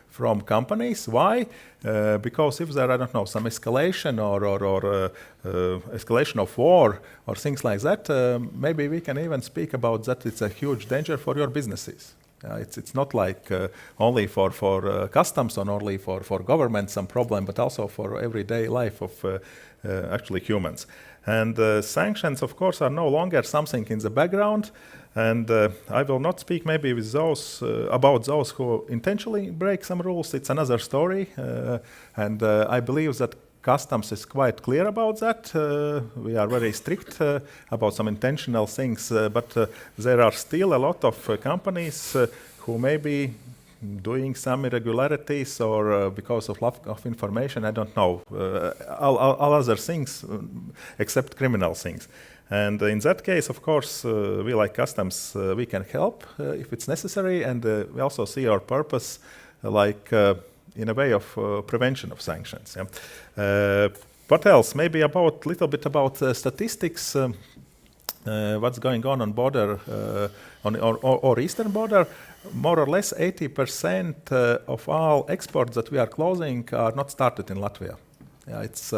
from companies. Why? Because if there, I don't know, some escalation or escalation of war or things like that, maybe we can even speak about that. It's a huge danger for your businesses. It's not like only for customs or only for government some problem, but also for everyday life of actually humans. And sanctions, of course, are no longer something in the background. And I will not speak maybe with those about those who intentionally break some rules. It's another story. And I believe that customs is quite clear about that. We are very strict about some intentional things, but there are still a lot of companies who may be doing some irregularities or because of lack of information, I don't know, all other things except criminal things. And in that case, of course, we like customs, we can help if it's necessary, and we also see our purpose in a way of prevention of sanctions. Yeah. What else? Maybe about little bit about statistics. What's going on border, on our eastern border? More or less 80% of all exports that we are closing are not started in Latvia. It's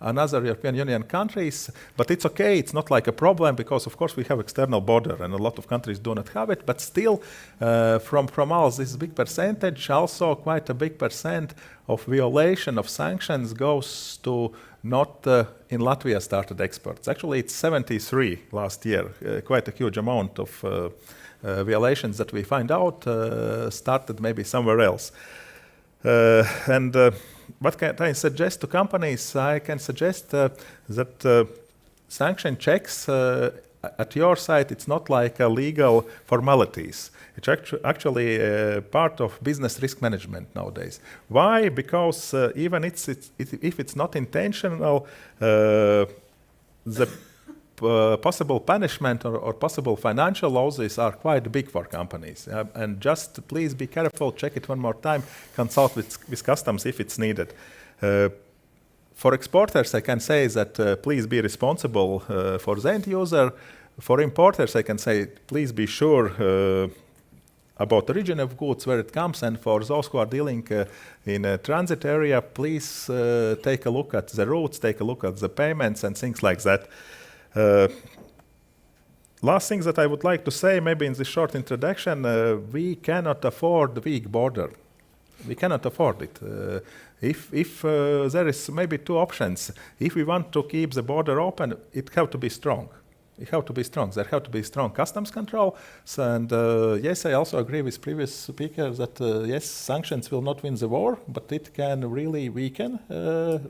another European Union countries, but it's okay. It's not like a problem because, of course, we have external border, and a lot of countries do not have it. But still, from all this big percentage, also quite a big percent of violation of sanctions goes to not in Latvia started exports. Actually, it's 73 last year, quite a huge amount of violations that we find out started maybe somewhere else. What can I suggest to companies? I can suggest that sanction checks at your site, it's not like legal formalities. It's actually part of business risk management nowadays. Why? Because even if it's not intentional, the possible punishment or possible financial losses are quite big for companies. And just please be careful, check it one more time, consult with customs if it's needed. For exporters, I can say that please be responsible for the end user. For importers, I can say please be sure about the origin of goods, where it comes, and for those who are dealing in a transit area, please take a look at the routes, take a look at the payments and things like that. Last thing that I would like to say, maybe in this short introduction, we cannot afford the weak border. We cannot afford it. If there is maybe two options. If we want to keep the border open, it have to be strong. It have to be strong. There have to be strong customs control. And yes, I also agree with previous speakers that yes, sanctions will not win the war, but it can really weaken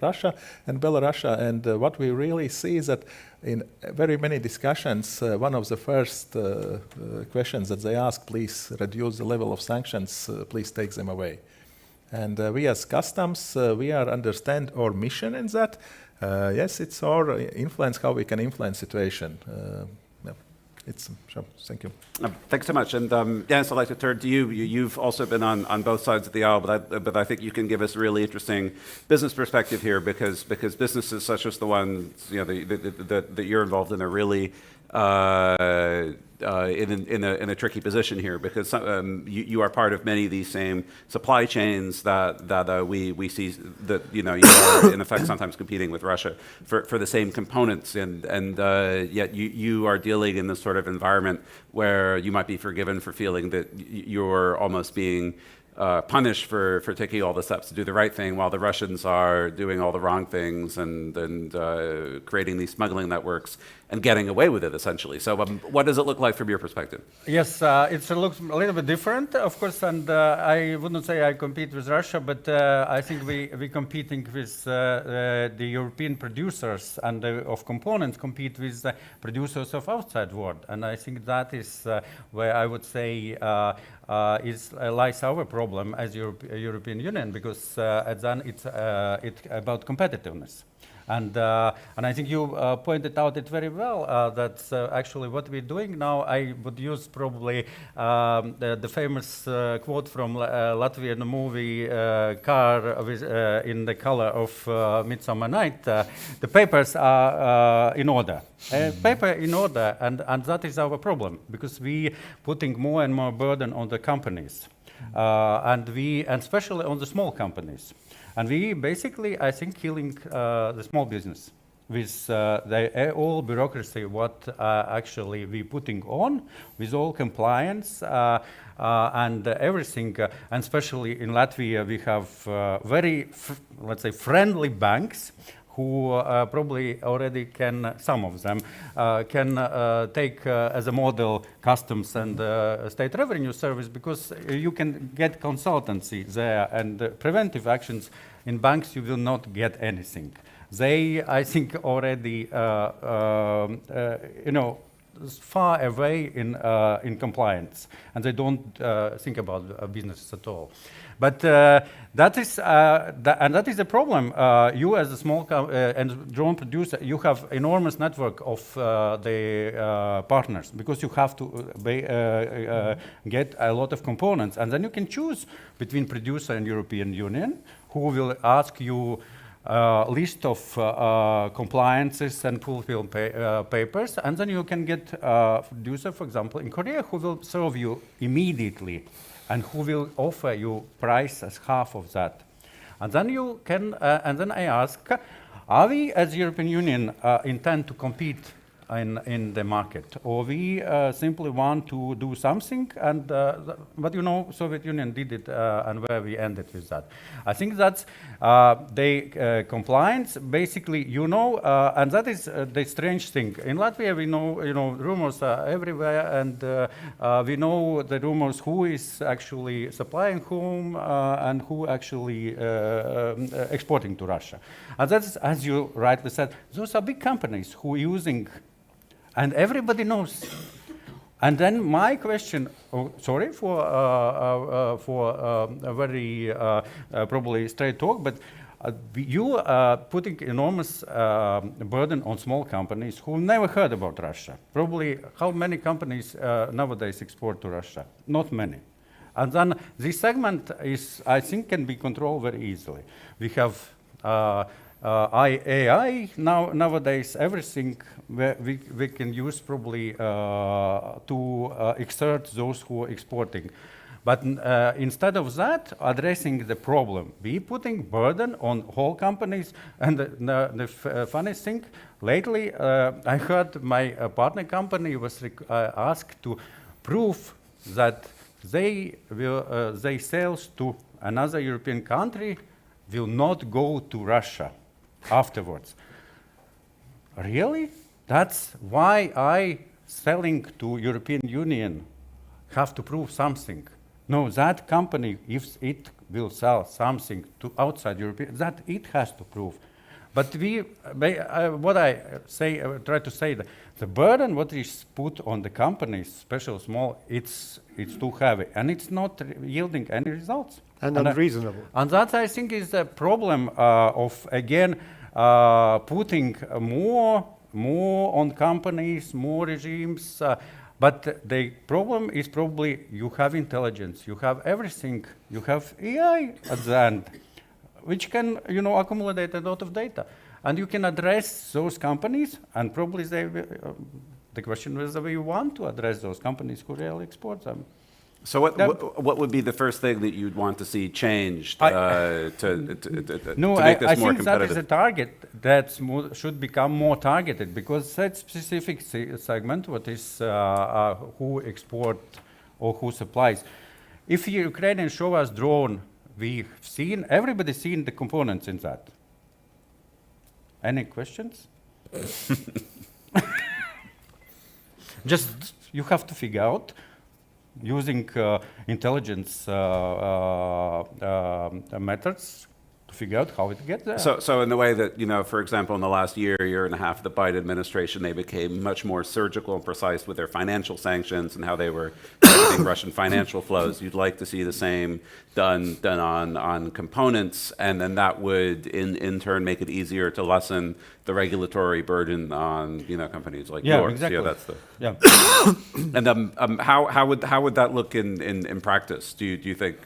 Russia and Belarus. And what we really see is that in very many discussions, one of the first questions that they ask, please reduce the level of sanctions, please take them away. And we as customs, we are understand our mission in that. Yes, it's our influence, how we can influence situation. It's sure. Thank you. Thanks so much. And Jens, I'd like to turn to you. You've also been on both sides of the aisle, but I think you can give us a really interesting business perspective here, because businesses such as the ones that you're involved in are really in a tricky position here, because you are part of many of these same supply chains that we see that you are in effect sometimes competing with Russia for the same components, and yet you are dealing in this sort of environment where you might be forgiven for feeling that you're almost being punished for taking all the steps to do the right thing, while the Russians are doing all the wrong things and creating these smuggling networks and getting away with it, essentially. So what does it look like from your perspective? Yes, it looks a little bit different, of course, and I wouldn't say I compete with Russia, but I think we're competing with the European producers and of components compete with the producers of outside world, and I think that is where I would say lies our problem as European Union, because then it's about competitiveness. And I think you pointed out it very well, that actually what we're doing now, I would use probably the famous quote from Latvian movie Car with, in the color of Midsummer Night, the papers are in order. Paper in order, and that is our problem, because we putting more and more burden on the companies, and especially on the small companies. And we basically, I think, killing the small business with the all bureaucracy, what actually we putting on, with all compliance and everything. And especially in Latvia, we have very, let's say, friendly banks who probably already can, some of them, can take as a model customs and state revenue service, because you can get consultancy there, and preventive actions in banks you will not get anything. They, I think, already far away in compliance, and they don't think about business at all. But that is a problem. You as a small and drone producer, you have enormous network of the partners, because you have to get a lot of components, and then you can choose between producer and European Union, who will ask you list of compliances and fulfill papers, and then you can get a producer, for example, in Korea, who will serve you immediately, and who will offer you price as half of that. And then you can, and then I ask, are we as European Union intend to compete in the market, or we simply want to do something, and but Soviet Union did it, and where we ended with that. I think that's the compliance, basically, and that is the strange thing. In Latvia, we know, rumors are everywhere, and we know the rumors who is actually supplying whom, and who actually exporting to Russia. And that's, as you rightly said, those are big companies who are using. And everybody knows. And then my question, sorry for a very probably straight talk, but you are putting enormous burden on small companies who never heard about Russia. Probably how many companies nowadays export to Russia? Not many. And then this segment is, I think, can be controlled very easily. We have AI nowadays, everything we can use probably to exert those who are exporting. But instead of that, addressing the problem, we putting burden on whole companies. And the funniest thing, lately I heard my partner company was asked to prove that they sales to another European country will not go to Russia afterwards. Really? That's why I selling to European Union have to prove something. No, that company, if it will sell something to outside European, that it has to prove. But what I try to say, that the burden what is put on the companies, special small, it's too heavy, and it's not yielding any results. And unreasonable. And that, I think, is the problem of, again, putting more on companies, more regimes. But the problem is probably you have intelligence, you have everything, you have AI at the end, which can, accumulate a lot of data. And you can address those companies, and probably the question is whether you want to address those companies who really export them. So what would be the first thing that you'd want to see changed to make this more competitive? I think that is a target that should become more targeted, because that specific segment, what is who export or who supplies. If Ukrainians show us drone, everybody's seen the components in that. Any questions? Just you have to figure out, using intelligence methods to figure out how it gets there. So in the way that, for example, in the last year and a half of the Biden administration, they became much more surgical and precise with their financial sanctions and how they were targeting Russian financial flows. You'd like to see the same done on components, and then that would in turn make it easier to lessen the regulatory burden on companies like yours. Exactly. That's the And how would that look in practice? Do you think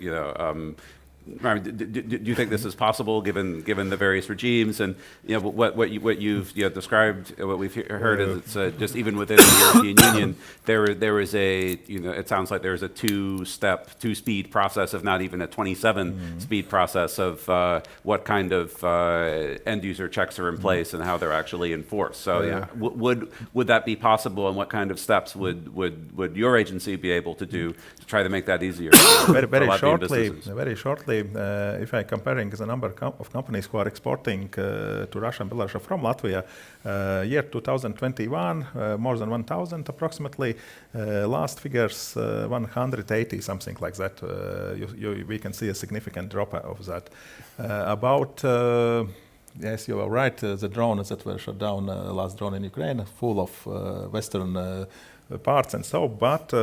do you think this is possible given the various regimes, and what you've described? What we've heard is it's just even within the European Union there is a it sounds like there's a two-speed process, if not even a 27-speed process of what kind of end user checks are in place and how they're actually enforced. So would that be possible, and what kind of steps would your agency be able to do to try to make that easier? Very shortly. If I'm comparing the number of companies who are exporting to Russia and Belarus from Latvia, year 2021, more than 1,000 approximately. Last figures, 180, something like that. We can see a significant drop of that. Yes, you are right. The drones that were shot down, last drone in Ukraine, full of Western parts and so, but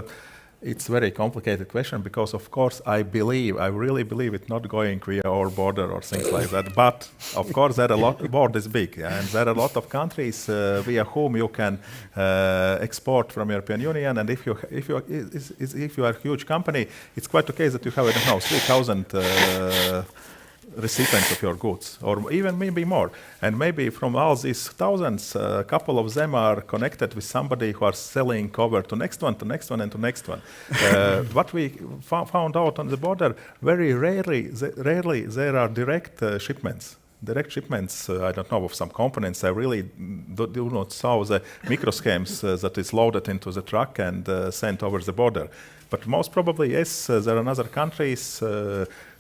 it's a very complicated question, because, of course, I really believe it's not going via our border or things like that. But, of course, the border is big, and there are a lot of countries via whom you can export from European Union. And if you are a huge company, it's quite okay that you have, 3,000 recipients of your goods, or even maybe more. And maybe from all these thousands, a couple of them are connected with somebody who are selling over to next one, and to next one. What we found out on the border, very rarely there are direct shipments. Direct shipments, I don't know, of some components. I really do not saw the microschemes that is loaded into the truck and sent over the border. But most probably, yes, there are other countries,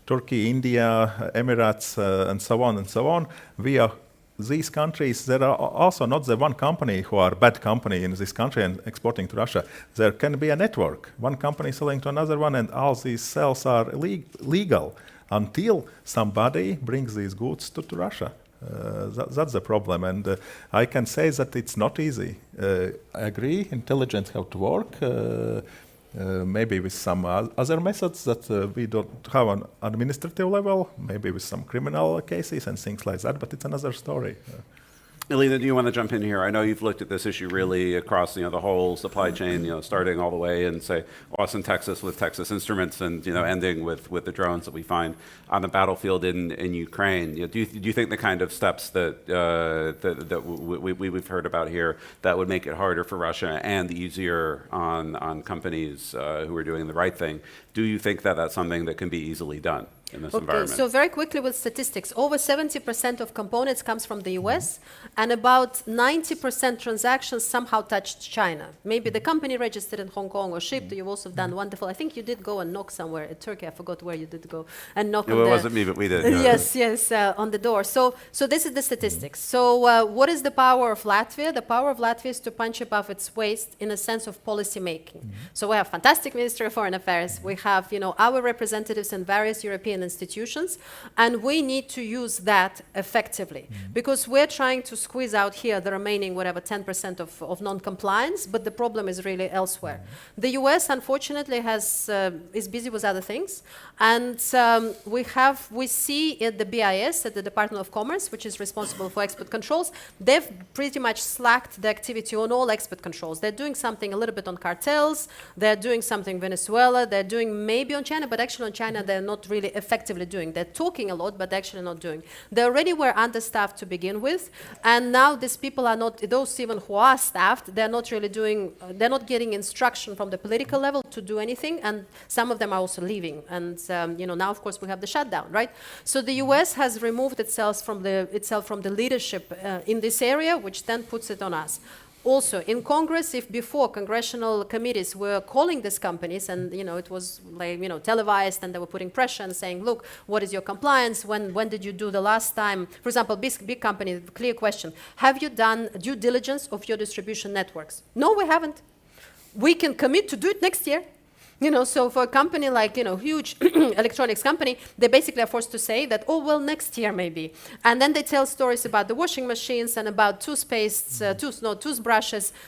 Turkey, India, Emirates, and so on. Via these countries, there are also not the one company who are bad company in this country and exporting to Russia. There can be a network, one company selling to another one, and all these sales are legal until somebody brings these goods to Russia. That's the problem, and I can say that it's not easy. I agree, intelligence have to work. maybe with some other methods that we don't have on administrative level, maybe with some criminal cases and things like that, but it's another story. Elena, do you want to jump in here? I know you've looked at this issue really across, the whole supply chain, starting all the way in, say, Austin, Texas, with Texas Instruments, and ending with the drones that we find on the battlefield in Ukraine. Do you think the kind of steps that we've heard about here that would make it harder for Russia and easier on companies who are doing the right thing? Do you think that that's something that can be easily done in this environment? So very quickly with statistics, over 70% of components comes from the US, and about 90% transactions somehow touched China. Maybe the company registered in Hong Kong or shipped. You've also done wonderful. I think you did go and knock somewhere in Turkey. I forgot where you did go and knock on it the... wasn't me, but we did. Yes, on the door. So this is the statistics. So what is the power of Latvia? The power of Latvia is to punch above its waist in a sense of policy making. So we have fantastic Ministry of Foreign Affairs. We have, our representatives in various European institutions, and we need to use that effectively because we're trying to squeeze out here the remaining 10% of non-compliance, but the problem is really elsewhere. The US unfortunately is busy with other things, and we see at the BIS, at the Department of Commerce, which is responsible for export controls, they've pretty much slacked the activity on all export controls. They're doing something a little bit on cartels, they're doing something Venezuela, they're doing maybe on China, but actually on China they're not really effectively doing. They're talking a lot, but actually not doing. They already were understaffed to begin with, and now these people are not, those even who are staffed, they're not really doing, they're not getting instruction from the political level to do anything, and some of them are also leaving. And now of course we have the shutdown, right? So the US has removed itself from the leadership in this area, which then puts it on us. Also, in Congress, if before congressional committees were calling these companies and, it was like, televised and they were putting pressure and saying, look, what is your compliance? When did you do the last time? For example, big company, clear question. Have you done due diligence of your distribution networks? No, we haven't. We can commit to do it next year. So for a company like, huge electronics company, they basically are forced to say that, oh, well, next year maybe. And then they tell stories about the washing machines and about toothbrushes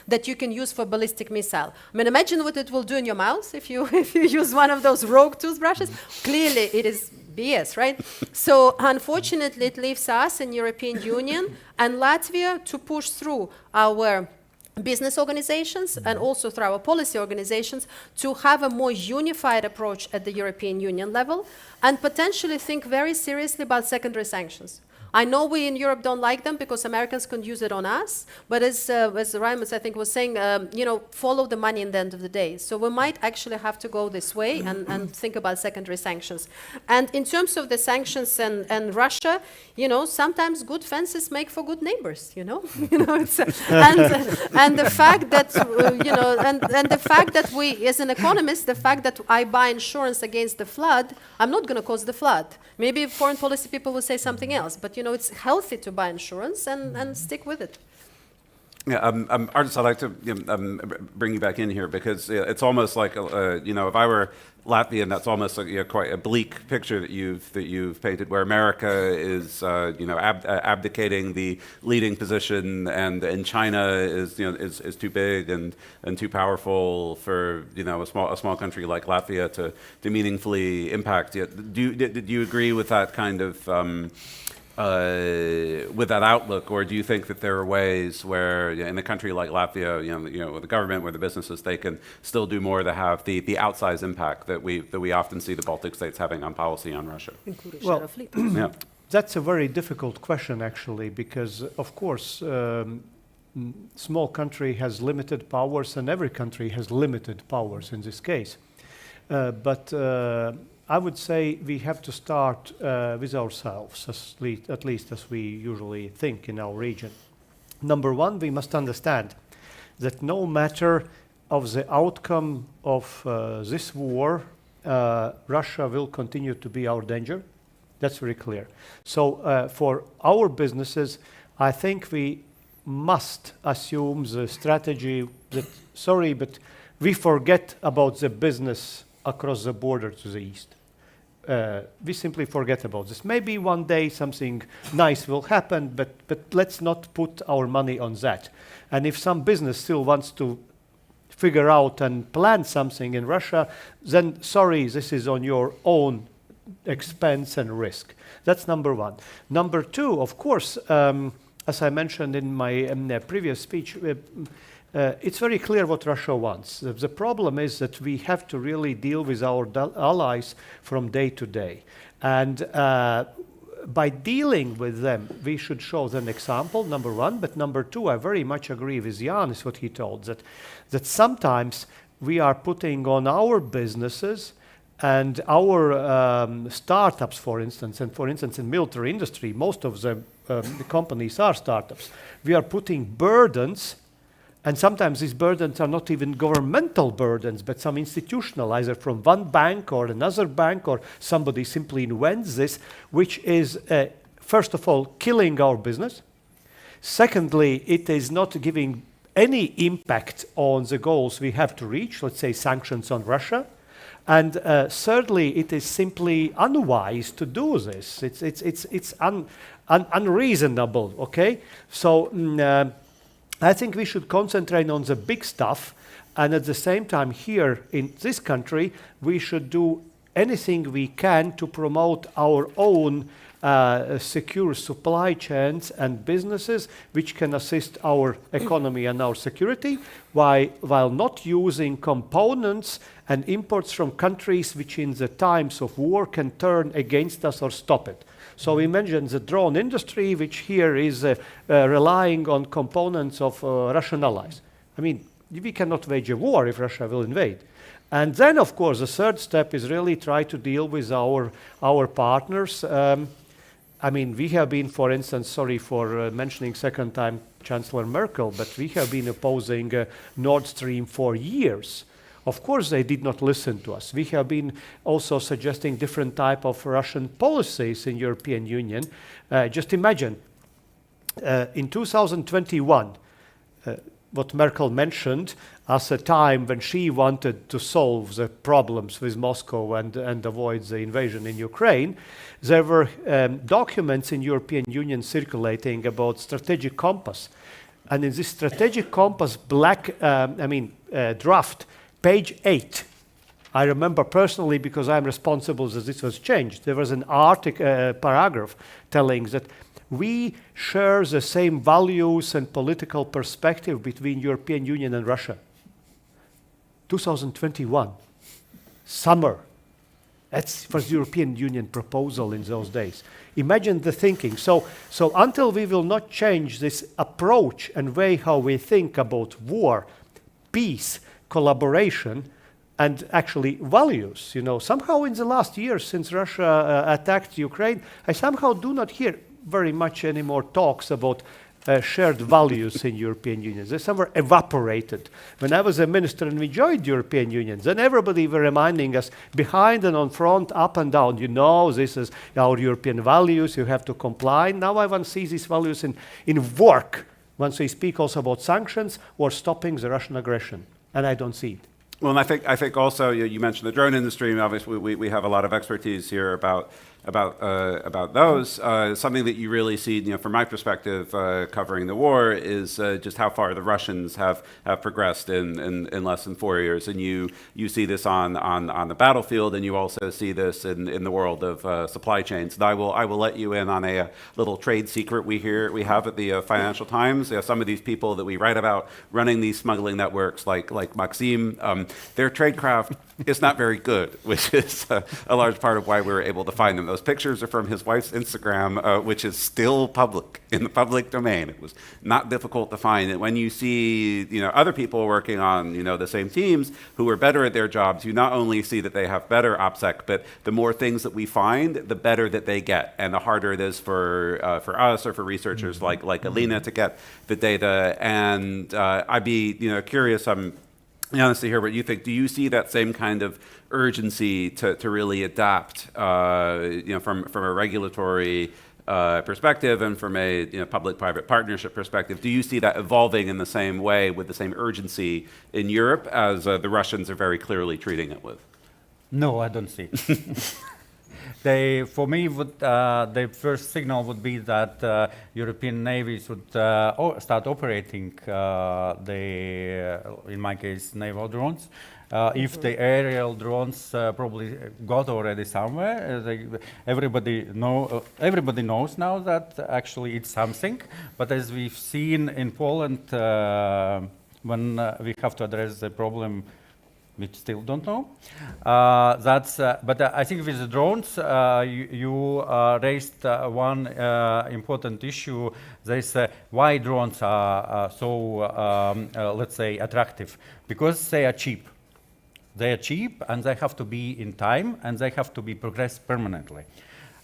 that you can use for ballistic missile. I mean, imagine what it will do in your mouth if you use one of those rogue toothbrushes. Clearly, it is BS, right? So unfortunately, it leaves us in European Union and Latvia to push through our business organizations and also through our policy organizations to have a more unified approach at the European Union level and potentially think very seriously about secondary sanctions. I know we in Europe don't like them because Americans can use it on us, but as Raimus, I think, was saying, follow the money in the end of the day. So we might actually have to go this way and think about secondary sanctions. And in terms of the sanctions and Russia, sometimes good fences make for good neighbors, and the fact that, and the fact that we, as an economist, the fact that I buy insurance against the flood, I'm not going to cause the flood. Maybe foreign policy people will say something else, but it's healthy to buy insurance and stick with it. Yeah, Artis, I'd like to bring you back in here because it's almost like if I were Latvian, that's almost like, quite a bleak picture that you've painted, where America is abdicating the leading position, and China is too big and too powerful for a small country like Latvia to meaningfully impact. Do you agree with that kind of? With that outlook, or do you think that there are ways where in a country like Latvia, with the government, where the businesses, they can still do more to have the outsized impact that we often see the Baltic states having on policy on Russia? Well, that's a very difficult question actually, because of course small country has limited powers, and every country has limited powers in this case. But I would say we have to start with ourselves, at least as we usually think in our region. Number one, we must understand that no matter of the outcome of this war, Russia will continue to be our danger. That's very clear. So for our businesses, I think we must assume the strategy that, sorry, but we forget about the business across the border to the east. We simply forget about this. Maybe one day something nice will happen, but let's not put our money on that. And if some business still wants to figure out and plan something in Russia, then sorry, this is on your own expense and risk. That's number one. Number two, of course, as I mentioned in my previous speech, it's very clear what Russia wants. The problem is that we have to really deal with our allies from day to day. And by dealing with them, we should show them example, number one. But number two, I very much agree with Jan, is what he told, that sometimes we are putting on our businesses and our startups, for instance, and for instance in military industry, most of the companies are startups. We are putting burdens, and sometimes these burdens are not even governmental burdens, but some institutional, either from one bank or another bank, or somebody simply invents this, which is, first of all, killing our business. Secondly, it is not giving any impact on the goals we have to reach, let's say sanctions on Russia. And thirdly, it is simply unwise to do this. It's unreasonable, okay? So I think we should concentrate on the big stuff, and at the same time here in this country, we should do anything we can to promote our own secure supply chains and businesses which can assist our economy and our security, while not using components and imports from countries which in the times of war can turn against us or stop it. So imagine the drone industry, which here is relying on components of Russian allies. I mean, we cannot wage a war if Russia will invade. And then, of course, the third step is really try to deal with our partners. I mean, we have been, for instance, sorry for mentioning second time Chancellor Merkel, but we have been opposing Nord Stream for years. Of course, they did not listen to us. We have been also suggesting different type of Russian policies in European Union. Just imagine, in 2021, what Merkel mentioned as a time when she wanted to solve the problems with Moscow and avoid the invasion in Ukraine, there were documents in European Union circulating about strategic compass. And in this strategic compass draft, page 8, I remember personally because I'm responsible that this was changed. There was an paragraph telling that we share the same values and political perspective between European Union and Russia. 2021, summer. That was the European Union proposal in those days. Imagine the thinking. So until we will not change this approach and way how we think about war, peace, collaboration, and actually values, somehow in the last years since Russia attacked Ukraine, I somehow do not hear very much anymore talks about shared values in European Union. They somewhere evaporated. When I was a minister and we joined European Union, then everybody were reminding us behind and on front, up and down, this is our European values, you have to comply. Now I want to see these values in work once we speak also about sanctions or stopping the Russian aggression. And I don't see it. Well, and I think also you mentioned the drone industry, and obviously we have a lot of expertise here about those. Something that you really see, from my perspective, covering the war, is just how far the Russians have progressed in less than 4 years, and you see this on the battlefield, and you also see this in the world of supply chains. And I will let you in on a little trade secret we have at the Financial Times. Some of these people that we write about running these smuggling networks, like Maxim, their tradecraft is not very good, which is a large part of why we were able to find them. Those pictures are from his wife's Instagram, which is still public, in the public domain. It was not difficult to find. And when you see, other people working on, the same teams who are better at their jobs, you not only see that they have better OPSEC, but the more things that we find, the better that they get, and the harder it is for us or for researchers like Alina to get the data. And I'd be, curious. Honestly, hear what you think. Do you see that same kind of urgency to really adapt, from a regulatory perspective and from a public-private partnership perspective? Do you see that evolving in the same way with the same urgency in Europe as the Russians are very clearly treating it with? No, I don't see. they, for me, would the first signal would be that European navies would start operating in my case, naval drones. If the aerial drones probably got already somewhere, everybody knows now that actually it's something. But as we've seen in Poland, when we have to address the problem, we still don't know. But I think with the drones, you raised one important issue. There's why drones are so, let's say, attractive. Because they are cheap. They are cheap, and they have to be in time, and they have to be progressed permanently.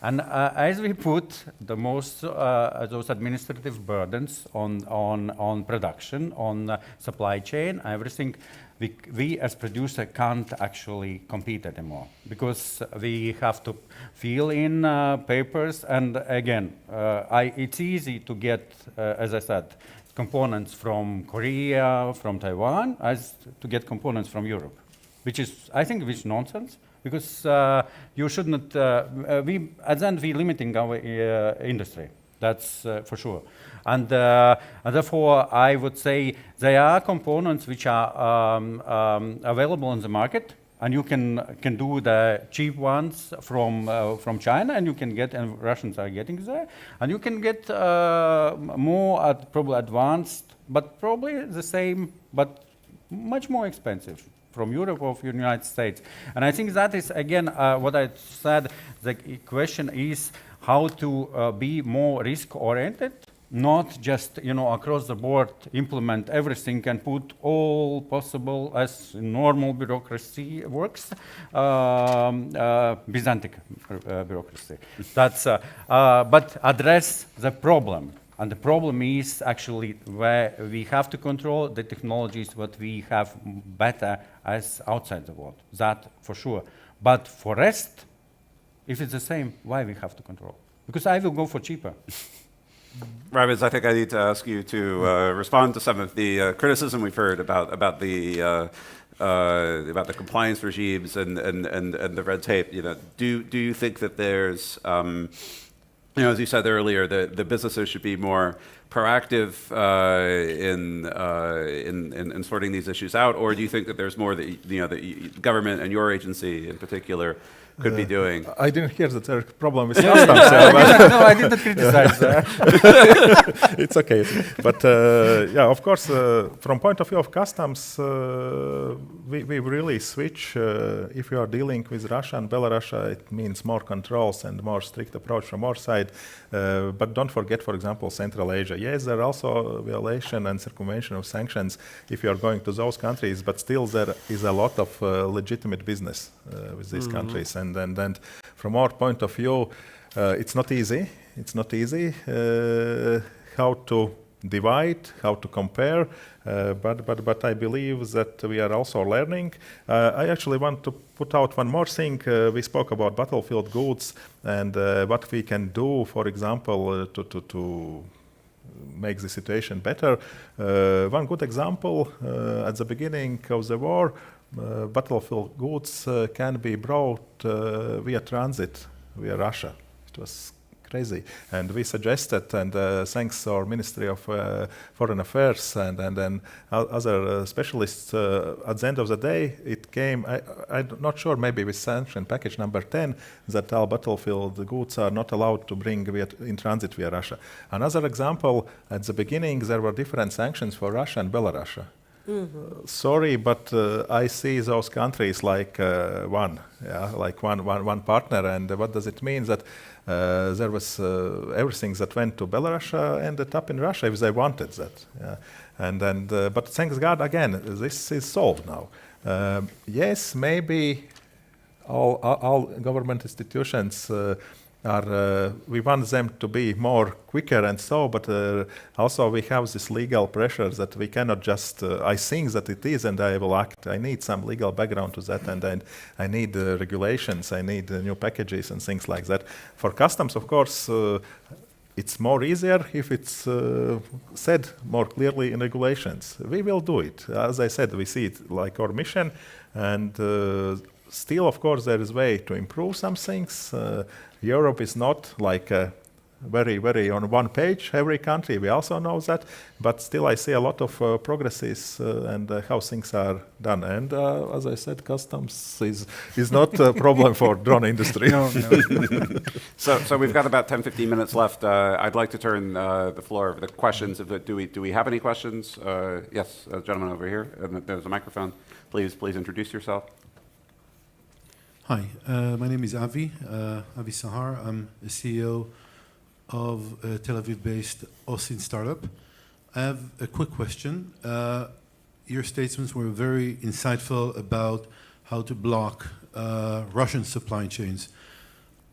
And as we put the most those administrative burdens on production, on supply chain, everything, we as producer can't actually compete anymore because we have to fill in papers. And again, it's easy to get, as I said, components from Korea, from Taiwan, as to get components from Europe. Which is, I think, nonsense, because you shouldn't. At the end, we're limiting our industry. That's for sure. And therefore, I would say there are components which are available on the market, and you can do the cheap ones from China, and you can get, and Russians are getting there, and you can get more probably advanced, but probably the same, but much more expensive, from Europe or from the United States. And I think that is, again, what I said, the question is how to be more risk-oriented, not just, across the board implement everything and put all possible as normal bureaucracy works, Byzantic bureaucracy. That's, but address the problem. And the problem is actually where we have to control the technologies what we have better as outside the world. That for sure. But for rest, if it's the same, why we have to control? Because I will go for cheaper. Raviz, I think I need to ask you to respond to some of the criticism we've heard about the compliance regimes and the red tape. Do you think that there's as you said earlier, the businesses should be more proactive in sorting these issues out, or do you think that there's more that the government and your agency in particular could be doing? I didn't hear that there's a problem with customs. No, I didn't criticize that. It's okay. But yeah, of course, from point of view of customs, we really switch. If you are dealing with Russia and Belarus, it means more controls and more strict approach from our side. But don't forget, for example, Central Asia. Yes, there are also violation and circumvention of sanctions if you are going to those countries, but still there is a lot of legitimate business with these countries. And from our point of view, it's not easy. It's not easy how to divide, how to compare, but I believe that we are also learning. I actually want to put out one more thing. We spoke about battlefield goods and what we can do, for example, to make the situation better. One good example, at the beginning of the war, battlefield goods can be brought via transit, via Russia. It was crazy. And we suggested, and thanks our Ministry of Foreign Affairs and then other specialists, at the end of the day, it came, I'm not sure, maybe with sanction package number 10, that all battlefield goods are not allowed to bring in transit via Russia. Another example, at the beginning, there were different sanctions for Russia and Belarus. Sorry, but I see those countries like one partner. And what does it mean? That there was everything that went to Belarus ended up in Russia if they wanted that. Yeah. But thanks God, again, this is solved now. Yes, maybe all government institutions we want them to be more quicker and so, but also we have this legal pressure that we cannot just, I think that it is and I will act. I need some legal background to that, and I need regulations, I need new packages and things like that. For customs, of course, it's more easier if it's said more clearly in regulations. We will do it. As I said, we see it like our mission, and still, of course, there is way to improve some things. Europe is not like very, very on one page, every country, we also know that, but still I see a lot of progresses and how things are done. And as I said, customs is not a problem for drone industry. No. So we've got about 10, 15 minutes left. I'd like to turn the floor over to questions. Do we have any questions? Yes, gentleman over here. There's a microphone. Please introduce yourself. Hi, my name is Avi Sahar. I'm the CEO of a Tel Aviv-based Austin startup. I have a quick question. Your statements were very insightful about how to block Russian supply chains.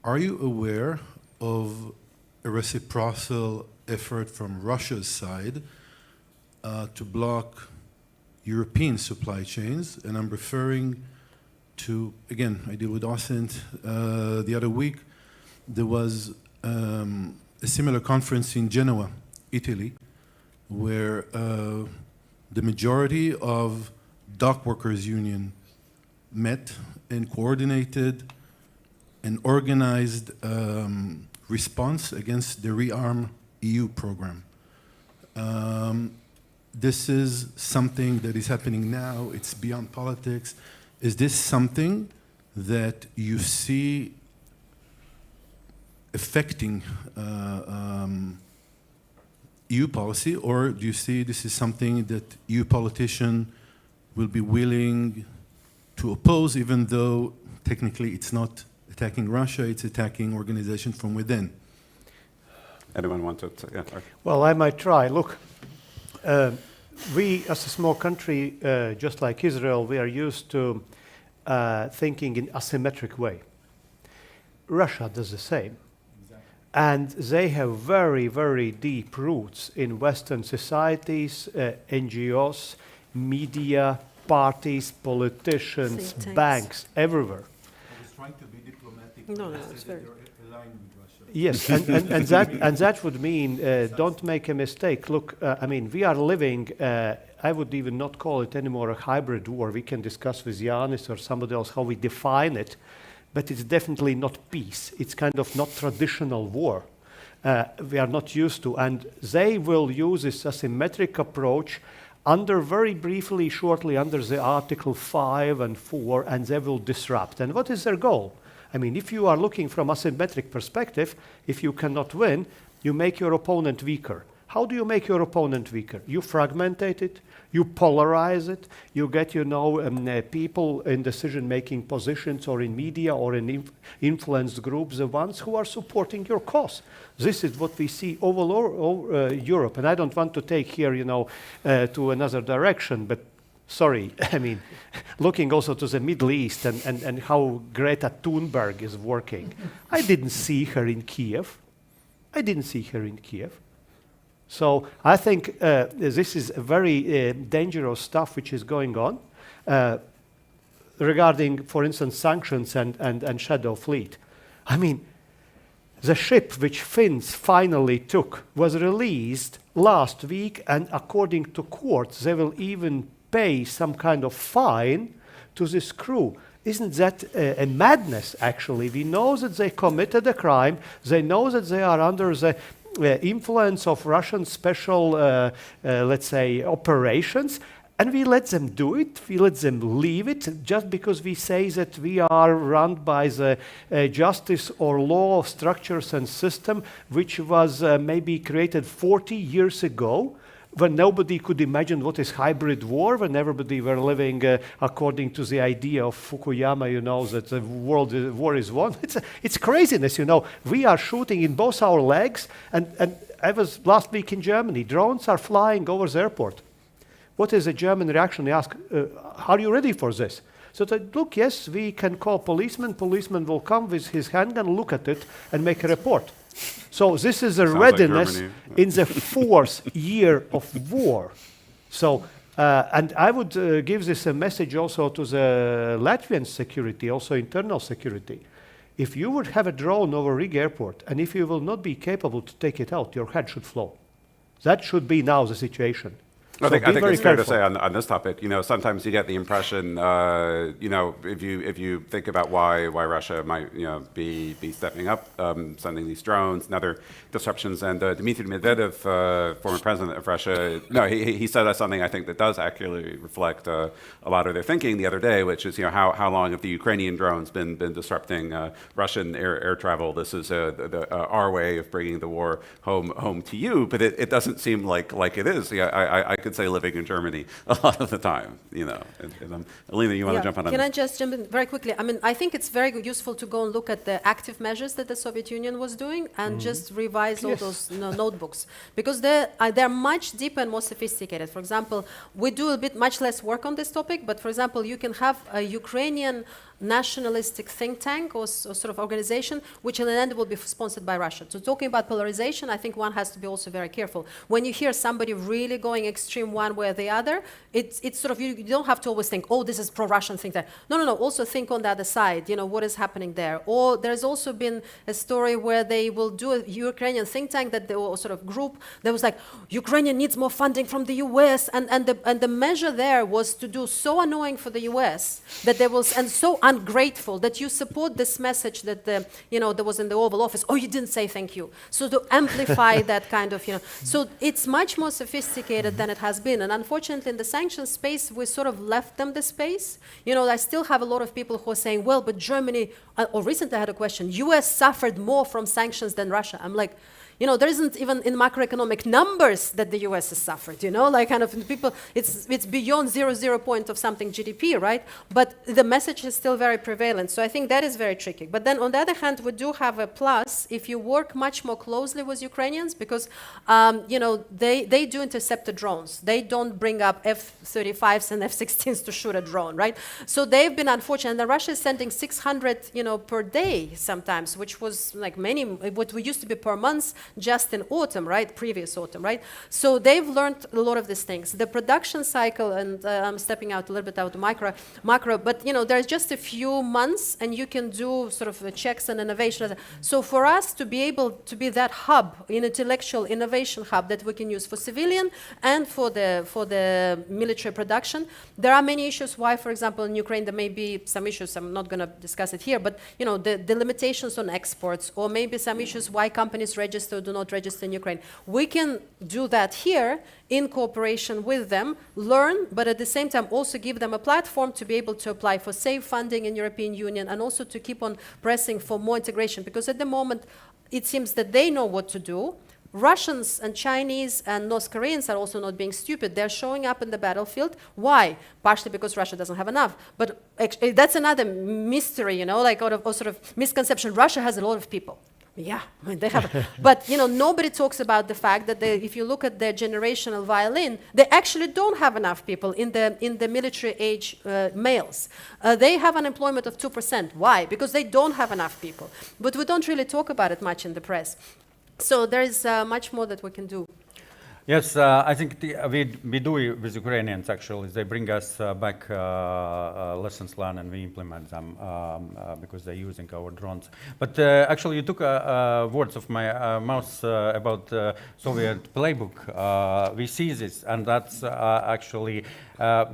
Are you aware of a reciprocal effort from Russia's side to block European supply chains? And I'm referring to, again, I deal with Austin. The other week, there was a similar conference in Genoa, Italy, where the majority of dock workers' union met and coordinated an organized response against the Rearm EU program. This is something that is happening now. It's beyond politics. Is this something that you see affecting EU policy, or do you see this is something that EU politicians will be willing to oppose, even though technically it's not attacking Russia, it's attacking organizations from within? Anyone want to? Yeah. Well, I might try. Look, we as a small country, just like Israel, we are used to thinking in asymmetric way. Russia does the same. And they have very, very deep roots in Western societies, NGOs, media, parties, politicians, banks, everywhere. I was trying to be diplomatic. No, it's very... Yes, and that would mean, don't make a mistake. Look, I mean, we are living, I would even not call it anymore a hybrid war. We can discuss with Yanis or somebody else how we define it. But it's definitely not peace. It's kind of not traditional war. We are not used to. And they will use this asymmetric approach under very briefly, shortly under the Article 5 and 4, and they will disrupt. And what is their goal? I mean, if you are looking from asymmetric perspective, if you cannot win, you make your opponent weaker. How do you make your opponent weaker? You fragmentate it, you polarize it, you get, people in decision-making positions or in media or in influenced groups, the ones who are supporting your cause. This is what we see all over Europe. And I don't want to take here, to another direction, but sorry, I mean, looking also to the Middle East and how Greta Thunberg is working. I didn't see her in Kiev. So I think this is very dangerous stuff which is going on regarding, for instance, sanctions and shadow fleet. I mean, the ship which Finns finally took was released last week, and according to courts, they will even pay some kind of fine to this crew. Isn't that a madness, actually? We know that they committed a crime. They know that they are under the influence of Russian special, let's say, operations, and we let them do it, we let them leave it, just because we say that we are run by the justice or law structures and system, which was maybe created 40 years ago, when nobody could imagine what is hybrid war, when everybody were living according to the idea of Fukuyama, that the war is won. It's craziness, We are shooting in both our legs, and I was last week in Germany. Drones are flying over the airport. What is the German reaction? They ask, are you ready for this? So they look, yes, we can call policeman. Policeman will come with his handgun, look at it, and make a report. So this is a readiness in the 4th year of war. So, and I would give this a message also to the Latvian security, also internal security. If you would have a drone over Riga airport, and if you will not be capable to take it out, your head should flow. That should be now the situation. I think be very it's fair to careful. say on this topic, sometimes you get the impression, if you think about why Russia might, be stepping up, sending these drones and other disruptions. And Dmitry Medvedev, former president of Russia, he said something I think that does accurately reflect a lot of their thinking the other day, which is, how long have the Ukrainian drones been disrupting Russian air travel? This is our way of bringing the war home to you, but it doesn't seem like it is. I could say living in Germany a lot of the time, And Alina, you want to jump on? Can I just jump in very quickly? I mean, I think it's very useful to go and look at the active measures that the Soviet Union was doing and just revise all those notebooks, because they're much deeper and more sophisticated. For example, we do a bit much less work on this topic, but for example, you can have a Ukrainian nationalistic think tank or sort of organization, which in the end will be sponsored by Russia. So talking about polarization, I think one has to be also very careful. When you hear somebody really going extreme one way or the other, it's sort of, you don't have to always think, oh, this is pro-Russian think tank. No. Also think on the other side, what is happening there. Or there's also been a story where they will do a Ukrainian think tank that they will sort of group that was like, Ukraine needs more funding from the US, and the measure there was to do so annoying for the US that there was, and so ungrateful that you support this message that there was in the Oval Office. Oh, you didn't say thank you. So to amplify that kind of, so it's much more sophisticated than it has been. And unfortunately, in the sanctions space, we sort of left them the space. I still have a lot of people who are saying, well, but Germany, or recently I had a question, US suffered more from sanctions than Russia. I'm like, there isn't even in macroeconomic numbers that the US has suffered, like kind of people, it's beyond 0 point of something GDP, right? But the message is still very prevalent. So I think that is very tricky. But then on the other hand, we do have a plus if you work much more closely with Ukrainians, because, they do intercept the drones. They don't bring up F-35s and F-16s to shoot a drone, right? So they've been unfortunate. And Russia is sending 600, per day sometimes, which was like what we used to be per month, just in autumn, right? Previous autumn, right? So they've learned a lot of these things. The production cycle, and I'm stepping out a little bit out of macro, but there's just a few months and you can do sort of checks and innovation. So for us to be able to be that hub, an intellectual innovation hub that we can use for civilian and for the military production, there are many issues why, for example, in Ukraine, there may be some issues, I'm not going to discuss it here, but the limitations on exports, or maybe some issues why companies register or do not register in Ukraine. We can do that here in cooperation with them, learn, but at the same time also give them a platform to be able to apply for safe funding in European Union, and also to keep on pressing for more integration, because at the moment it seems that they know what to do. Russians and Chinese and North Koreans are also not being stupid. They're showing up in the battlefield. Why? Partially because Russia doesn't have enough. But actually, that's another mystery, or sort of misconception. Russia has a lot of people. Yeah, I mean, they have, but nobody talks about the fact that if you look at their generational violin, they actually don't have enough people in the military age males. They have an employment of 2%. Why? Because they don't have enough people. But we don't really talk about it much in the press. So there is much more that we can do. Yes, I think we do it with Ukrainians, actually. They bring us back lessons learned and we implement them because they're using our drones. But actually, you took words of my mouth about Soviet playbook. We see this, and that's actually,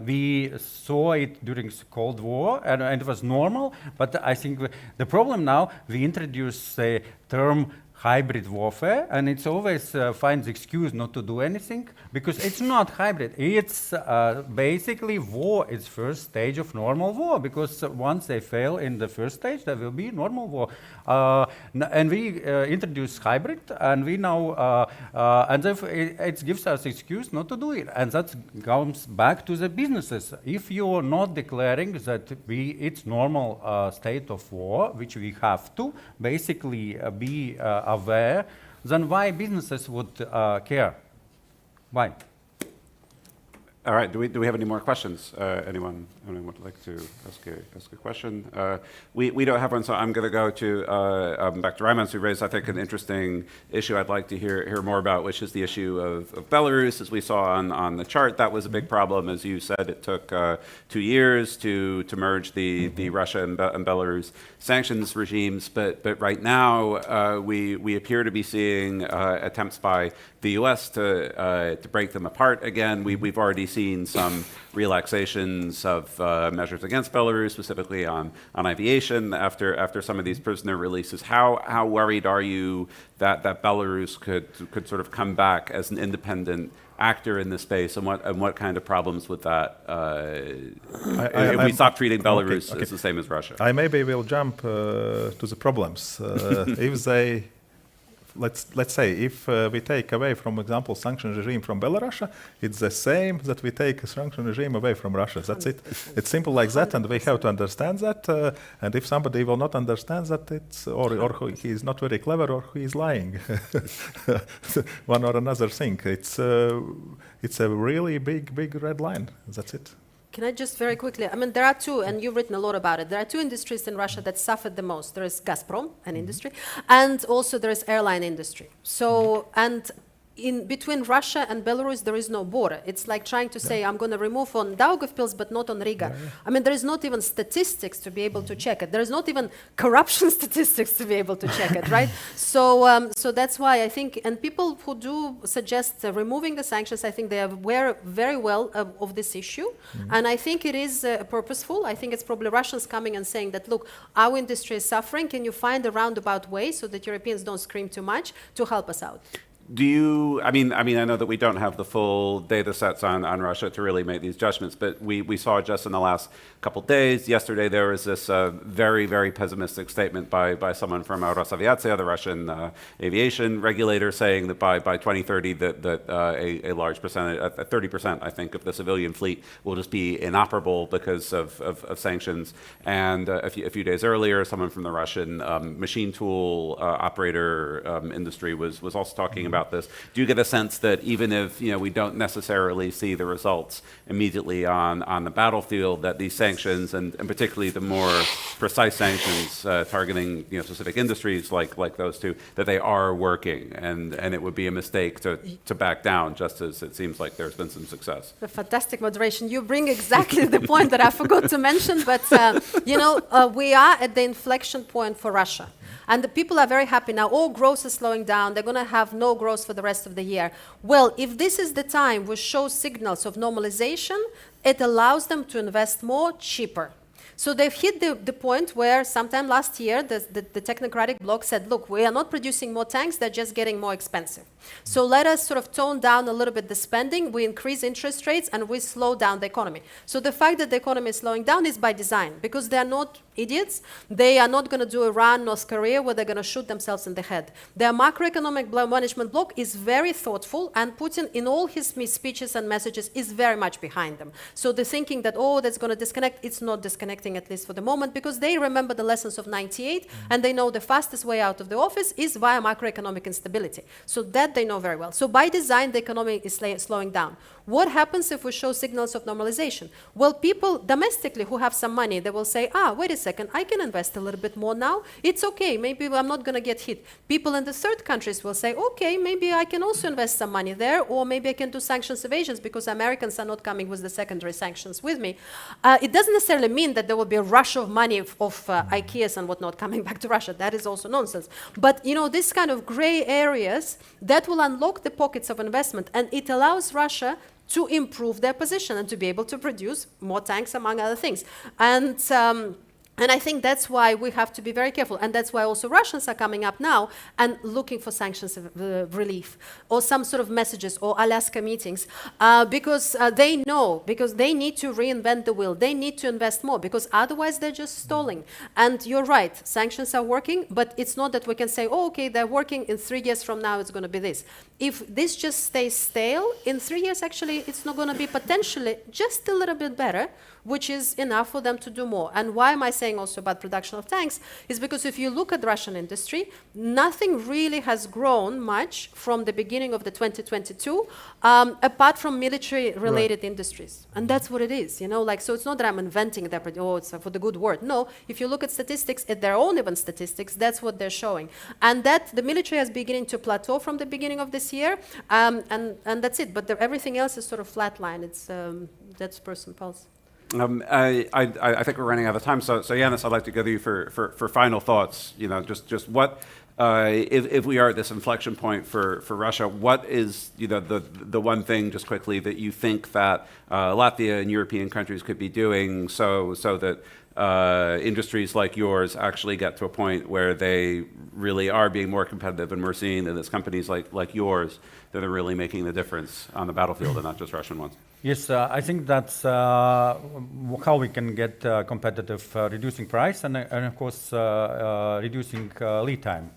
we saw it during the Cold War, and it was normal. But I think the problem now, we introduce the term hybrid warfare, and it's always finds excuse not to do anything, because it's not hybrid. It's basically war. It's first stage of normal war, because once they fail in the first stage, there will be normal war. And we introduce hybrid, and we now, and it gives us excuse not to do it. And that comes back to the businesses. If you're not declaring that it's normal state of war, which we have to basically be aware, then why businesses would care? Why? All right. Do we have any more questions? Anyone would like to ask a question? We don't have one, so I'm going to go to back to Raimans, who raised, I think, an interesting issue I'd like to hear more about, which is the issue of Belarus. As we saw on the chart, that was a big problem. As you said, it took 2 years to merge the Russia and Belarus sanctions regimes. But right now, we appear to be seeing attempts by the U.S. to break them apart again. We've already seen some relaxations of measures against Belarus, specifically on aviation, after some of these prisoner releases. How worried are you that Belarus could sort of come back as an independent actor in this space, and what kind of problems would that if we stop treating Belarus as the same as Russia? I maybe will jump to the problems. If they let's say if we take away, from example, sanction regime from Belarus, it's the same that we take a sanction regime away from Russia. That's it. It's simple like that, and we have to understand that. And if somebody will not understand that, it's or he is not very clever, or he is lying. One or another thing. It's a really big red line. That's it. Can I just very quickly, I mean, there are two, and you've written a lot about it. There are two industries in Russia that suffered the most. There is Gazprom, an industry, and also there is airline industry. So, and in between Russia and Belarus, there is no border. It's like trying to say, I'm going to remove on Daugavpils, but not on Riga. I mean, there is not even statistics to be able to check it. There is not even corruption statistics to be able to check it, right? So, so that's why I think, and people who do suggest removing the sanctions, I think they are aware very well of this issue. And I think it is purposeful. I think it's probably Russians coming and saying that, look, our industry is suffering. Can you find a roundabout way so that Europeans don't scream too much to help us out? Do you, I mean, I know that we don't have the full data sets on Russia to really make these judgments, but we saw just in the last couple days, yesterday there was this very pessimistic statement by someone from Rosaviatsia, the Russian aviation regulator, saying that by 2030 that a large percentage, 30% I think, of the civilian fleet will just be inoperable because of sanctions. And a few days earlier, someone from the Russian machine tool operator industry was also talking about this. Do you get a sense that even if we don't necessarily see the results immediately on the battlefield, that these sanctions, and particularly the more precise sanctions targeting specific industries like those two, that they are working, and it would be a mistake to back down, just as it seems like there's been some success? A fantastic moderation. You bring exactly the point that I forgot to mention, but we are at the inflection point for Russia. And the people are very happy now. All growth is slowing down. They're going to have no growth for the rest of the year. Well, if this is the time we show signals of normalization, it allows them to invest more cheaper. So they've hit the point where sometime last year, the technocratic bloc said, look, we are not producing more tanks, they're just getting more expensive. So let us sort of tone down a little bit the spending, we increase interest rates, and we slow down the economy. So the fact that the economy is slowing down is by design, because they're not idiots. They are not going to do Iran, North Korea, where they're going to shoot themselves in the head. Their macroeconomic management bloc is very thoughtful, and Putin, in all his speeches and messages, is very much behind them. So the thinking that, oh, that's going to disconnect, it's not disconnecting, at least for the moment, because they remember the lessons of '98, and they know the fastest way out of the office is via macroeconomic instability. So that they know very well. So by design, the economy is slowing down. What happens if we show signals of normalization? Well, people domestically who have some money, they will say, wait a second, I can invest a little bit more now. It's okay, maybe I'm not going to get hit. People in the third countries will say, okay, maybe I can also invest some money there, or maybe I can do sanctions evasions because Americans are not coming with the secondary sanctions with me. It doesn't necessarily mean that there will be a rush of money of IKEAs and whatnot coming back to Russia. That is also nonsense. But, this kind of gray areas, that will unlock the pockets of investment, and it allows Russia to improve their position and to be able to produce more tanks, among other things. And I think that's why we have to be very careful. And that's why also Russians are coming up now and looking for sanctions relief or some sort of messages or Alaska meetings because they know, because they need to reinvent the wheel. They need to invest more because otherwise they're just stalling. And you're right, sanctions are working, but it's not that we can say, oh, okay, they're working, in 3 years from now it's going to be this. If this just stays stale, in 3 years actually it's not going to be potentially just a little bit better which is enough for them to do more. And why am I saying also about production of tanks? Is because if you look at the Russian industry, nothing really has grown much from the beginning of the 2022, apart from military-related industries. And that's what it is, you know, like, so it's not that I'm inventing that, oh, it's for the good word. No, if you look at statistics, at their own even statistics, that's what they're showing. And that the military is beginning to plateau from the beginning of this year, and that's it. But everything else is sort of flatline. It's, that's person pulse. I think we're running out of time. So Yanis, I'd like to go to you for final thoughts. You know, just what, if we are at this inflection point for Russia, what is, you know, the one thing, just quickly, that you think that Latvia and European countries could be doing so that industries like yours actually get to a point where they really are being more competitive, and we're seeing that it's companies like yours that are really making the difference on the battlefield and not just Russian ones? Yes, I think that's how we can get competitive, reducing price and of course reducing lead time,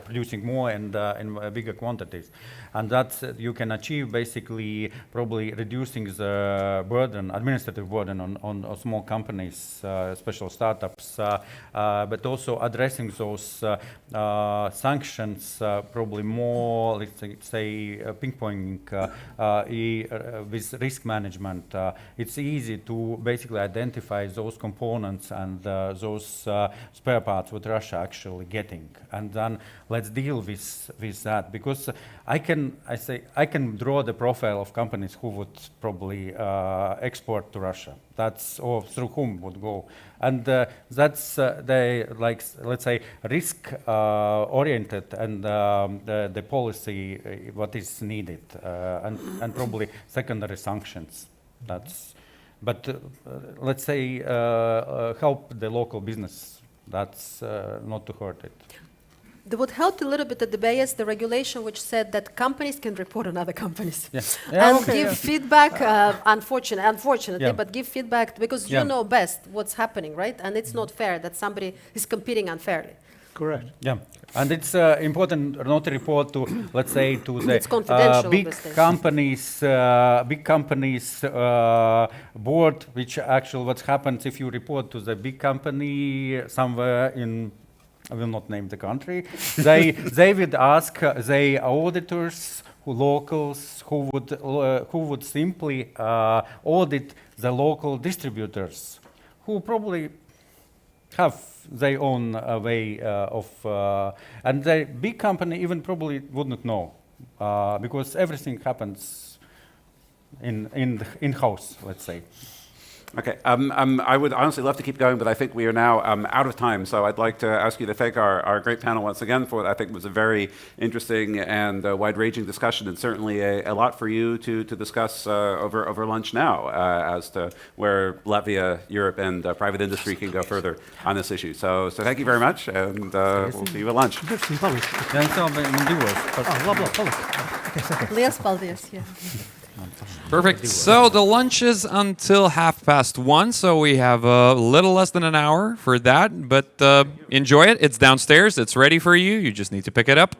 producing more and in bigger quantities. And that you can achieve basically probably reducing the burden, administrative burden on small companies, special startups, but also addressing those sanctions probably more, let's say, ping-ponging with risk management. It's easy to basically identify those components and those spare parts what Russia actually getting, and then let's deal with that, because I can draw the profile of companies who would probably export to Russia. That's, or through whom would go, and that's they, like, let's say, risk oriented, and the policy what is needed, and probably secondary sanctions. That's, but let's say help the local business. That's not to hurt it. What helped a little bit at the BAS, the regulation which said that companies can report on other companies. Yeah. And give feedback, unfortunately, but give feedback, because you know best what's happening, right? And it's not fair that somebody is competing unfairly. Correct. Yeah, and it's important not to report to, let's say, to the big companies board, which actually what happens if you report to the big company somewhere in, I will not name the country, they would ask the auditors, locals, who would simply audit the local distributors, who probably have their own way of, and the big company even probably wouldn't know, because everything happens in-house, let's say. Okay, I would honestly love to keep going, but I think we are now out of time. So I'd like to ask you to thank our great panel once again for what I think was a very interesting and wide-ranging discussion, and certainly a lot for you to discuss over lunch now as to where Latvia, Europe, and private industry can go further on this issue. So thank you very much, and we'll see you at lunch. Liels paldies, yeah. Perfect. So the lunch is until 1:30, so we have a little less than an hour for that, but enjoy it. It's downstairs. It's ready for you. You just need to pick it up.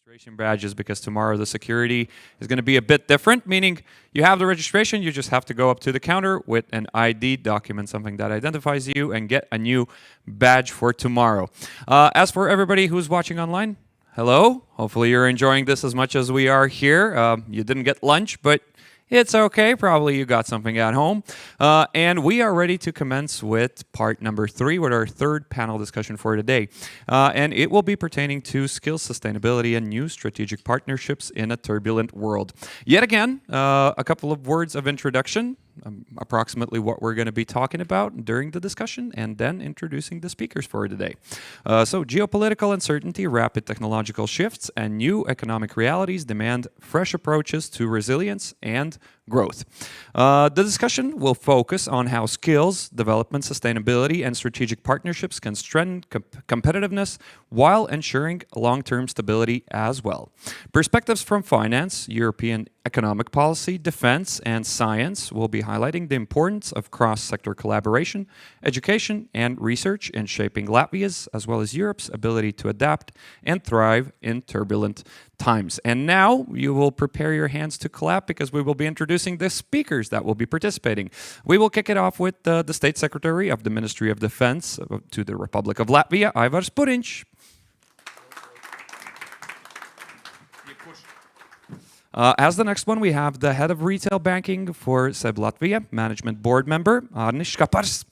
registration badges because tomorrow the security is going to be a bit different, meaning you have the registration, you just have to go up to the counter with an ID document, something that identifies you, and get a new badge for tomorrow. As for everybody who's watching online, hello. Hopefully you're enjoying this as much as we are here. You didn't get lunch, but it's okay. Probably you got something at home. And we are ready to commence with part number 3 with our third panel discussion for today. And it will be pertaining to skills sustainability and new strategic partnerships in a turbulent world. Yet again, a couple of words of introduction. Approximately what we're going to be talking about during the discussion, and then introducing the speakers for today. So geopolitical uncertainty, rapid technological shifts, and new economic realities demand fresh approaches to resilience and growth. The discussion will focus on how skills, development, sustainability, and strategic partnerships can strengthen competitiveness while ensuring long-term stability as well. Perspectives from finance, European economic policy, defense, and science will be highlighting the importance of cross-sector collaboration, education, and research in shaping Latvia's as well as Europe's ability to adapt and thrive in turbulent times. And now you will prepare your hands to clap because we will be introducing the speakers that will be participating. We will kick it off with the State Secretary of the Ministry of Defense to the Republic of Latvia, Aivars Puriņš. As the next one, we have the Head of Retail Banking for SEB Latvia, Management Board Member, Arnis Škapars.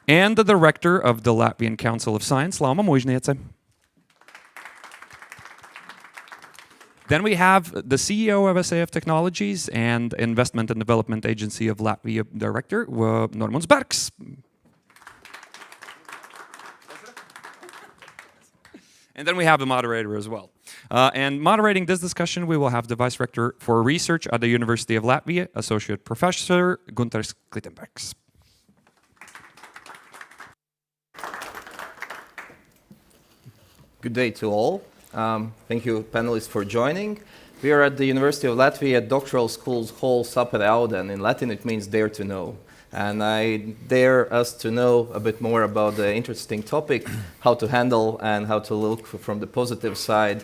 And the Director of the Latvian Council of Science, Lauma Mužniece. Then we have the CEO of SAF Technologies and Investment and Development Agency of Latvia Director, Normunds Bergs. And then we have the moderator as well. And moderating this discussion, we will have the Vice Rector for Research at the University of Latvia, Associate Professor Gunārs Klitenbergs. Good day to all. Thank you, panelists, for joining. We are at the University of Latvia Doctoral School's Hall Sapere Aude. In Latin, it means dare to know. And I dare us to know a bit more about the interesting topic, how to handle and how to look from the positive side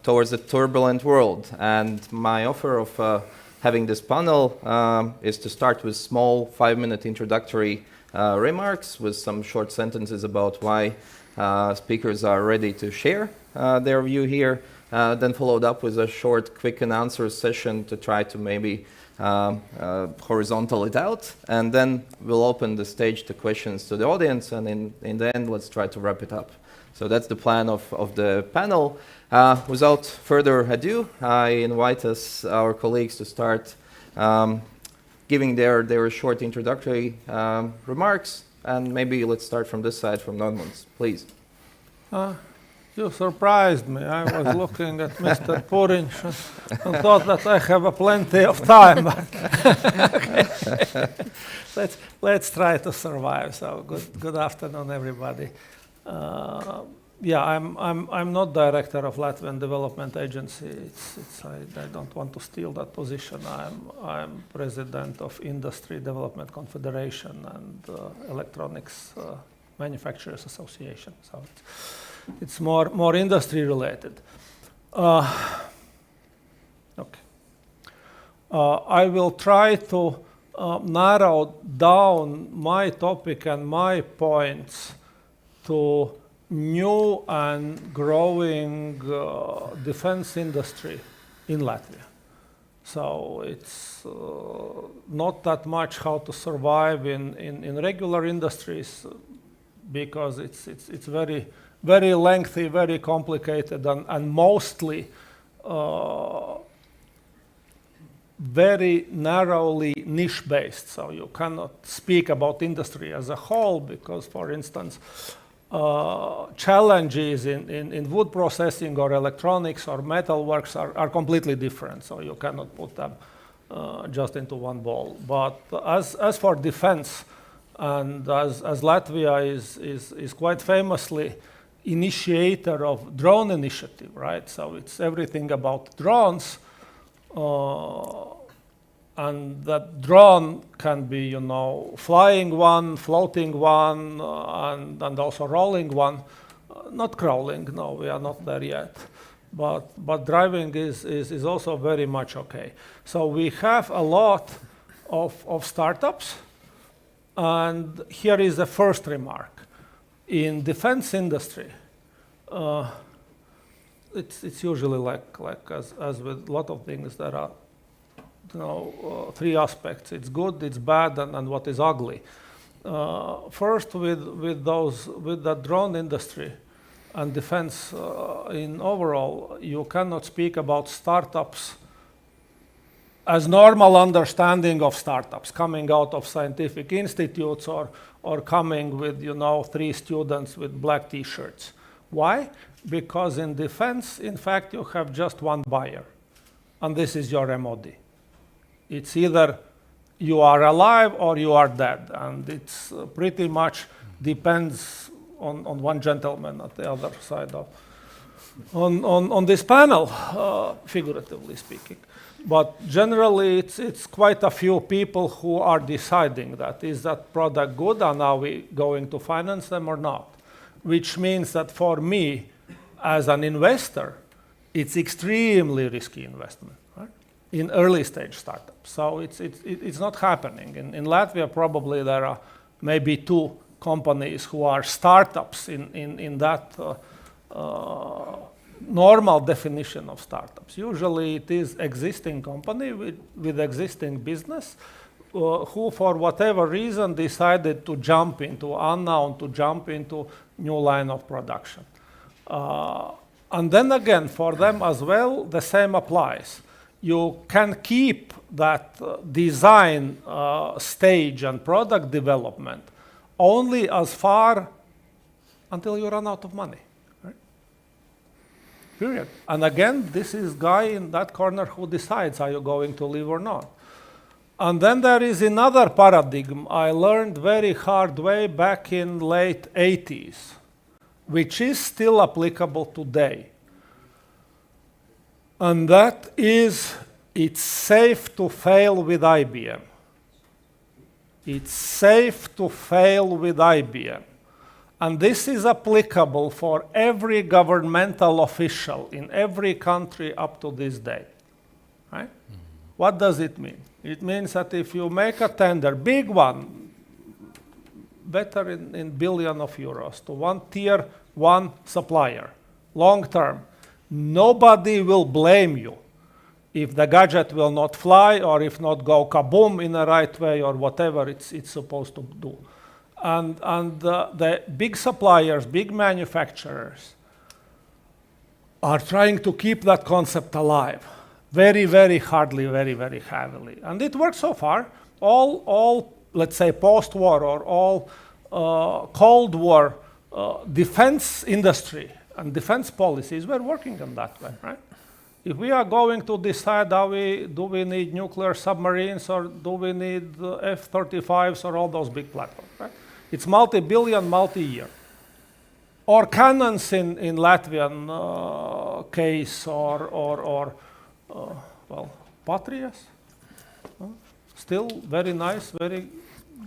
towards a turbulent world. And my offer of having this panel is to start with small 5-minute introductory remarks with some short sentences about why speakers are ready to share their view here, then followed up with a short quick and answer session to try to maybe horizontal it out, and then we'll open the stage to questions to the audience, and in the end let's try to wrap it up. So that's the plan of the panel. Without further ado, I invite our colleagues to start giving their short introductory remarks, and maybe let's start from this side, from Normunds, please. You surprised me. I was looking at Mr. Puriņš and thought that I have plenty of time. Okay. Let's try to survive. So good afternoon, everybody. I'm not director of Latvian Development Agency. I don't want to steal that position. I'm president of Industry Development Confederation and Electronics Manufacturers Association. So it's more industry related. Okay. I will try to narrow down my topic and my points to new and growing defense industry in Latvia. So it's not that much how to survive in regular industries, because it's very, very lengthy, very complicated, and mostly very narrowly niche-based. So you cannot speak about industry as a whole because, for instance, challenges in wood processing or electronics or metalworks are completely different. So you cannot put them just into one bowl. But as for defense, and as Latvia is quite famously initiator of drone initiative, right? So it's everything about drones. And that drone can be, you know, flying one, floating one, and also rolling one. Not crawling, no, we are not there yet. But driving is also very much okay. So we have a lot of startups. And here is the first remark. In defense industry, it's usually like as with a lot of things, there are, you know, three aspects. It's good, it's bad, and what is ugly. First, with the drone industry and defense in overall, you cannot speak about startups as normal understanding of startups coming out of scientific institutes or coming with, you know, 3 students with black t-shirts. Why? Because in defense, in fact, you have just one buyer, and this is your MOD. It's either you are alive or you are dead, and it's pretty much depends on one gentleman at the other side of on this panel, figuratively speaking. But generally, it's quite a few people who are deciding that. Is that product good, and are we going to finance them or not? Which means that for me, as an investor, it's extremely risky investment, right? In early stage startups. So it's not happening. In Latvia, probably there are maybe 2 companies who are startups in that normal definition of startups. Usually it is existing company with existing business who for whatever reason decided to jump into unknown, to jump into new line of production. And then again, for them as well, the same applies. You can keep that design stage and product development only as far until you run out of money. Period. And again, this is guy in that corner who decides are you going to live or not. And then there is another paradigm I learned very hard way back in late 80s, which is still applicable today. And that is, it's safe to fail with IBM. It's safe to fail with IBM. And this is applicable for every governmental official in every country up to this day. Right? Mm-hmm. What does it mean? It means that if you make a tender, big one, better in billion of euros, to one tier 1 supplier, long term, nobody will blame you if the gadget will not fly or if not go kaboom in the right way or whatever it's supposed to do. And the big suppliers, big manufacturers are trying to keep that concept alive very, very hardly, very, very heavily. And it works so far. All let's say, post-war or all Cold War defense industry and defense policies were working in that way, right? If we are going to decide do we need nuclear submarines or do we need F-35s or all those big platforms, right? It's multi-billion, multi-year. Or cannons in Latvian case or Patrias. Still very nice, very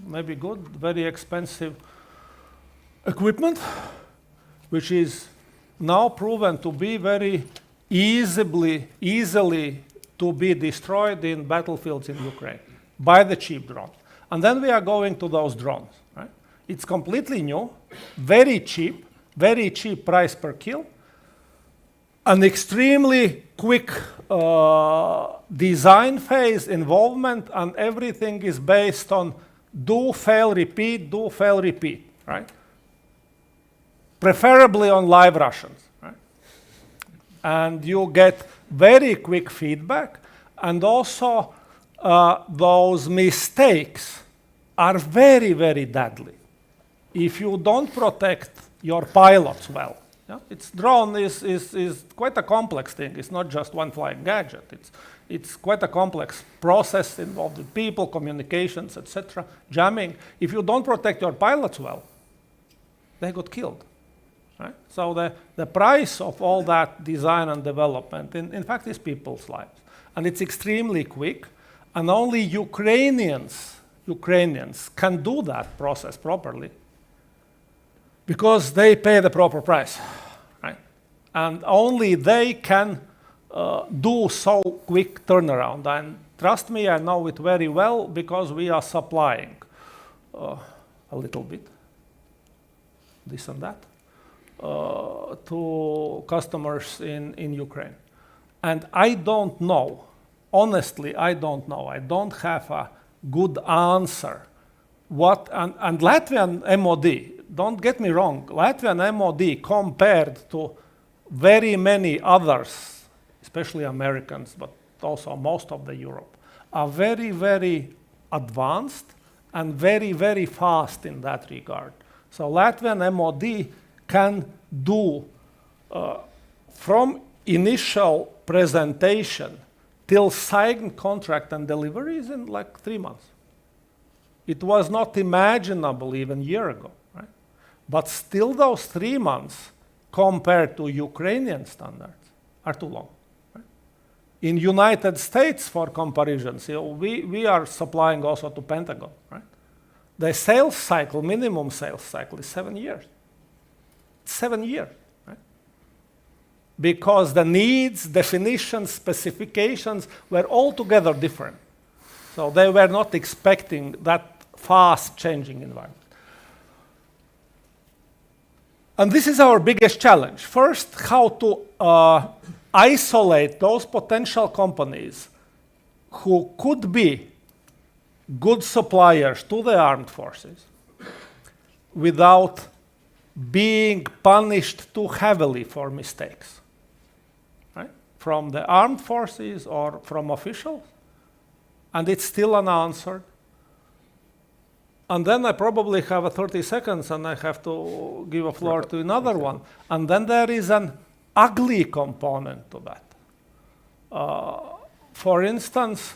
maybe good, very expensive equipment, which is now proven to be very easily to be destroyed in battlefields in Ukraine by the cheap drone. And then we are going to those drones, right? It's completely new, very cheap price per kill, an extremely quick design phase involvement, and everything is based on do, fail, repeat, right? Preferably on live Russians, right? And you get very quick feedback, and also those mistakes are very, very deadly if you don't protect your pilots well. Yeah? Drone is quite a complex thing. It's not just one flying gadget. It's quite a complex process involved with people, communications, etc., jamming. If you don't protect your pilots well, they got killed. Right? So the price of all that design and development, in fact, is people's lives. And it's extremely quick. And only Ukrainians can do that process properly because they pay the proper price, right? And only they can do so quick turnaround. And trust me, I know it very well because we are supplying a little bit, this and that, to customers in Ukraine. And I don't know, honestly, I don't know. I don't have a good answer. And Latvian MOD, don't get me wrong, Latvian MOD compared to very many others, especially Americans, but also most of the Europe, are very, very advanced and very, very fast in that regard. So Latvian MOD can do from initial presentation till signed contract and deliveries in like 3 months. It was not imaginable even a year ago, right? But still those 3 months compared to Ukrainian standards are too long. Right? In United States, for comparison, we are supplying also to Pentagon, right? The sales cycle, minimum sales cycle is 7 years. 7 years, right? Because the needs, definitions, specifications were altogether different. So they were not expecting that fast changing environment. And this is our biggest challenge. First, how to isolate those potential companies who could be good suppliers to the armed forces without being punished too heavily for mistakes, right? From the armed forces or from officials, and it's still unanswered. And then I probably have 30 seconds and I have to give a floor to another one. And then there is an ugly component to that. For instance,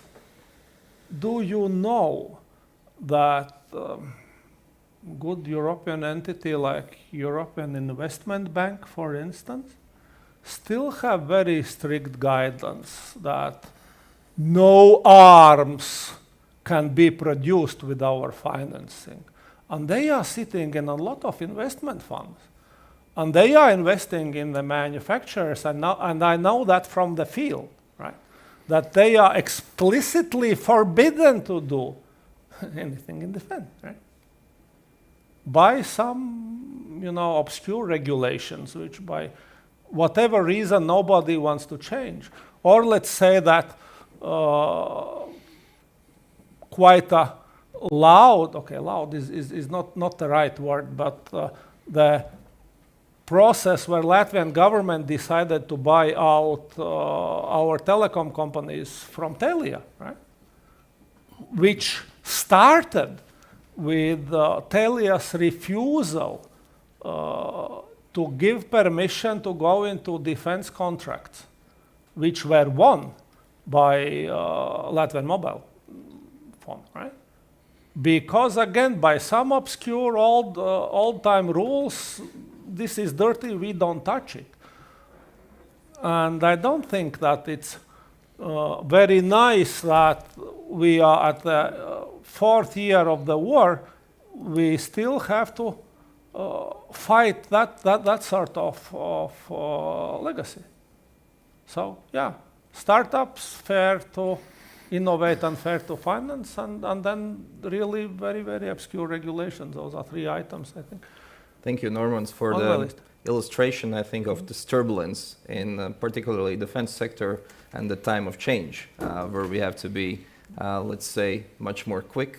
do you know that good European entity like European Investment Bank, for instance, still have very strict guidance that no arms can be produced with our financing. And they are sitting in a lot of investment funds. And they are investing in the manufacturers, and I know that from the field, right? That they are explicitly forbidden to do anything in defense, right? By some, obscure regulations, which by whatever reason nobody wants to change. Or let's say that quite a loud is not the right word, but the process where Latvian government decided to buy out our telecom companies from Telia, right? Which started with Telia's refusal to give permission to go into defense contracts, which were won by Latvian Mobile Phone, right? Because again, by some obscure old-time rules, this is dirty, we don't touch it. And I don't think that it's very nice that we are at the 4th year of the war, we still have to fight that sort of legacy. So yeah, startups fair to innovate and fair to finance, and then really very, very obscure regulations. Those are 3 items, I think. Thank you, Norman, for the illustration, I think, of this turbulence in particularly defense sector and the time of change, where we have to be, let's say, much more quick,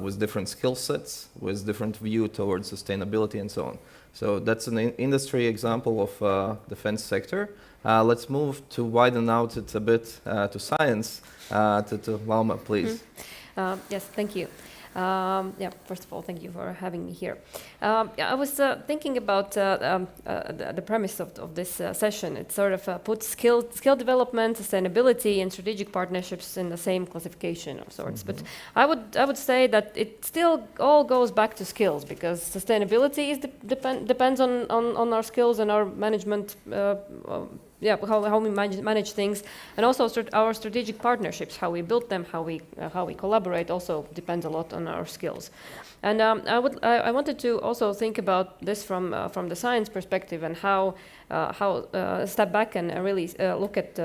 with different skill sets, with different view towards sustainability and so on. So that's an industry example of defense sector. Let's move to widen out it a bit to science. To Valma, please. Yes, thank you. First of all, thank you for having me here. I was thinking about the premise of this session. It sort of puts skill development, sustainability, and strategic partnerships in the same classification of sorts. But I would say that it still all goes back to skills, because sustainability depends on our skills and our management how we manage things, and also our strategic partnerships, how we build them, how we collaborate, also depends a lot on our skills. And I wanted to also think about this from the science perspective, and how step back and really look at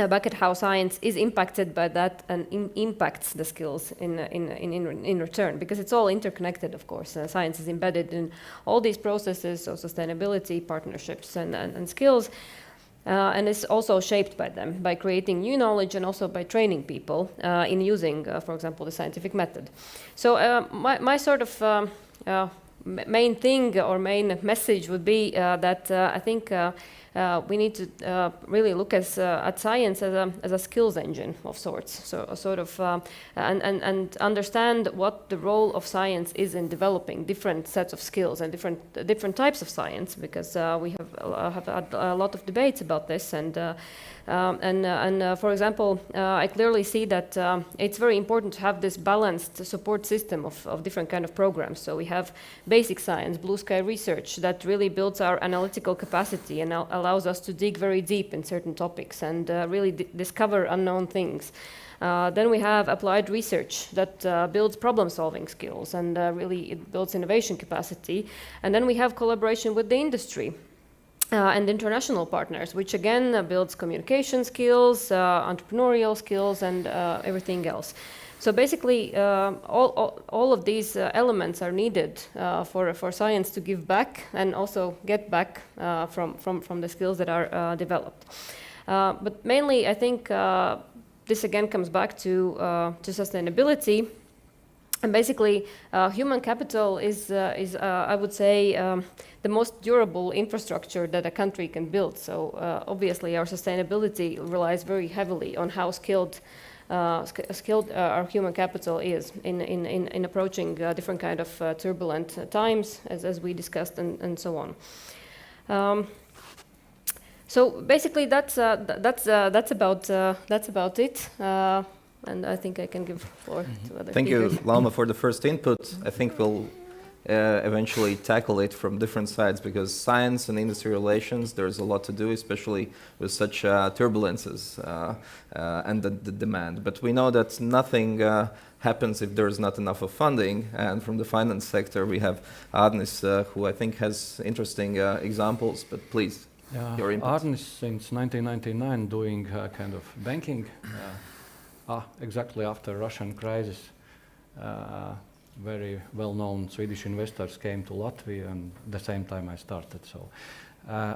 back at how science is impacted by that and impacts the skills in return, because it's all interconnected, of course. Science is embedded in all these processes, so sustainability, partnerships, and skills, and is also shaped by them, by creating new knowledge and also by training people in using, for example, the scientific method. So my sort of main thing or main message would be that I think we need to really look at science as a skills engine of sorts, so sort of and understand what the role of science is in developing different sets of skills and different types of science, because we have had a lot of debates about this, and for example, I clearly see that it's very important to have this balanced support system of different kind of programs. So we have basic science, blue sky research, that really builds our analytical capacity and allows us to dig very deep in certain topics and really discover unknown things. Then we have applied research that builds problem-solving skills and really it builds innovation capacity. And then we have collaboration with the industry and international partners, which again builds communication skills, entrepreneurial skills, and everything else. So basically, all of these elements are needed for science to give back and also get back from the skills that are developed. But mainly, I think this again comes back to sustainability. And basically, human capital is I would say, the most durable infrastructure that a country can build. So obviously, our sustainability relies very heavily on how skilled our human capital is in approaching different kind of turbulent times, as we discussed, and so on. So basically, that's about it. And I think I can give floor to other Thank speakers. you, Lauma, for the first input. I think we'll eventually tackle it from different sides, because science and industry relations, there's a lot to do, especially with such turbulences and the demand. But we know that nothing happens if there's not enough of funding. And from the finance sector, we have Arnis, who I think has interesting examples, but please, your input. Arnis since 1999 doing kind of banking. Exactly after Russian crisis, very well-known Swedish investors came to Latvia, and at the same time I started. So,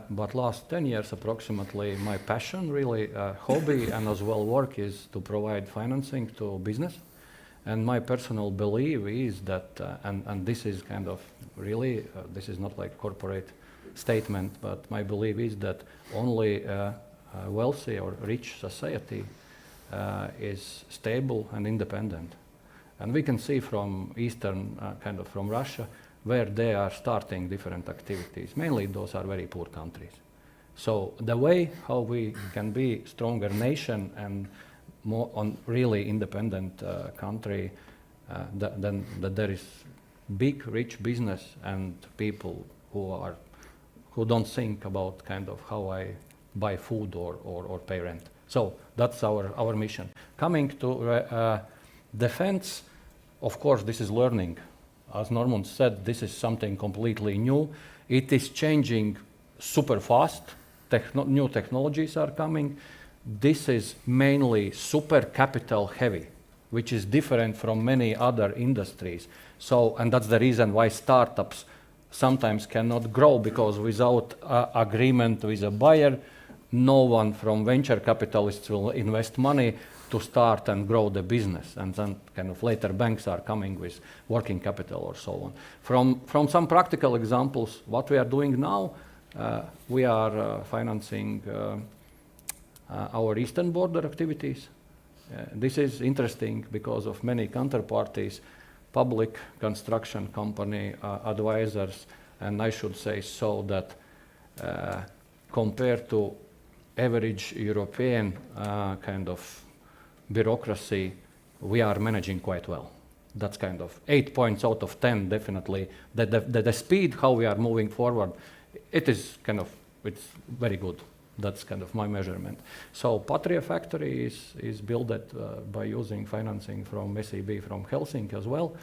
but last 10 years approximately, my passion, really hobby and as well work, is to provide financing to business. And my personal belief is that, and this is kind of really, this is not like corporate statement, but my belief is that only a wealthy or rich society is stable and independent. And we can see from Eastern, kind of from Russia, where they are starting different activities. Mainly those are very poor countries. So the way how we can be stronger nation and more on really independent country, then that there is big, rich business and people who don't think about kind of how I buy food or pay rent. So that's our mission. Coming to defense, of course, this is learning. As Norman said, this is something completely new. It is changing super fast. New technologies are coming. This is mainly super capital heavy, which is different from many other industries. So, and that's the reason why startups sometimes cannot grow, because without agreement with a buyer, no one from venture capitalists will invest money to start and grow the business. And then kind of later banks are coming with working capital or so on. From some practical examples, what we are doing now, we are financing our eastern border activities. This is interesting because of many counterparties, public construction company, advisors, and I should say so that compared to average European kind of bureaucracy, we are managing quite well. That's kind of 8 points out of 10, definitely. The speed how we are moving forward, it is kind of, it's very good. That's kind of my measurement. So Patria factory is built by using financing from SEB from Helsinki as well.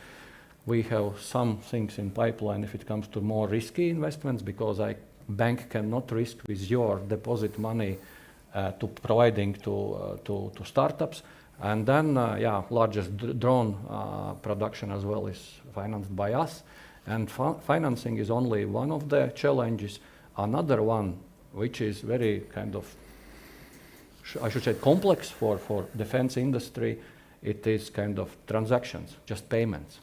We have some things in pipeline if it comes to more risky investments, because bank cannot risk with your deposit money to providing to startups. And then, largest drone production as well is financed by us. And financing is only one of the challenges. Another one, which is very kind of, I should say, complex for defense industry, it is kind of transactions, just payments.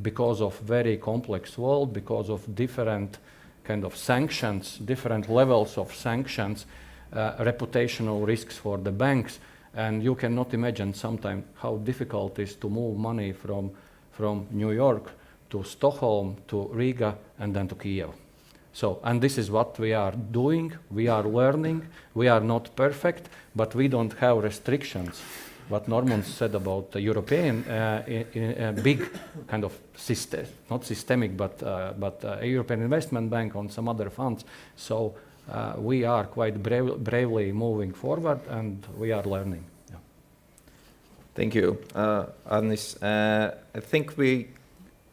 Because of very complex world, because of different kind of sanctions, different levels of sanctions, reputational risks for the banks, and you cannot imagine sometimes how difficult it is to move money from New York to Stockholm to Riga and then to Kiev. So, and this is what we are doing. We are learning. We are not perfect, but we don't have restrictions. What Norman said about the European big kind of not systemic, but a European Investment Bank on some other funds. So we are quite bravely moving forward, and we are learning. Yeah. Thank you, Arnis. I think we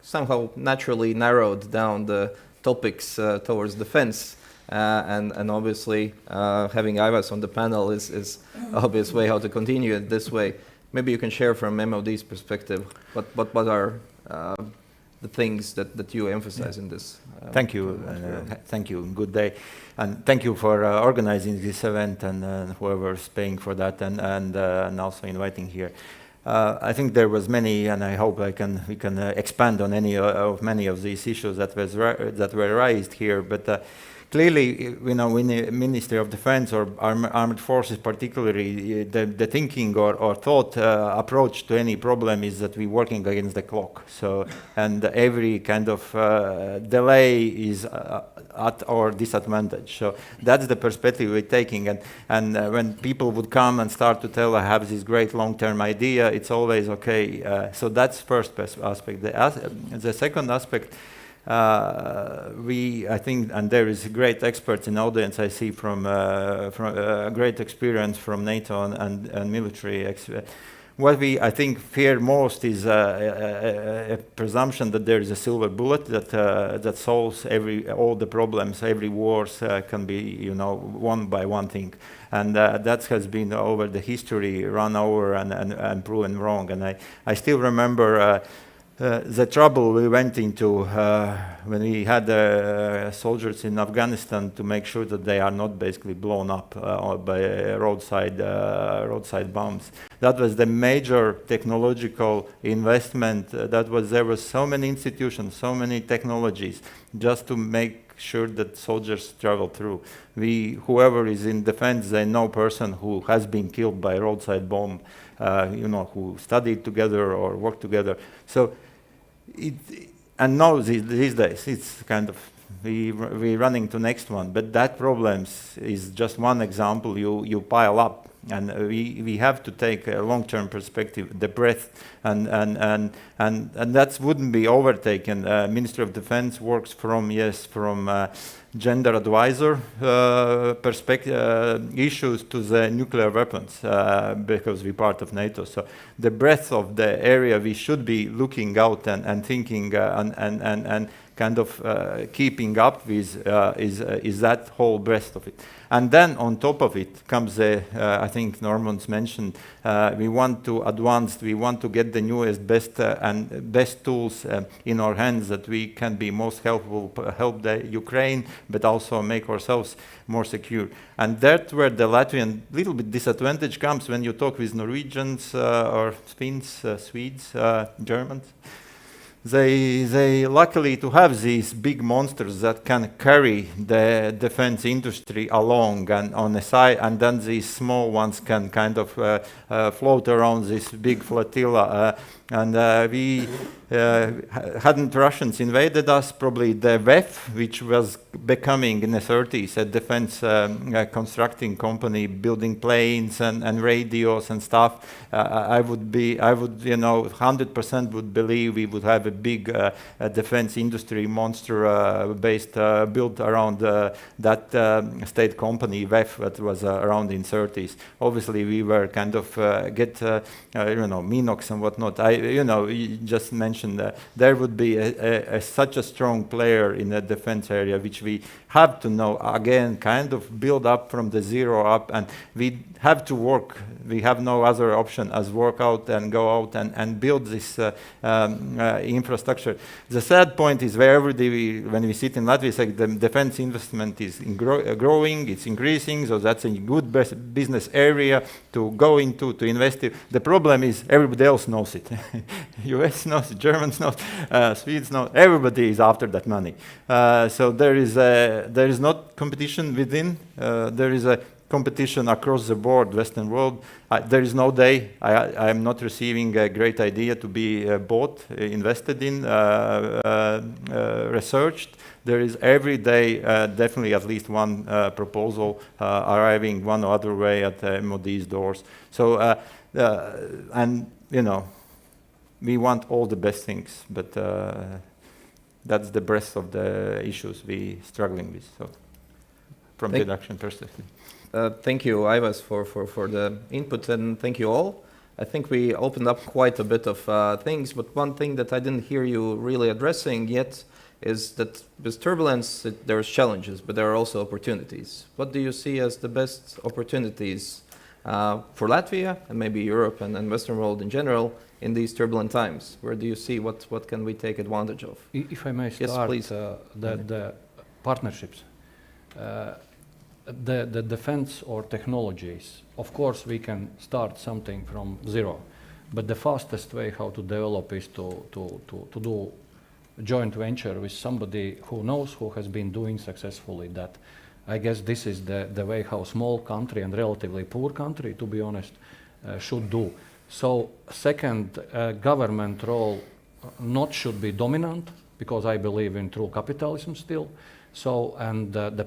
somehow naturally narrowed down the topics towards defense. And obviously, having Aivas on the panel is obvious way how to continue it this way. Maybe you can share from MOD's perspective what are the things that you emphasize in this. Thank you. Thank you. Good day. And thank you for organizing this event and whoever's paying for that and also inviting here. I think there was many, and I hope we can expand on many of these issues that were raised here. But clearly, in the Ministry of Defense or Armed Forces particularly, the thinking or thought approach to any problem is that we're working against the clock. So, and every kind of delay is at our disadvantage. So that's the perspective we're taking. And when people would come and start to tell, I have this great long-term idea, it's always okay. So that's first aspect. The second aspect, I think, and there is great experts in audience I see from great experience from NATO and military. What we, I think, fear most is a presumption that there is a silver bullet that solves all the problems. Every wars can be, won by one thing, and that has been over the history run over and proven wrong. And I still remember. The trouble we went into when we had soldiers in Afghanistan to make sure that they are not basically blown up by roadside bombs. That was the major technological investment. There was so many institutions, so many technologies, just to make sure that soldiers travel through. Whoever is in defense, they know person who has been killed by a roadside bomb, who studied together or worked together. So. And now these days it's kind of we're running to next one, but that problems is just one example. You pile up, and we have to take a long-term perspective, the breadth, and that wouldn't be overtaken. Ministry of Defense works from gender advisor perspective issues to the nuclear weapons because we're part of NATO. So the breadth of the area we should be looking out and thinking and kind of keeping up with is that whole breadth of it. And then on top of it comes I think Norman's mentioned, we want to advance, we want to get the newest, best tools in our hands that we can be most helpful, help the Ukraine, but also make ourselves more secure. And that's where the Latvian little bit disadvantage comes when you talk with Norwegians or Finns, Swedes, Germans. They luckily to have these big monsters that can carry the defense industry along and on the side, and then these small ones can kind of float around this big flotilla. And we hadn't Russians invaded us, probably the WEF, which was becoming in the 30s a defense constructing company, building planes and radios and stuff. I would, 100% would believe we would have a big defense industry monster based built around that state company WEF that was around in 30s. Obviously, we were kind of Minox and whatnot. You just mentioned there would be such a strong player in the defense area, which we have to know again, kind of build up from the zero up, and we have to work. We have no other option as work out and go out and build this infrastructure. The sad point is where when we sit in Latvia, it's like the defense investment is growing, it's increasing, so that's a good business area to go into, to invest in. The problem is everybody else knows it. US knows it, Germans know it, Swedes know it. Everybody is after that money. So there is not competition within, there is a competition across the board, Western world. There is no day I am not receiving a great idea to be bought, invested in, researched. There is every day definitely at least one proposal arriving one or other way at MOD's doors. So, and we want all the best things, but that's the breadth of the issues we struggling with. So, from deduction perspective. Thank you, Ivas, for the input, and thank you all. I think we opened up quite a bit of things, but one thing that I didn't hear you really addressing yet is that with turbulence, there's challenges, but there are also opportunities. What do you see as the best opportunities for Latvia and maybe Europe and Western world in general in these turbulent times? Where do you see what can we take advantage of? If I may start, yes, please. The partnerships. The defense or technologies, of course we can start something from zero, but the fastest way how to develop is to do a joint venture with somebody who knows, who has been doing successfully that. I guess this is the way how small country and relatively poor country, to be honest, should do. So second, government role not should be dominant, because I believe in true capitalism still. So, and the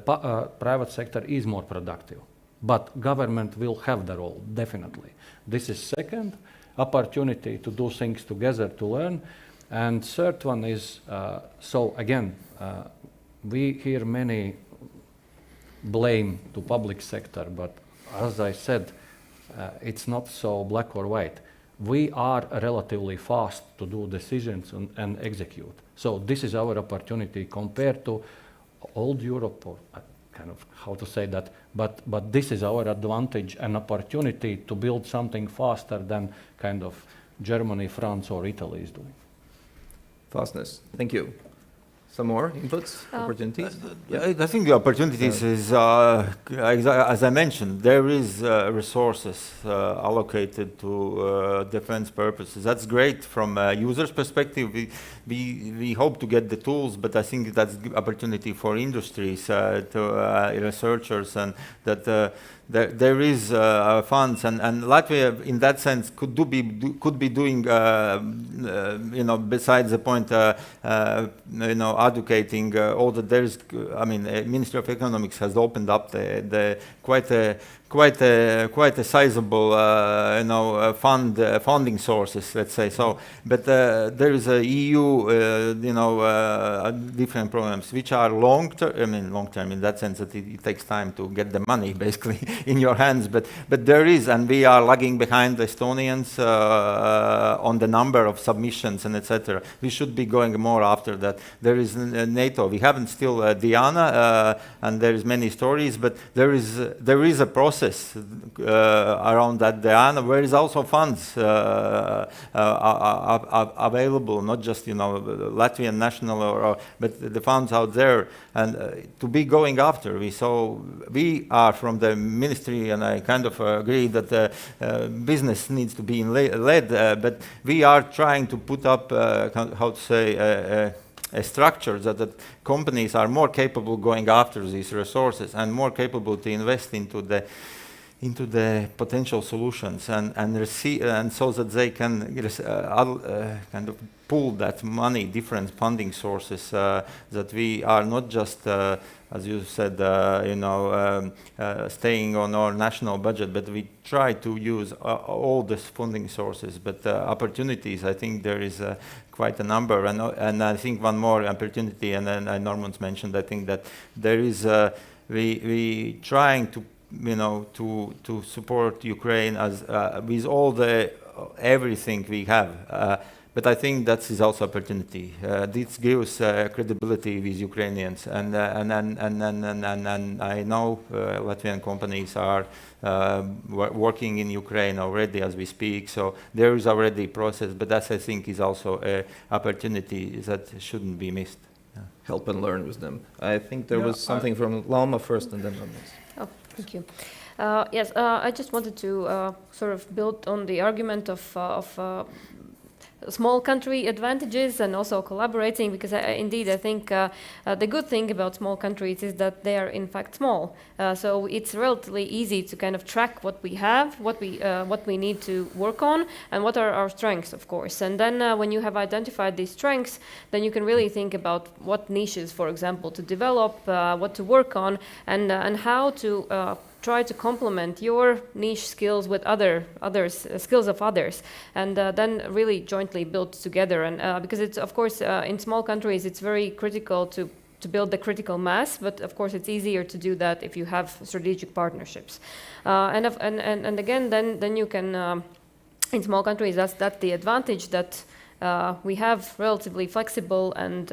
private sector is more productive, but government will have the role, definitely. This is second, opportunity to do things together, to learn. And third one is, so again, we hear many blame to public sector, but as I said, it's not so black or white. We are relatively fast to do decisions and execute. So this is our opportunity compared to old Europe, or kind of how to say that, but this is our advantage and opportunity to build something faster than kind of Germany, France, or Italy is doing. Fastness. Thank you. Some more inputs, opportunities? I think the opportunities is, as I mentioned, there is resources allocated to defense purposes. That's great from a user's perspective. We hope to get the tools, but I think that's opportunity for industries, to researchers, and that there is funds, and Latvia, in that sense, could be doing, besides the point, advocating all that there is. I mean, Ministry of Economics has opened up quite a sizable, funding sources, let's say so. But there is a EU, different programs which are long term. I mean, long term in that sense that it takes time to get the money basically in your hands. But there is, and we are lagging behind the Estonians on the number of submissions and etc. We should be going more after that. There is NATO. We haven't still Diana, and there is many stories, but there is a process around that Diana, where is also funds available, not just Latvian national, but the funds out there, and to be going after. We are from the ministry, and I kind of agree that business needs to be led, but we are trying to put up how to say a structure that companies are more capable going after these resources and more capable to invest into the into the potential solutions and so that they can kind of pool that money, different funding sources, that we are not just, as you said, staying on our national budget, but we try to use all these funding sources. But opportunities, I think there is quite a number, and I think one more opportunity, and then Norman's mentioned, I think that there is, we trying to to support Ukraine as with all the everything we have. But I think that is also opportunity. This gives credibility with Ukrainians, and I know Latvian companies are working in Ukraine already as we speak. So there is already a process, but that I think is also an opportunity that shouldn't be missed. Help and learn with them. I think there was something from Lauma first, and then Norman. Oh, thank you. Yes, I just wanted to sort of build on the argument of small country advantages and also collaborating, because indeed I think the good thing about small countries is that they are in fact small. So it's relatively easy to kind of track what we have, what we need to work on, and what are our strengths, of course. And then when you have identified these strengths, then you can really think about what niches, for example, to develop, what to work on, and how to try to complement your niche skills with skills of others, and then really jointly build together. And because it's, of course, in small countries, it's very critical to build the critical mass, but of course it's easier to do that if you have strategic partnerships. And again, then you can, in small countries, that's the advantage that we have relatively flexible and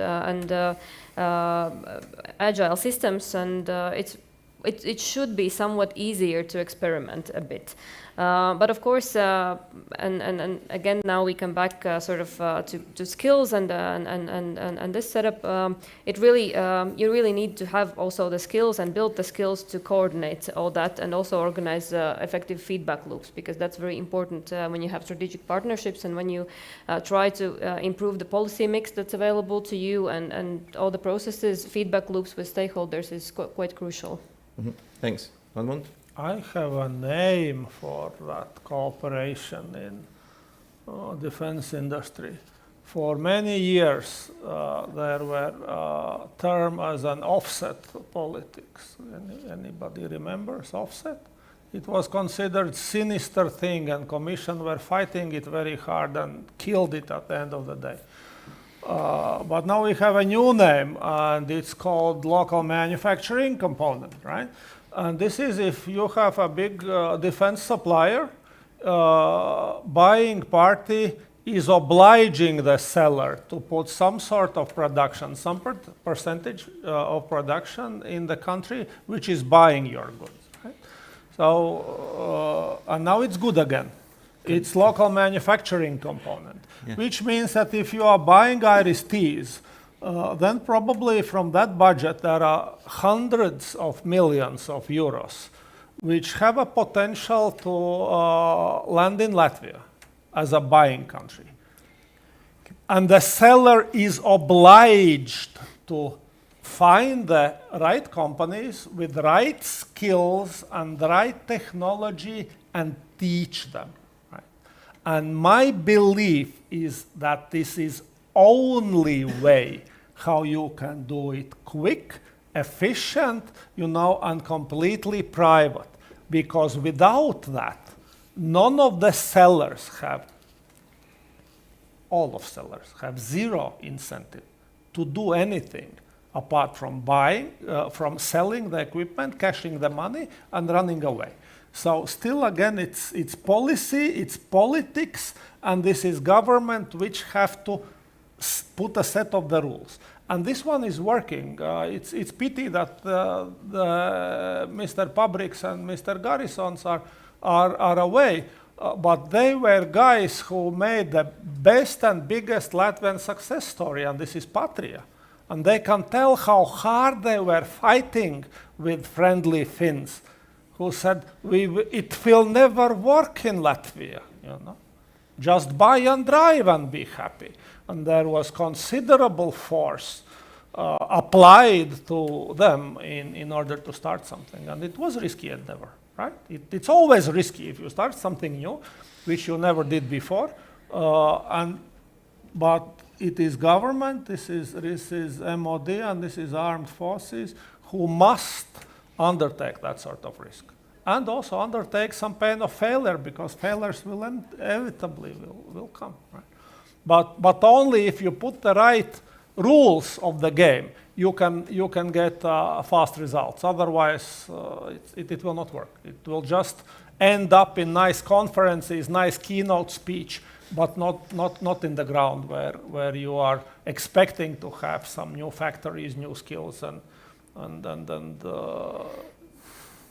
agile systems, and it should be somewhat easier to experiment a bit. But of course, and again, now we come back sort of to skills and this setup. It really, you really need to have also the skills and build the skills to coordinate all that, and also organize effective feedback loops, because that's very important when you have strategic partnerships and when you try to improve the policy mix that's available to you, and all the processes. Feedback loops with stakeholders is quite crucial. Mm-hmm. Thanks. Edmund? I have a name for that cooperation in defense industry. For many years, there were term as an offset politics. Anybody remembers offset? It was considered sinister thing, and Commission were fighting it very hard and killed it at the end of the day. But now we have a new name, and it's called local manufacturing component, right? And this is if you have a big defense supplier, buying party is obliging the seller to put some sort of production, some percentage of production in the country which is buying your goods, right? So, and now it's good again. It's local manufacturing component, which means that if you are buying Irish teas, then probably from that budget there are hundreds of millions of euros which have a potential to land in Latvia as a buying country. And the seller is obliged to find the right companies with right skills and right technology and teach them. And my belief is that this is only way how you can do it quick, efficient, and completely private. Because without that, none of the sellers all of sellers have zero incentive to do anything apart from buying, from selling the equipment, cashing the money, and running away. So still, again, it's policy, it's politics, and this is government which have to put a set of the rules. And this one is working. It's pity that the Mr. Pabriks and Mr. Garrisons are away, but they were guys who made the best and biggest Latvian success story, and this is Patria. And they can tell how hard they were fighting with friendly Finns, who said, it will never work in Latvia, Just buy and drive and be happy. And there was considerable force applied to them in order to start something. And it was a risky endeavor, right? It's always risky if you start something new, which you never did before. But it is government, this is MOD, and this is armed forces who must undertake that sort of risk. And also undertake some pain of failure, because failures will inevitably will come, right? But only if you put the right rules of the game, you can get fast results. Otherwise, it will not work. It will just end up in nice conferences, nice keynote speech, but not in the ground where you are expecting to have some new factories, new skills, and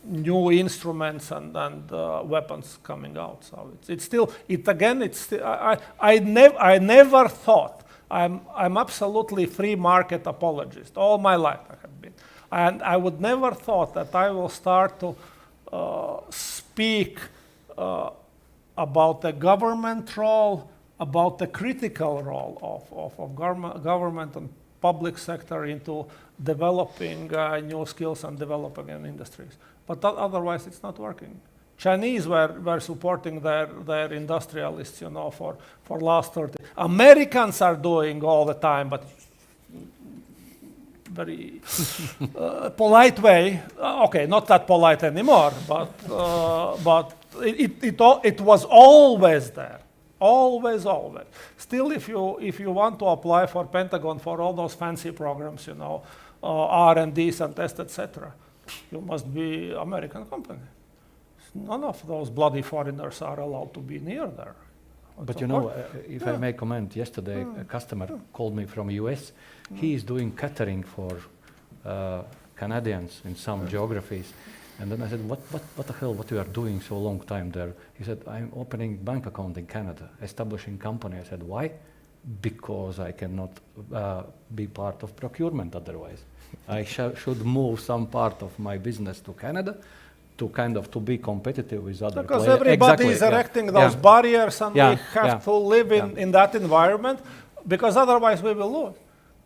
new instruments and weapons coming out. So it's still I never thought. I'm absolutely free market apologist. All my life I have been, and I would never thought that I will start to speak about the government role, about the critical role of government and public sector into developing new skills and developing industries. But otherwise, it's not working. Chinese were supporting their industrialists, for last 30. Americans are doing all the time, but very polite way. Okay, not that polite anymore, but it was always there, always. Still, if you want to apply for Pentagon for all those fancy programs, R&Ds and tests, etc., you must be American company. None of those bloody foreigners are allowed to be near there. But if I may comment, yesterday a customer called me from US. He is doing catering for Canadians in some geographies. And then I said, what the hell, what you are doing so long time there? He said, I'm opening bank account in Canada, establishing company. I said, why? Because I cannot be part of procurement otherwise. I should move some part of my business to Canada to be competitive with other players. Because everybody is erecting those barriers, and we have to live in that environment, because otherwise we will lose.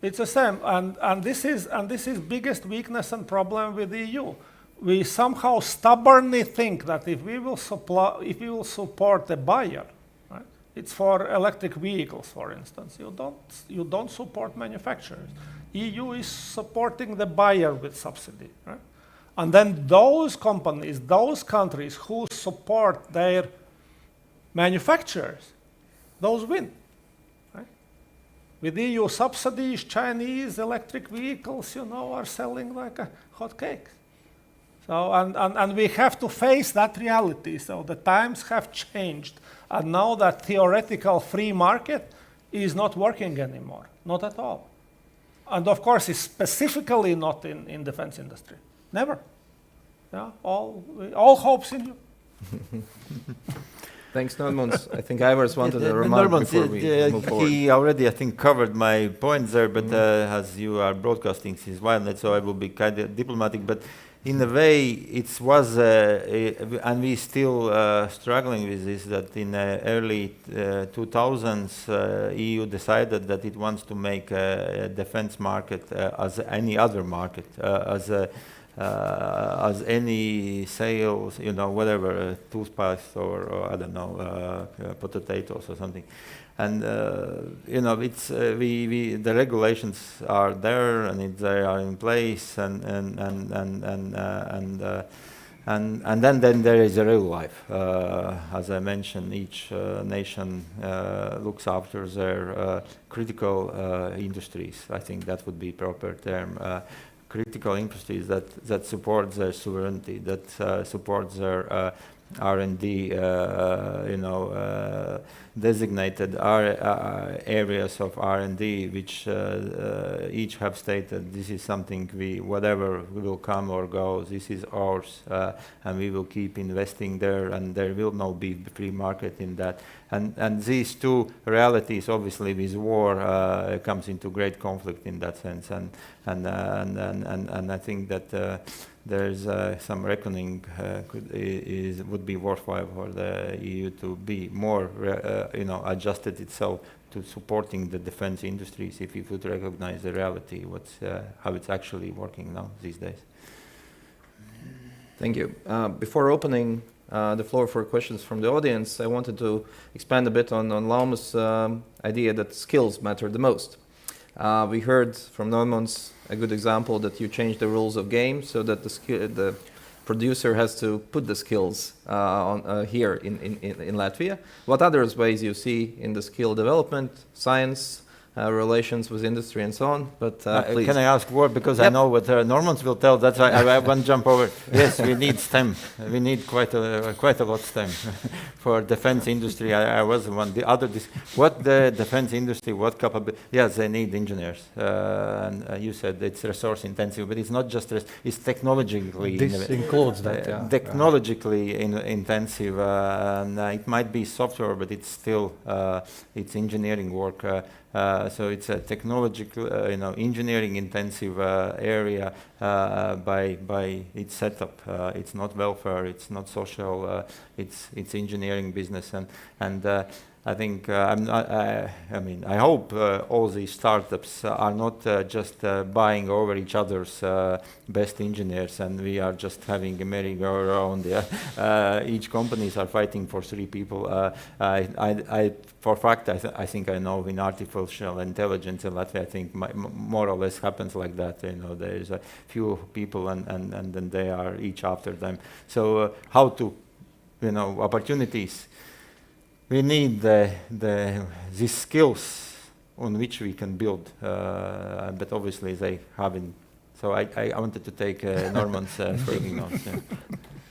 It's the same, and this is biggest weakness and problem with the EU. We somehow stubbornly think that if we will support the buyer, right? It's for electric vehicles, for instance. You don't support manufacturers. EU is supporting the buyer with subsidy, right? And then those companies, those countries who support their manufacturers, those win. Right? With EU subsidies, Chinese electric vehicles, are selling like a hot cake. So, and we have to face that reality. So the times have changed. And now that theoretical free market is not working anymore, not at all. And of course, it's specifically not in defense industry. Never. Yeah, all hopes in you. Thanks, Normunds. I think Ivars wanted a remark before we move forward. He already, I think, covered my points there, but as you are broadcasting his wildnet, so I will be kind of diplomatic. But in a way, it was, and we still struggling with this, that in early 2000s, EU decided that it wants to make a defense market as any other market, as any sales, whatever, toothpaste or I don't know, potatoes or something. And it's the regulations are there and they are in place, and then there is a real life. As I mentioned, each nation looks after their critical industries. I think that would be proper term. Critical industries that support their sovereignty, that support their R&D, designated areas of R&D, which each have stated this is something whatever will come or go, this is ours, and we will keep investing there, and there will not be free market in that. And these two realities, obviously, with war comes into great conflict in that sense, and I think that there's some reckoning would be worthwhile for the EU to be more, adjusted itself to supporting the defense industries if it would recognize the reality, how it's actually working now these days. Thank you. Before opening the floor for questions from the audience, I wanted to expand a bit on Lauma's idea that skills matter the most. We heard from Neumanns a good example that you changed the rules of game so that the producer has to put the skills here in Latvia. What other ways you see in the skill development, science, relations with industry and so on? But please. Can I ask what? Because I know what Normans will tell. That's why I want to jump over. Yes, we need STEM. We need quite a lot STEM for defense industry. I was one. The other, what the defense industry, what capability? Yes, they need engineers. And you said it's resource intensive, but it's not just. It's technologically. This includes that. Yeah. Technologically intensive. And it might be software, but it's still it's engineering work. So it's a technological, engineering intensive area by its setup. It's not welfare. It's not social. It's engineering business, and I think I hope all these startups are not just buying over each other's best engineers, and we are just having a merry-go-round. Each companies are fighting for 3 people. For a fact, I think I know in artificial intelligence in Latvia, I think more or less happens like that. There is a few people, and then they are each after them. So how to, opportunities. We need these skills on which we can build, but obviously they haven't. So I wanted to take Norman's taking notes. Yeah.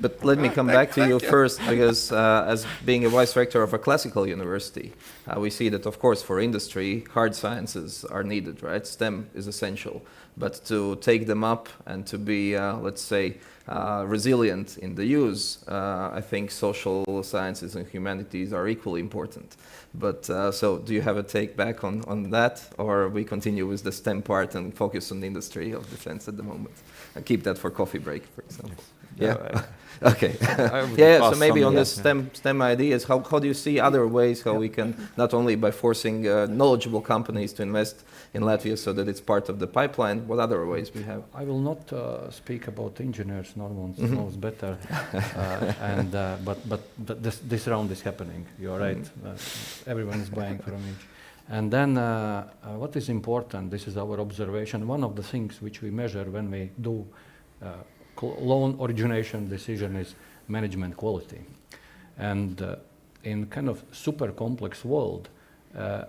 But let me come back to you first, because as being a vice rector of a classical university, we see that, of course, for industry, hard sciences are needed, right? STEM is essential. But to take them up and to be, let's say, resilient in the use, I think social sciences and humanities are equally important. But so do you have a take back on that, or we continue with the STEM part and focus on the industry of defense at the moment? And keep that for coffee break, for example. Yeah. Okay. Yeah. So maybe on this STEM ideas, how do you see other ways how we can, not only by forcing knowledgeable companies to invest in Latvia so that it's part of the pipeline, what other ways we have? I will not speak about engineers. Norman knows better. But this round is happening. You're right. Everyone is buying from each. And then what is important, this is our observation, one of the things which we measure when we do loan origination decision is management quality. And in kind of super complex world,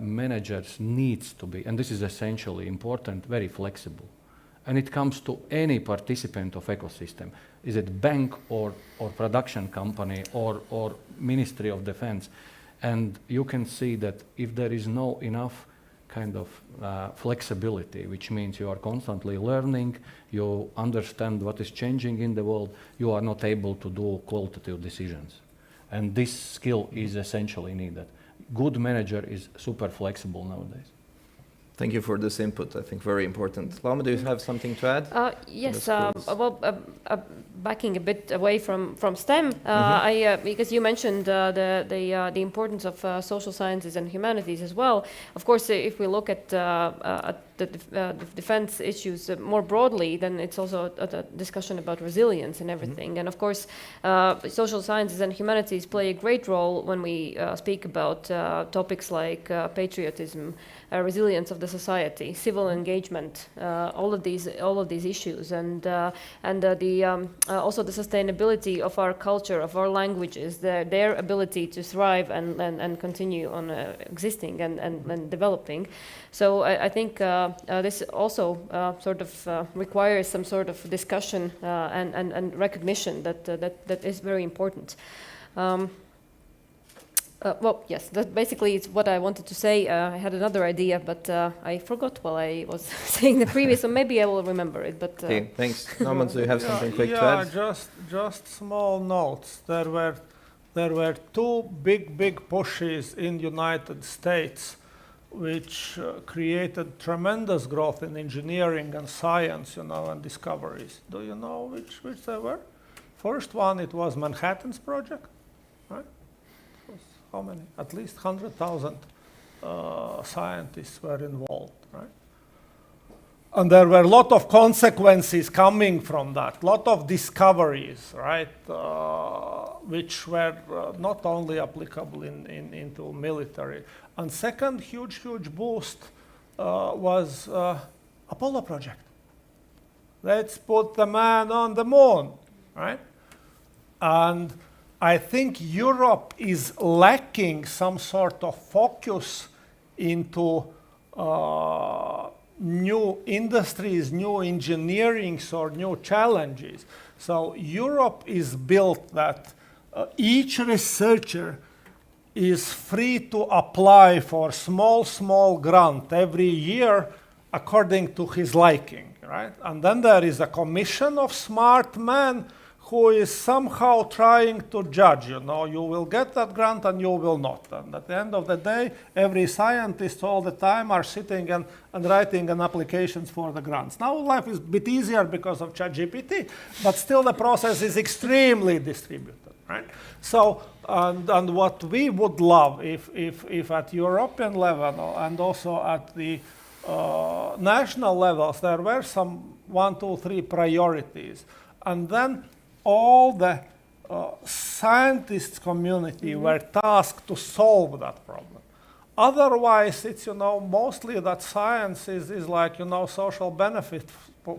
managers needs to be, and this is essentially important, very flexible. And it comes to any participant of ecosystem. Is it bank or production company or Ministry of Defense? And you can see that if there is no enough kind of flexibility, which means you are constantly learning, you understand what is changing in the world, you are not able to do qualitative decisions. And this skill is essentially needed. Good manager is super flexible nowadays. Thank you for this input. I think very important. Lauma, do you have something to add? Yes. Backing a bit away from STEM, because you mentioned the importance of social sciences and humanities as well. Of course, if we look at the defense issues more broadly, then it's also a discussion about resilience and everything. And of course, social sciences and humanities play a great role when we speak about topics like patriotism, resilience of the society, civil engagement, all of these issues, and also the sustainability of our culture, of our languages, their ability to thrive and continue on existing and developing. So I think this also sort of requires some sort of discussion and recognition that is very important. Well, yes, that basically is what I wanted to say. I had another idea, but I forgot while I was saying the previous, so maybe I will remember it. But okay, thanks. Norman, do you have something quick to add? Just small notes. There were two big pushes in United States, which created tremendous growth in engineering and science, and discoveries. Do you know which they were? First one, it was Manhattan's project, right? How many? At least 100,000 scientists were involved, right? And there were a lot of consequences coming from that, a lot of discoveries, right, which were not only applicable into military. And second huge boost was Apollo project. Let's put the man on the moon, right? And I think Europe is lacking some sort of focus into new industries, new engineerings, or new challenges. So Europe is built that each researcher is free to apply for small grant every year according to his liking, right? And then there is a commission of smart men who is somehow trying to judge, you will get that grant and you will not. And at the end of the day, every scientist all the time are sitting and writing an applications for the grants. Now life is a bit easier because of ChatGPT, but still the process is extremely distributed, right? So, and what we would love if at European level and also at the national levels, there were some 1, 2, 3 priorities. And then all the scientists community were tasked to solve that problem. Otherwise, it's, mostly that science is like, social benefit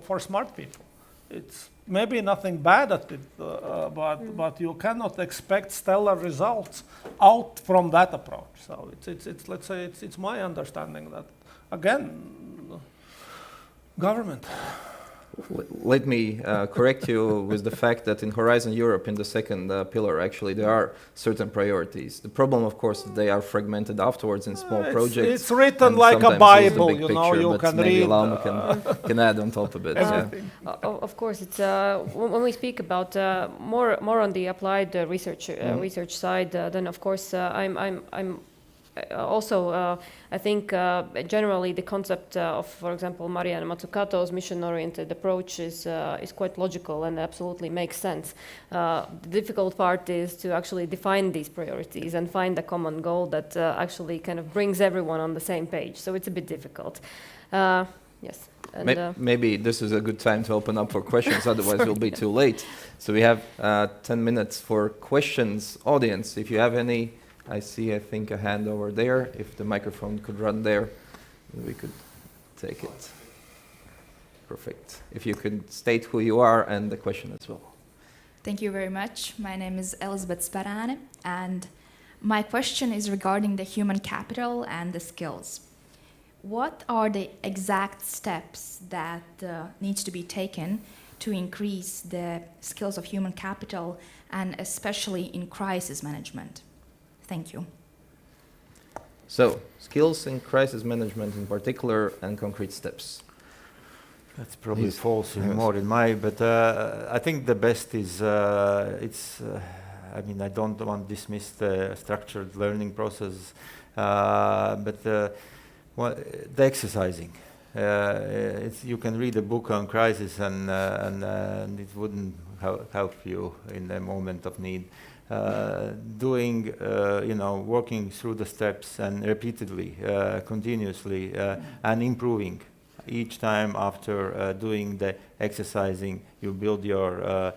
for smart people. It's maybe nothing bad at it, but you cannot expect stellar results out from that approach. So it's let's say, it's my understanding that, again, government. Let me correct you with the fact that in Horizon Europe, in the second pillar, actually, there are certain priorities. The problem, of course, is they are fragmented afterwards in small projects. It's written like a Bible, picture, you but can maybe read. Lama can add on top of it. Of course, it's when we speak about more on the applied research side, then of course I'm also, I think generally the concept of, for example, Mariana Matsukato's mission-oriented approach is quite logical and absolutely makes sense. The difficult part is to actually define these priorities and find a common goal that actually kind of brings everyone on the same page. So it's a bit difficult. Yes. And, maybe this is a good time to open up for questions, otherwise we'll be too late. So we have 10 minutes for questions. Audience, if you have any, I think, a hand over there. If the microphone could run there, we could take it. Perfect. If you could state who you are and the question as well. Thank you very much. My name is Elizabeth Sparane, and my question is regarding the human capital and the skills. What are the exact steps that needs to be taken to increase the skills of human capital, and especially in crisis management? Thank you. So, skills in crisis management in particular and concrete steps. That's probably false more in my, but I think the best is, I don't want to dismiss the structured learning process, but the exercising. You can read a book on crisis and it wouldn't help you in a moment of need. Working through the steps and repeatedly, continuously, and improving. Each time after doing the exercising, you build your,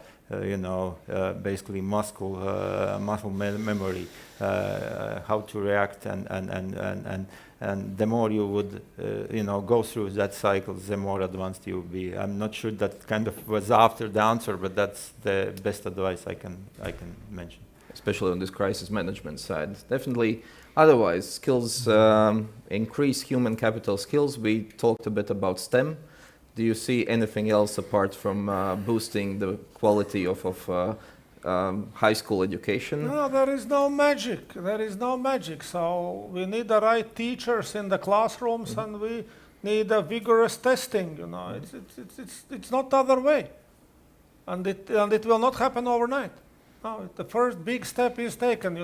basically muscle memory, how to react, and the more you would, go through that cycle, the more advanced you will be. I'm not sure that kind of was after the answer, but that's the best advice I can mention. Especially on this crisis management side. Definitely. Otherwise, skills, increase human capital skills. We talked a bit about STEM. Do you see anything else apart from boosting the quality of high school education? No, there is no magic. There is no magic. So we need the right teachers in the classrooms, and we need a vigorous testing. It's not the other way, and it will not happen overnight. No, the first big step is taken.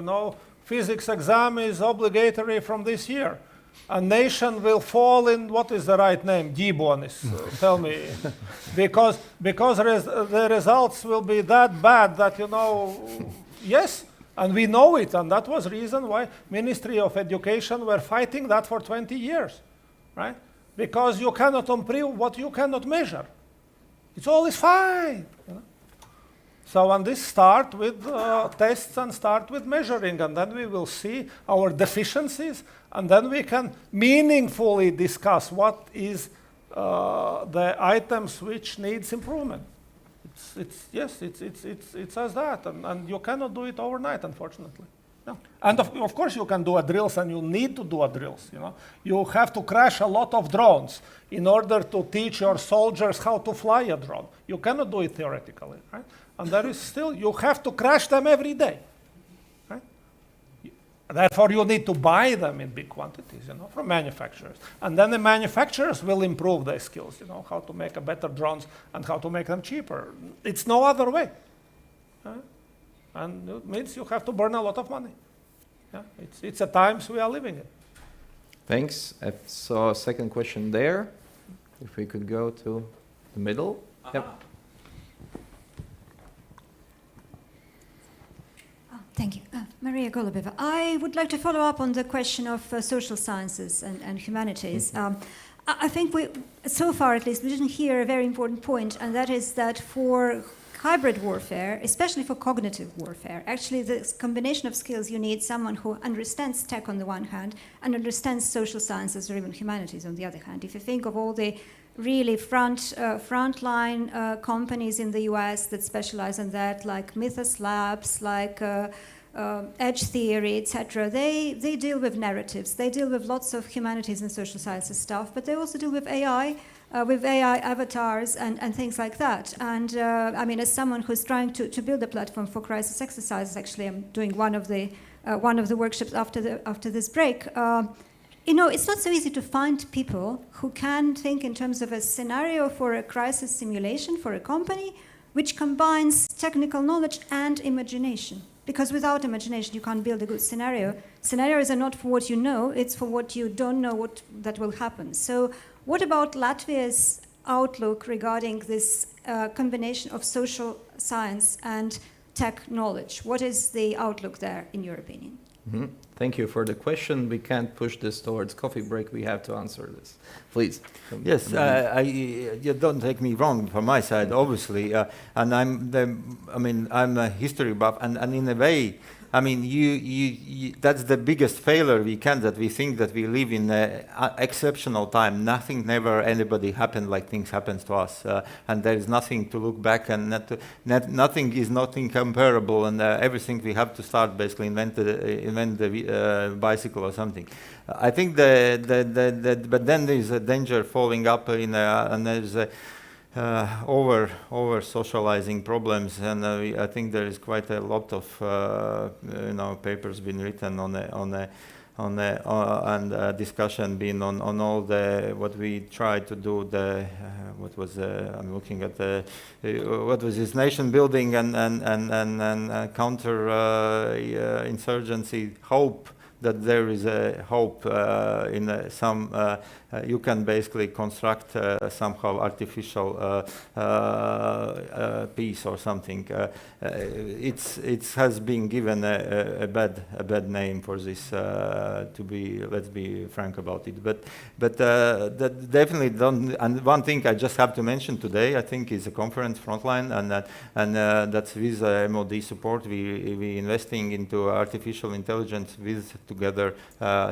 Physics exam is obligatory from this year. A nation will fall in, what is the right name? Gibonis, tell me. because the results will be that bad that, yes, and we know it. And that was reason why Ministry of Education were fighting that for 20 years, right? because you cannot improve what you cannot measure. It's all is fine. So on this, start with tests and start with measuring, and then we will see our deficiencies, and then we can meaningfully discuss what is the items which needs improvement. It's as that, and you cannot do it overnight, unfortunately. No. And of course you can do a drills, and you need to do a drills. You have to crash a lot of drones in order to teach your soldiers how to fly a drone. You cannot do it theoretically, right? And there is still, you have to crash them every day, right? Therefore, you need to buy them in big quantities, from manufacturers. And then the manufacturers will improve their skills, how to make a better drones and how to make them cheaper. It's no other way. Right? And it means you have to burn a lot of money. Yeah? It's a times we are living in. Thanks. I saw a second question there. If we could go to the middle. Yep. Thank you. Maria Golubeva. I would like to follow up on the question of social sciences and humanities. I think so far at least, we didn't hear a very important point, and that is that for hybrid warfare, especially for cognitive warfare, actually this combination of skills, you need someone who understands tech on the one hand and understands social sciences or even humanities on the other hand. If you think of all the really frontline companies in the US that specialize in that, like Mythos Labs, like Edge Theory, etc., they deal with narratives. They deal with lots of humanities and social sciences stuff, but they also deal with AI avatars and things like that. And I mean, as someone who's trying to build a platform for crisis exercises, actually I'm doing one of the workshops after this break. It's not so easy to find people who can think in terms of a scenario for a crisis simulation for a company, which combines technical knowledge and imagination. Because without imagination, you can't build a good scenario. Scenarios are not for what you know, it's for what you don't know that will happen. So what about Latvia's outlook regarding this combination of social science and tech knowledge? What is the outlook there, in your opinion? Mm-hmm. Thank you for the question. We can't push this towards coffee break. We have to answer this. Please. Yes, you don't take me wrong from my side, obviously. And I'm a history buff, and in a way, I mean, that's the biggest failure we can, that we think that we live in an exceptional time. Anybody happened like things happens to us. And there is nothing to look back, and nothing is incomparable, and everything we have to start basically invent the bicycle or something. I think but then there is a danger falling up and there's over socializing problems, and I think there is quite a lot of papers been written and discussion been on all what we tried to do. I'm looking at what was this nation building and counter insurgency hope. That there is a hope in some. You can basically construct somehow artificial peace or something. It has been given a bad name for this. Let's be frank about it. But that definitely don't. And one thing I just have to mention today, I think, is a conference Frontline, and that's with MOD support. We investing into artificial intelligence together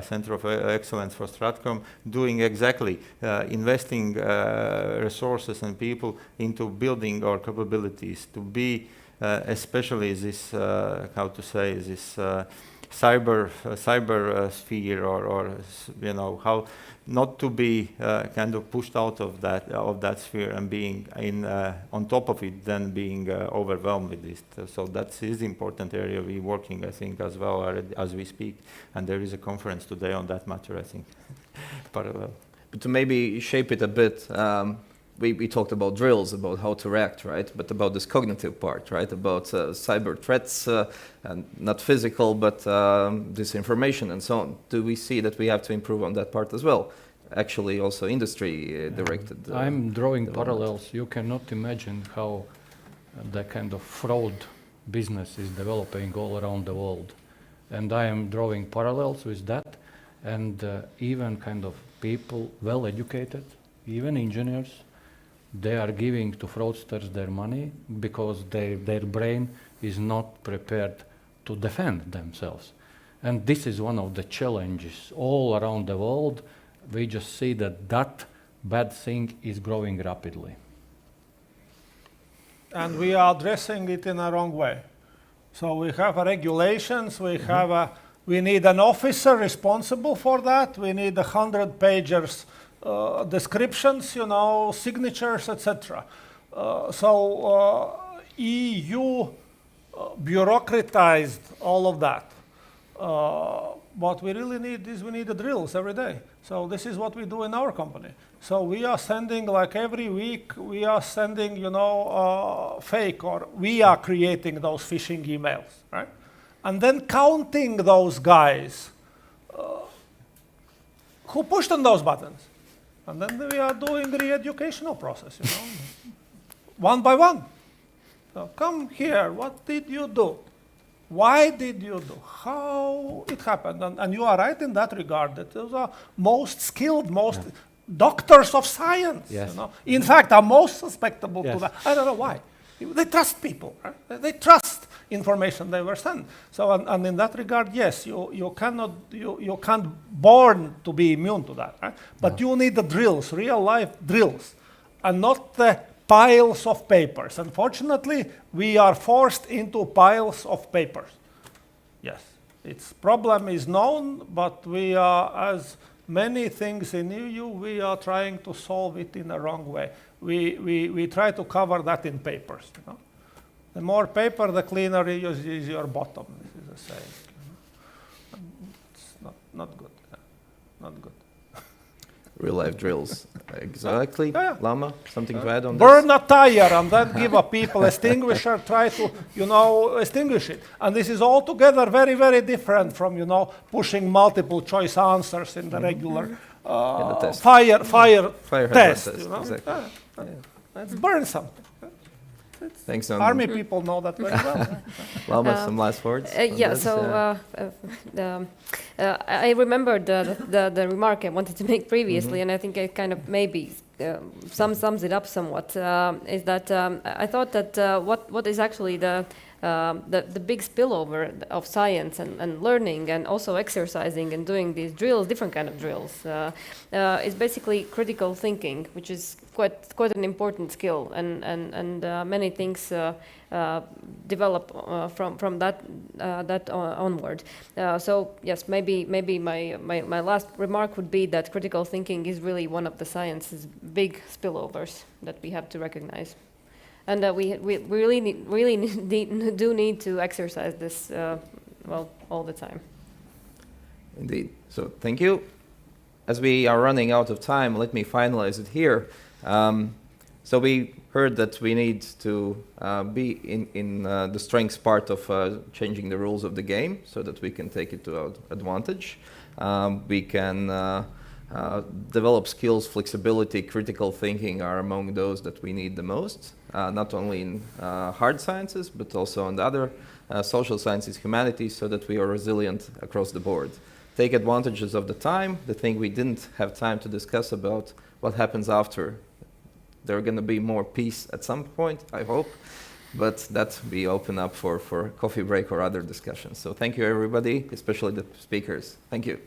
Center of Excellence for Stratcom, doing exactly investing resources and people into building our capabilities to be especially this this cyber sphere, or how not to be kind of pushed out of that sphere and being on top of it, than being overwhelmed with this. So that is important area we're working, I think, as well as we speak. And there is a conference today on that matter, I think, parallel. But to maybe shape it a bit, we talked about drills, about how to react, right? But about this cognitive part, right? About cyber threats, and not physical, but disinformation and so on. Do we see that we have to improve on that part as well? Actually, also industry-directed. I'm drawing parallels. You cannot imagine how the kind of fraud business is developing all around the world. And I am drawing parallels with that. And even kind of people, well educated, even engineers, they are giving to fraudsters their money because their brain is not prepared to defend themselves. And this is one of the challenges all around the world. We just see that bad thing is growing rapidly. And we are addressing it in a wrong way. So we have regulations, we need an officer responsible for that, we need 100 pages descriptions, signatures, etc. EU bureaucratized all of that. What we really need is the drills every day. So this is what we do in our company. So we are sending, like every week, we are sending, fake, or we are creating those phishing emails, right? And then counting those guys who pushed on those buttons. And then we are doing the re-educational process, one by one. So come here, what did you do? Why did you do? How it happened? And you are right in that regard, that those are most skilled, doctors of science, yes. In fact, are most susceptible Yes. to that. I don't know why. They trust people, right? They trust information they were sent. So, and in that regard, yes, you can't born to be immune to that, right? But you need the drills, real life drills, and not the piles of papers. Unfortunately, we are forced into piles of papers. Yes, its problem is known, but we are, as many things in EU, we are trying to solve it in a wrong way. We try to cover that in papers. The more paper, the cleaner is your bottom. This is the saying. It's not good. Not good. Real life drills. Exactly. Yeah. Lama, something to add on Burn a tire and then give a people extinguisher, try to, extinguish it. And this is altogether very, very different from, pushing multiple choice answers in the regular test. fire test. test. Exactly. Let's burn something. Thanks, Army people know that very well. Lama, some last words? I remembered the remark I wanted to make previously, and I think it kind of maybe sums it up somewhat, is that I thought that what is actually the big spillover of science and learning and also exercising and doing these drills, different kind of drills, is basically critical thinking, which is quite an important skill, and many things develop from that onward. So yes, maybe my last remark would be that critical thinking is really one of the science's big spillovers that we have to recognize. And we really need to exercise this all the time. Indeed. So thank you. As we are running out of time, let me finalize it here. So we heard that we need to be in the strengths part of changing the rules of the game so that we can take it to our advantage. We can develop skills, flexibility, critical thinking are among those that we need the most. Not only in hard sciences, but also in the other social sciences, humanities, so that we are resilient across the board. Take advantages of the time, the thing we didn't have time to discuss about what happens after. There are going to be more peace at some point, I hope, but that we open up for coffee break or other discussions. So thank you, everybody, especially the speakers. Thank you.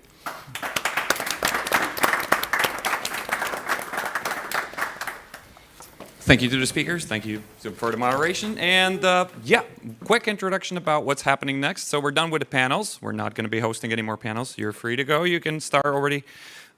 Thank you to the speakers. Thank you for the moderation. And quick introduction about what's happening next. So we're done with the panels. We're not going to be hosting any more panels. You're free to go. You can start already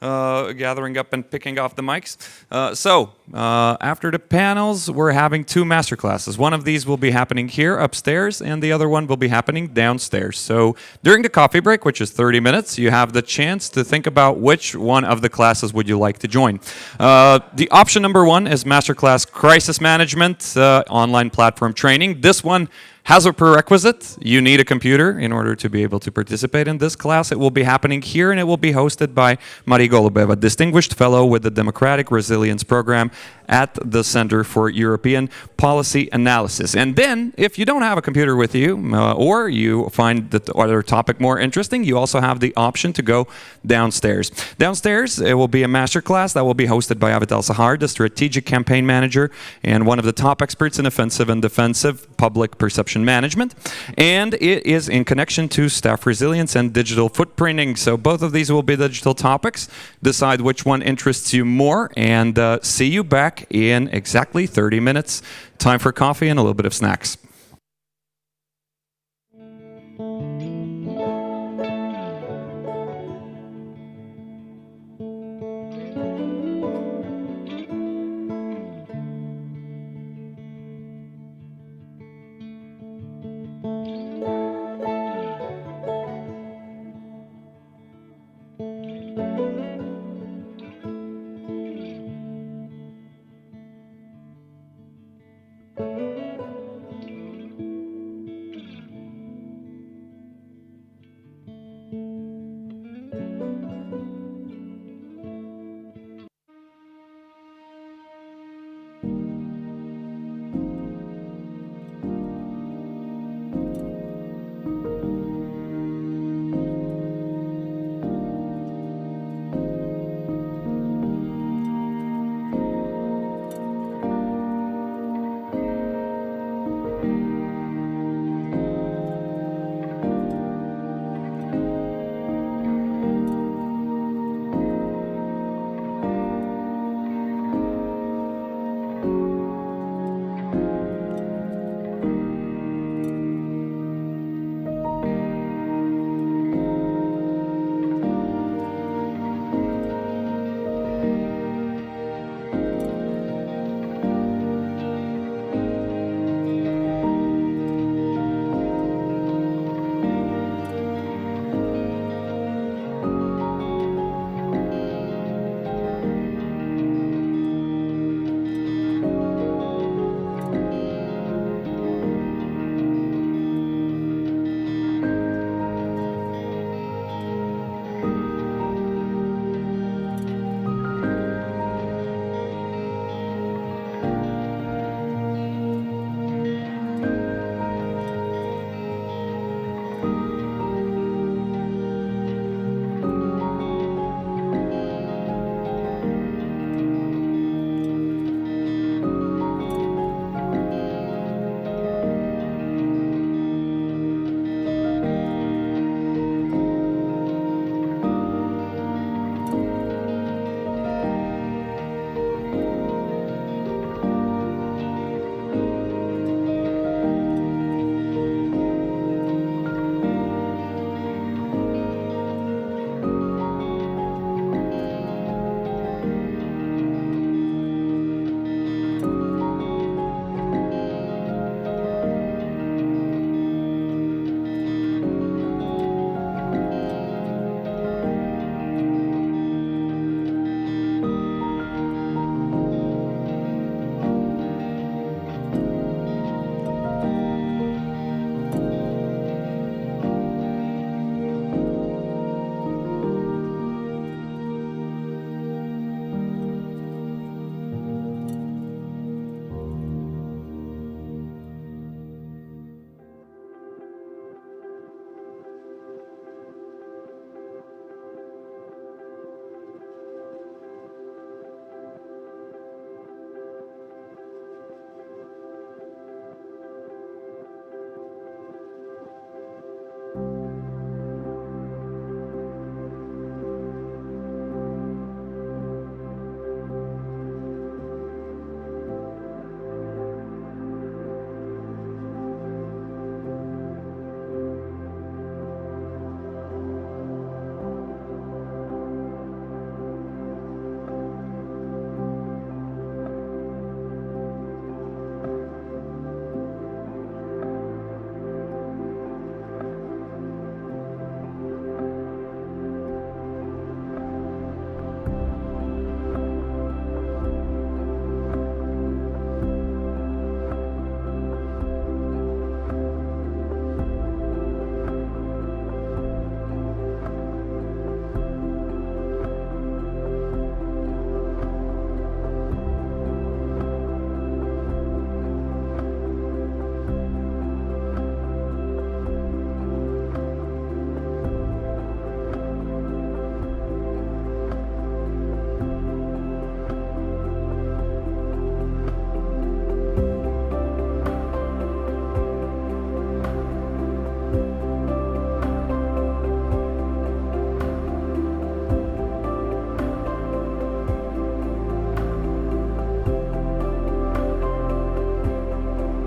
gathering up and picking off the mics. After the panels, we're having 2 master classes. One of these will be happening here upstairs, and the other one will be happening downstairs. So during the coffee break, which is 30 minutes, you have the chance to think about which one of the classes would you like to join. The option number 1 is Masterclass Crisis Management, online platform training. This one As a prerequisite, you need a computer in order to be able to participate in this class. It will be happening here, and it will be hosted by Maria Golubeva, Distinguished Fellow with the Democratic Resilience Program at the Center for European Policy Analysis. And then, if you don't have a computer with you, or you find the other topic more interesting, you also have the option to go downstairs. Downstairs, it will be a masterclass that will be hosted by Avital Sahar, the Strategic Campaign Manager, and one of the top experts in offensive and defensive public perception management, and it is in connection to staff resilience and digital footprinting. So both of these will be digital topics. Decide which one interests you more, and see you back in exactly 30 minutes. Time for coffee and a little bit of snacks. Thank you.